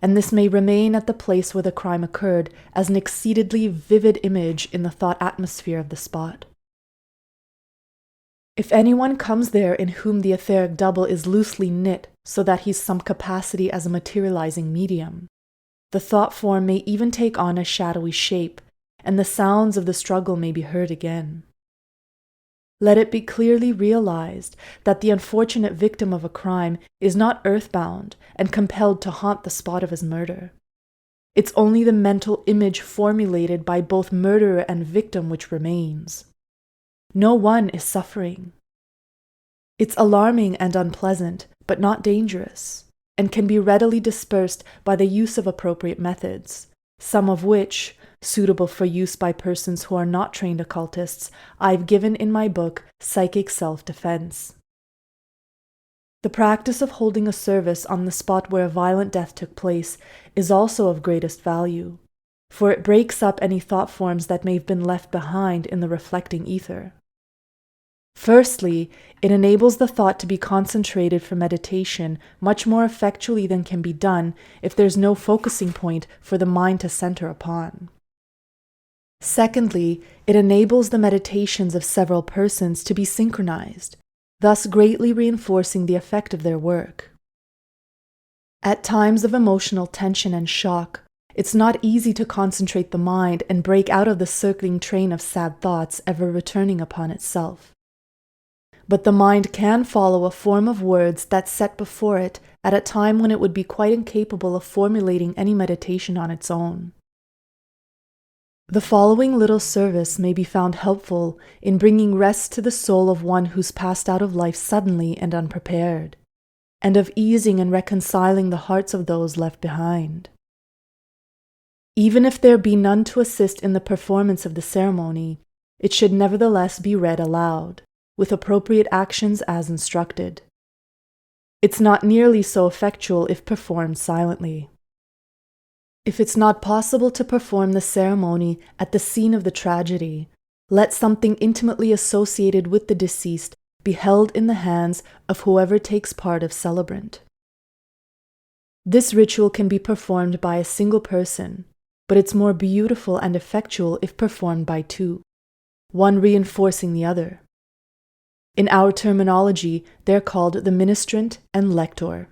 and this may remain at the place where the crime occurred as an exceedingly vivid image in the thought atmosphere of the spot. If anyone comes there in whom the etheric double is loosely knit so that he's some capacity as a materializing medium, the thought form may even take on a shadowy shape, and the sounds of the struggle may be heard again. Let it be clearly realized that the unfortunate victim of a crime is not earthbound and compelled to haunt the spot of his murder. It's only the mental image formulated by both murderer and victim which remains. No one is suffering. It's alarming and unpleasant, but not dangerous, and can be readily dispersed by the use of appropriate methods, some of which, suitable for use by persons who are not trained occultists, I've given in my book, Psychic Self-Defense. The practice of holding a service on the spot where a violent death took place is also of greatest value, for it breaks up any thought forms that may have been left behind in the reflecting ether. Firstly, it enables the thought to be concentrated for meditation much more effectually than can be done if there's no focusing point for the mind to center upon. Secondly, it enables the meditations of several persons to be synchronized, thus greatly reinforcing the effect of their work. At times of emotional tension and shock, it's not easy to concentrate the mind and break out of the circling train of sad thoughts ever returning upon itself. But the mind can follow a form of words that's set before it at a time when it would be quite incapable of formulating any meditation on its own. The following little service may be found helpful in bringing rest to the soul of one who's passed out of life suddenly and unprepared, and of easing and reconciling the hearts of those left behind. Even if there be none to assist in the performance of the ceremony, it should nevertheless be read aloud, with appropriate actions as instructed. It's not nearly so effectual if performed silently. If it's not possible to perform the ceremony at the scene of the tragedy, let something intimately associated with the deceased be held in the hands of whoever takes part of celebrant. This ritual can be performed by a single person, but it's more beautiful and effectual if performed by two, one reinforcing the other. In our terminology, they're called the ministrant and lector.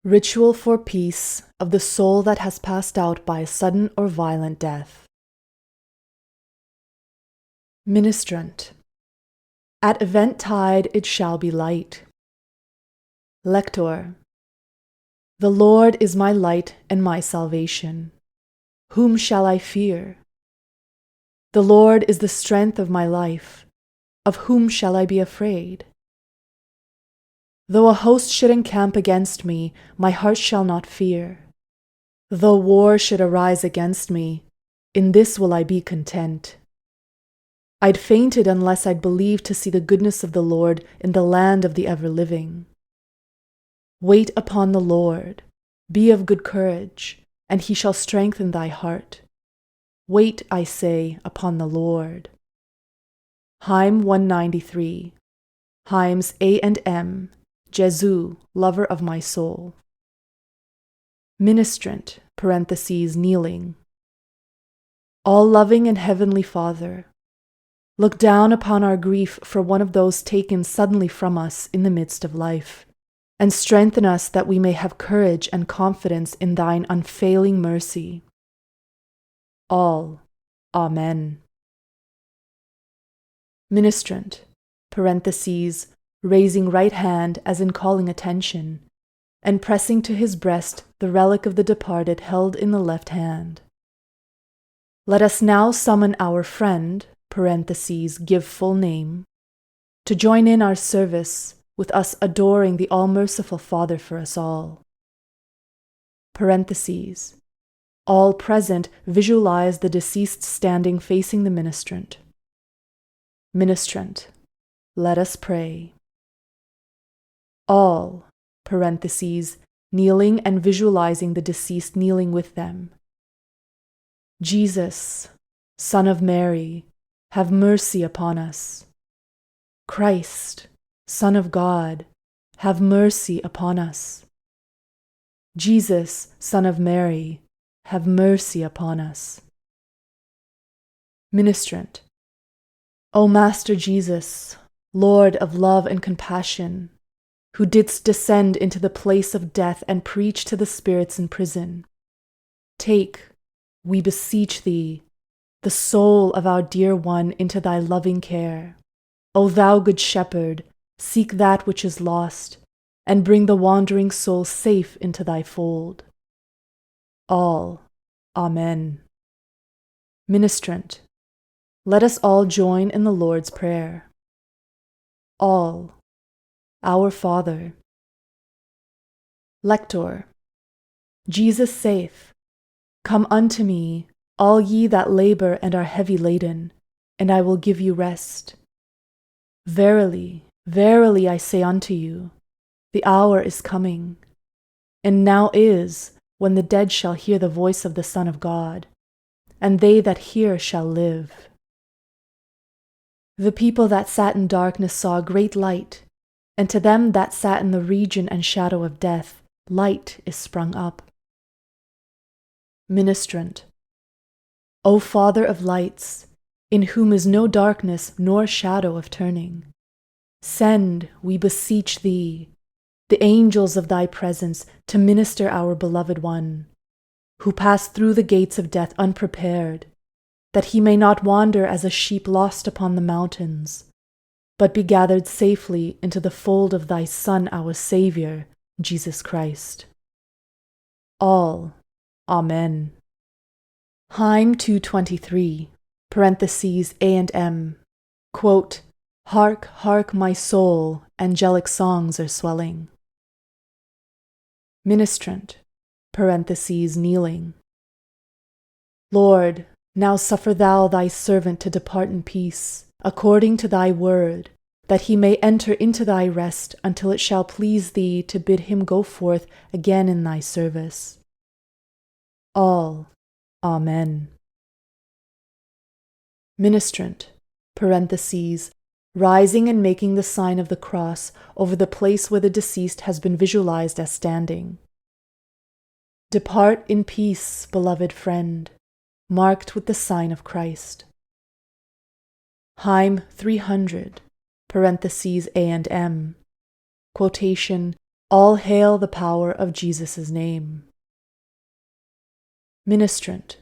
Ritual for peace of the soul that has passed out by a sudden or violent death. Ministrant. At eventide it shall be light. Lector. The Lord is my light and my salvation. Whom shall I fear? The Lord is the strength of my life. Of whom shall I be afraid? Though a host should encamp against me, my heart shall not fear. Though war should arise against me, in this will I be content. I'd fainted unless I'd believed to see the goodness of the Lord in the land of the ever-living. Wait upon the Lord, be of good courage, and he shall strengthen thy heart. Wait, I say, upon the Lord. Hymn 193. Hymns A and M. Jesu, lover of my soul. Ministrant, parentheses, kneeling. All-loving and heavenly Father, look down upon our grief for one of those taken suddenly from us in the midst of life, and strengthen us that we may have courage and confidence in thine unfailing mercy. All. Amen. Ministrant, parentheses, raising right hand as in calling attention, and pressing to his breast the relic of the departed held in the left hand. Let us now summon our friend, parentheses, give full name, to join in our service, with us adoring the all-merciful Father for us all. Parentheses. All present visualize the deceased standing facing the ministrant. Ministrant. Let us pray. All, parentheses, kneeling and visualizing the deceased kneeling with them. Jesus, Son of Mary, have mercy upon us. Christ, Son of God, have mercy upon us. Jesus, Son of Mary, have mercy upon us. Ministrant. O Master Jesus, Lord of love and compassion, who didst descend into the place of death and preach to the spirits in prison, take, we beseech thee, the soul of our dear one into thy loving care. O thou good shepherd, seek that which is lost, and bring the wandering soul safe into thy fold. All. Amen. Ministrant. Let us all join in the Lord's Prayer. All. Our Father. Lector. Jesus saith, Come unto me, all ye that labor and are heavy laden, and I will give you rest. Verily, verily I say unto you, the hour is coming, and now is, when the dead shall hear the voice of the Son of God, and they that hear shall live. The people that sat in darkness saw a great light, and to them that sat in the region and shadow of death, light is sprung up. Ministrant. O Father of lights, in whom is no darkness nor shadow of turning, send, we beseech thee, the angels of thy presence to minister our beloved one, who passed through the gates of death unprepared, that he may not wander as a sheep lost upon the mountains, but be gathered safely into the fold of thy Son, our Saviour, Jesus Christ. All. Amen. Hymn 223, parentheses A and M, quote, Hark, hark, my soul, angelic songs are swelling. Ministrant, parentheses kneeling. Lord, now suffer thou thy servant to depart in peace, according to thy word, that he may enter into thy rest until it shall please thee to bid him go forth again in thy service. All. Amen. Ministrant, parentheses, rising and making the sign of the cross over the place where the deceased has been visualized as standing. Depart in peace, beloved friend, marked with the sign of Christ. Hymn 300, parentheses A and M, quotation, All hail the power of Jesus' name. Ministrant.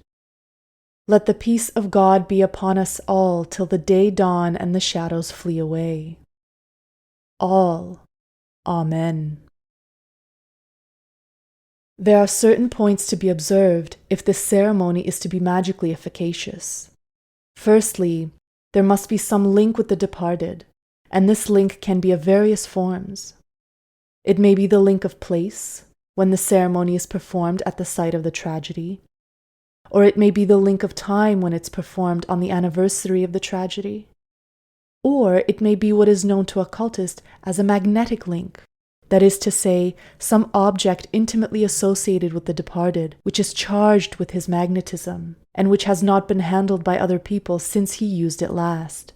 Let the peace of God be upon us all till the day dawn and the shadows flee away. All. Amen. There are certain points to be observed if this ceremony is to be magically efficacious. Firstly, there must be some link with the departed, and this link can be of various forms. It may be the link of place, when the ceremony is performed at the site of the tragedy, or it may be the link of time when it's performed on the anniversary of the tragedy, or it may be what is known to occultists as a magnetic link, that is to say, some object intimately associated with the departed, which is charged with his magnetism, and which has not been handled by other people since he used it last.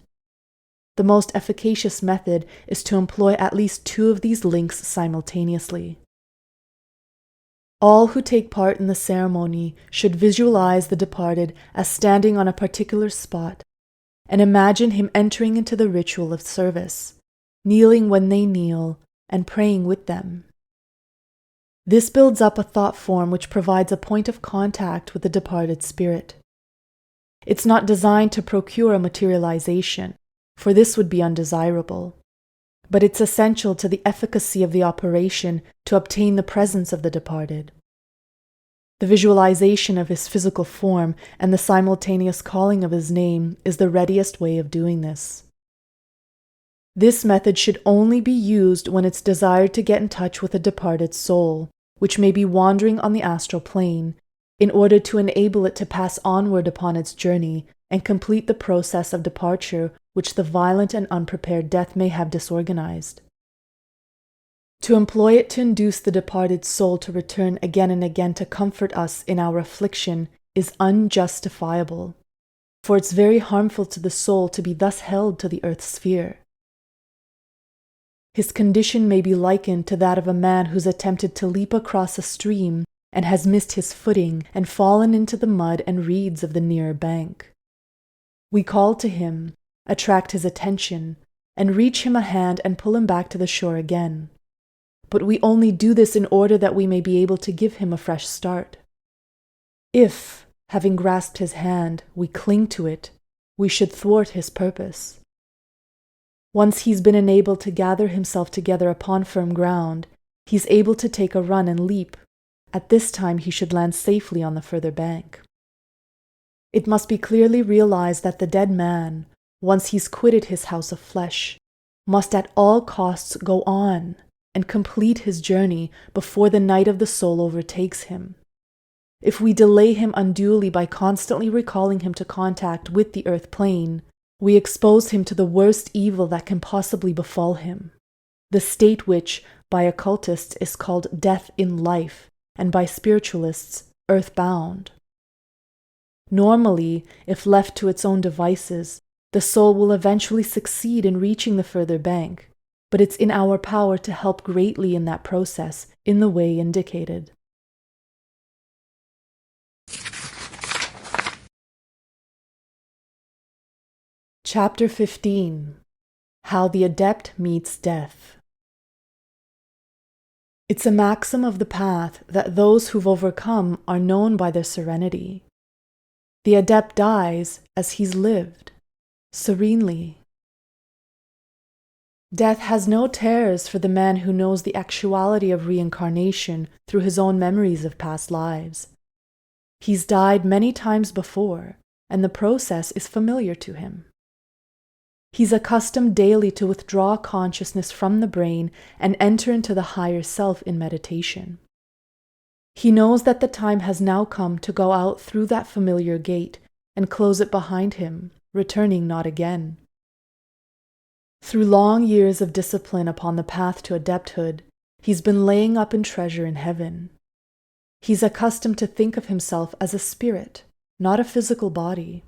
The most efficacious method is to employ at least 2 of these links simultaneously. All who take part in the ceremony should visualize the departed as standing on a particular spot, and imagine him entering into the ritual of service, kneeling when they kneel, and praying with them. This builds up a thought form which provides a point of contact with the departed spirit. It's not designed to procure a materialization, for this would be undesirable, but it's essential to the efficacy of the operation to obtain the presence of the departed. The visualization of his physical form and the simultaneous calling of his name is the readiest way of doing this. This method should only be used when it's desired to get in touch with a departed soul, which may be wandering on the astral plane, in order to enable it to pass onward upon its journey and complete the process of departure which the violent and unprepared death may have disorganized. To employ it to induce the departed soul to return again and again to comfort us in our affliction is unjustifiable, for it's very harmful to the soul to be thus held to the earth's sphere. His condition may be likened to that of a man who's attempted to leap across a stream and has missed his footing and fallen into the mud and reeds of the nearer bank. We call to him, attract his attention, and reach him a hand and pull him back to the shore again. But we only do this in order that we may be able to give him a fresh start. If, having grasped his hand, we cling to it, we should thwart his purpose. Once he's been enabled to gather himself together upon firm ground, he's able to take a run and leap. At this time he should land safely on the further bank. It must be clearly realized that the dead man, once he's quitted his house of flesh, must at all costs go on and complete his journey before the night of the soul overtakes him. If we delay him unduly by constantly recalling him to contact with the earth plane, we expose him to the worst evil that can possibly befall him, the state which, by occultists, is called death in life, and by spiritualists, earthbound. Normally, if left to its own devices, the soul will eventually succeed in reaching the further bank, but it's in our power to help greatly in that process in the way indicated. Chapter 15. How the Adept Meets Death. It's a maxim of the path that those who've overcome are known by their serenity. The adept dies as he's lived, serenely. Death has no terrors for the man who knows the actuality of reincarnation through his own memories of past lives. He's died many times before, and the process is familiar to him. He's accustomed daily to withdraw consciousness from the brain and enter into the higher self in meditation. He knows that the time has now come to go out through that familiar gate and close it behind him, returning not again. Through long years of discipline upon the path to adepthood, he's been laying up in treasure in heaven. He's accustomed to think of himself as a spirit, not a physical body.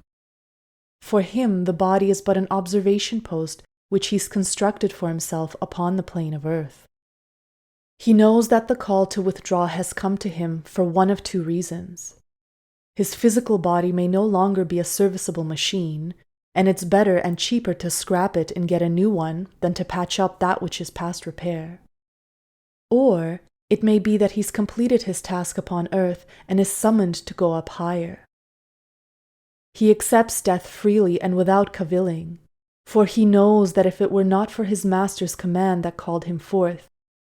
For him, the body is but an observation post which he's constructed for himself upon the plane of earth. He knows that the call to withdraw has come to him for one of 2 reasons. His physical body may no longer be a serviceable machine, and it's better and cheaper to scrap it and get a new one than to patch up that which is past repair. Or it may be that he's completed his task upon earth and is summoned to go up higher. He accepts death freely and without cavilling, for he knows that if it were not for his master's command that called him forth,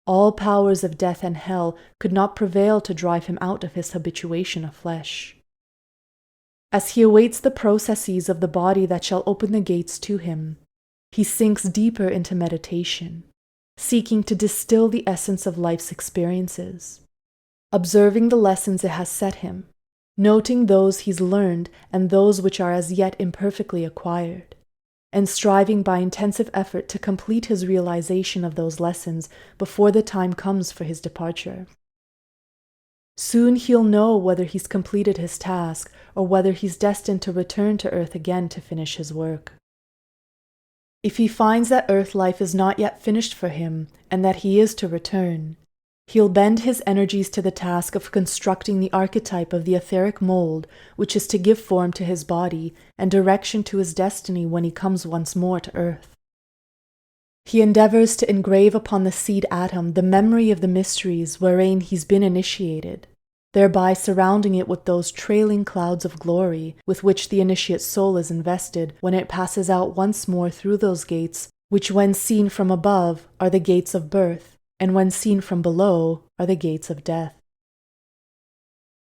all powers of death and hell could not prevail to drive him out of his habituation of flesh. As he awaits the processes of the body that shall open the gates to him, he sinks deeper into meditation, seeking to distill the essence of life's experiences, observing the lessons it has set him, noting those he's learned and those which are as yet imperfectly acquired, and striving by intensive effort to complete his realization of those lessons before the time comes for his departure. Soon he'll know whether he's completed his task or whether he's destined to return to earth again to finish his work. If he finds that earth life is not yet finished for him and that he is to return, he'll bend his energies to the task of constructing the archetype of the etheric mold which is to give form to his body and direction to his destiny when he comes once more to earth. He endeavors to engrave upon the seed atom the memory of the mysteries wherein he's been initiated, thereby surrounding it with those trailing clouds of glory with which the initiate soul is invested when it passes out once more through those gates which when seen from above are the gates of birth, and when seen from below are the gates of death.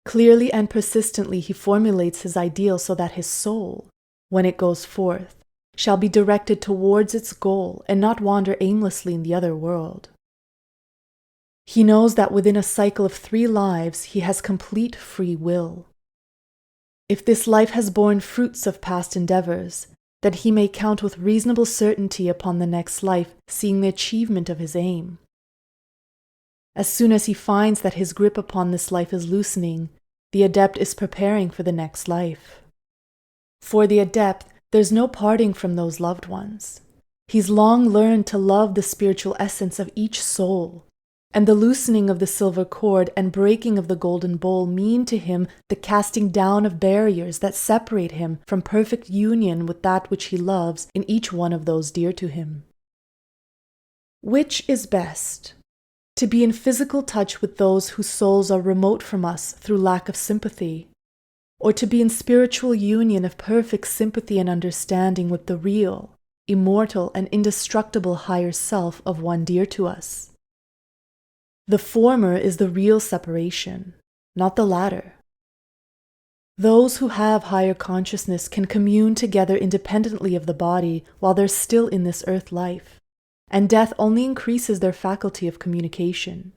Clearly and persistently he formulates his ideal so that his soul, when it goes forth, shall be directed towards its goal and not wander aimlessly in the other world. He knows that within a cycle of 3 lives he has complete free will. If this life has borne fruits of past endeavors, then he may count with reasonable certainty upon the next life seeing the achievement of his aim. As soon as he finds that his grip upon this life is loosening, the adept is preparing for the next life. For the adept, there's no parting from those loved ones. He's long learned to love the spiritual essence of each soul, and the loosening of the silver cord and breaking of the golden bowl mean to him the casting down of barriers that separate him from perfect union with that which he loves in each one of those dear to him. Which is best? To be in physical touch with those whose souls are remote from us through lack of sympathy, or to be in spiritual union of perfect sympathy and understanding with the real, immortal, and indestructible higher self of one dear to us? The former is the real separation, not the latter. Those who have higher consciousness can commune together independently of the body while they're still in this earth life, and death only increases their faculty of communication.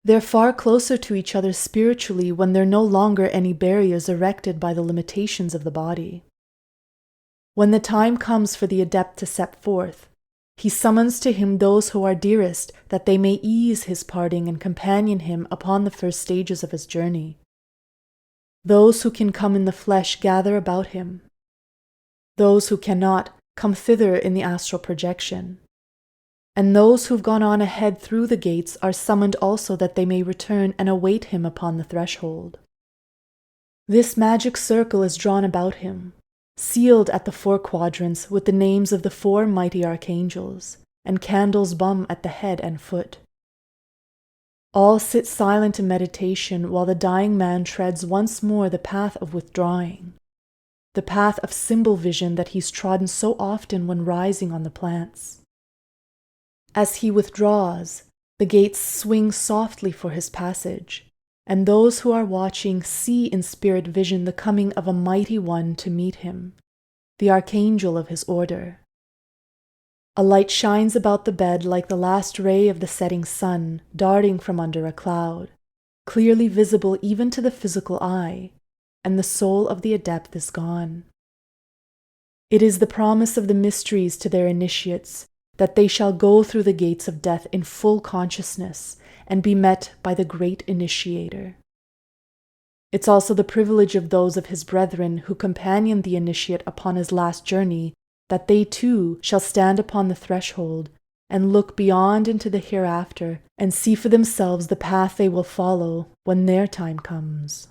They're far closer to each other spiritually when there are no longer any barriers erected by the limitations of the body. When the time comes for the adept to set forth, he summons to him those who are dearest that they may ease his parting and companion him upon the first stages of his journey. Those who can come in the flesh gather about him. Those who cannot come thither in the astral projection. And those who've gone on ahead through the gates are summoned also that they may return and await him upon the threshold. This magic circle is drawn about him, sealed at the 4 quadrants with the names of the 4 mighty archangels, and candles bum at the head and foot. All sit silent in meditation while the dying man treads once more the path of withdrawing, the path of symbol vision that he's trodden so often when rising on the plants. As he withdraws, the gates swing softly for his passage, and those who are watching see in spirit vision the coming of a mighty one to meet him, the archangel of his order. A light shines about the bed like the last ray of the setting sun darting from under a cloud, clearly visible even to the physical eye, and the soul of the adept is gone. It is the promise of the mysteries to their initiates that they shall go through the gates of death in full consciousness and be met by the great initiator. It's also the privilege of those of his brethren who companion the initiate upon his last journey that they too shall stand upon the threshold and look beyond into the hereafter and see for themselves the path they will follow when their time comes.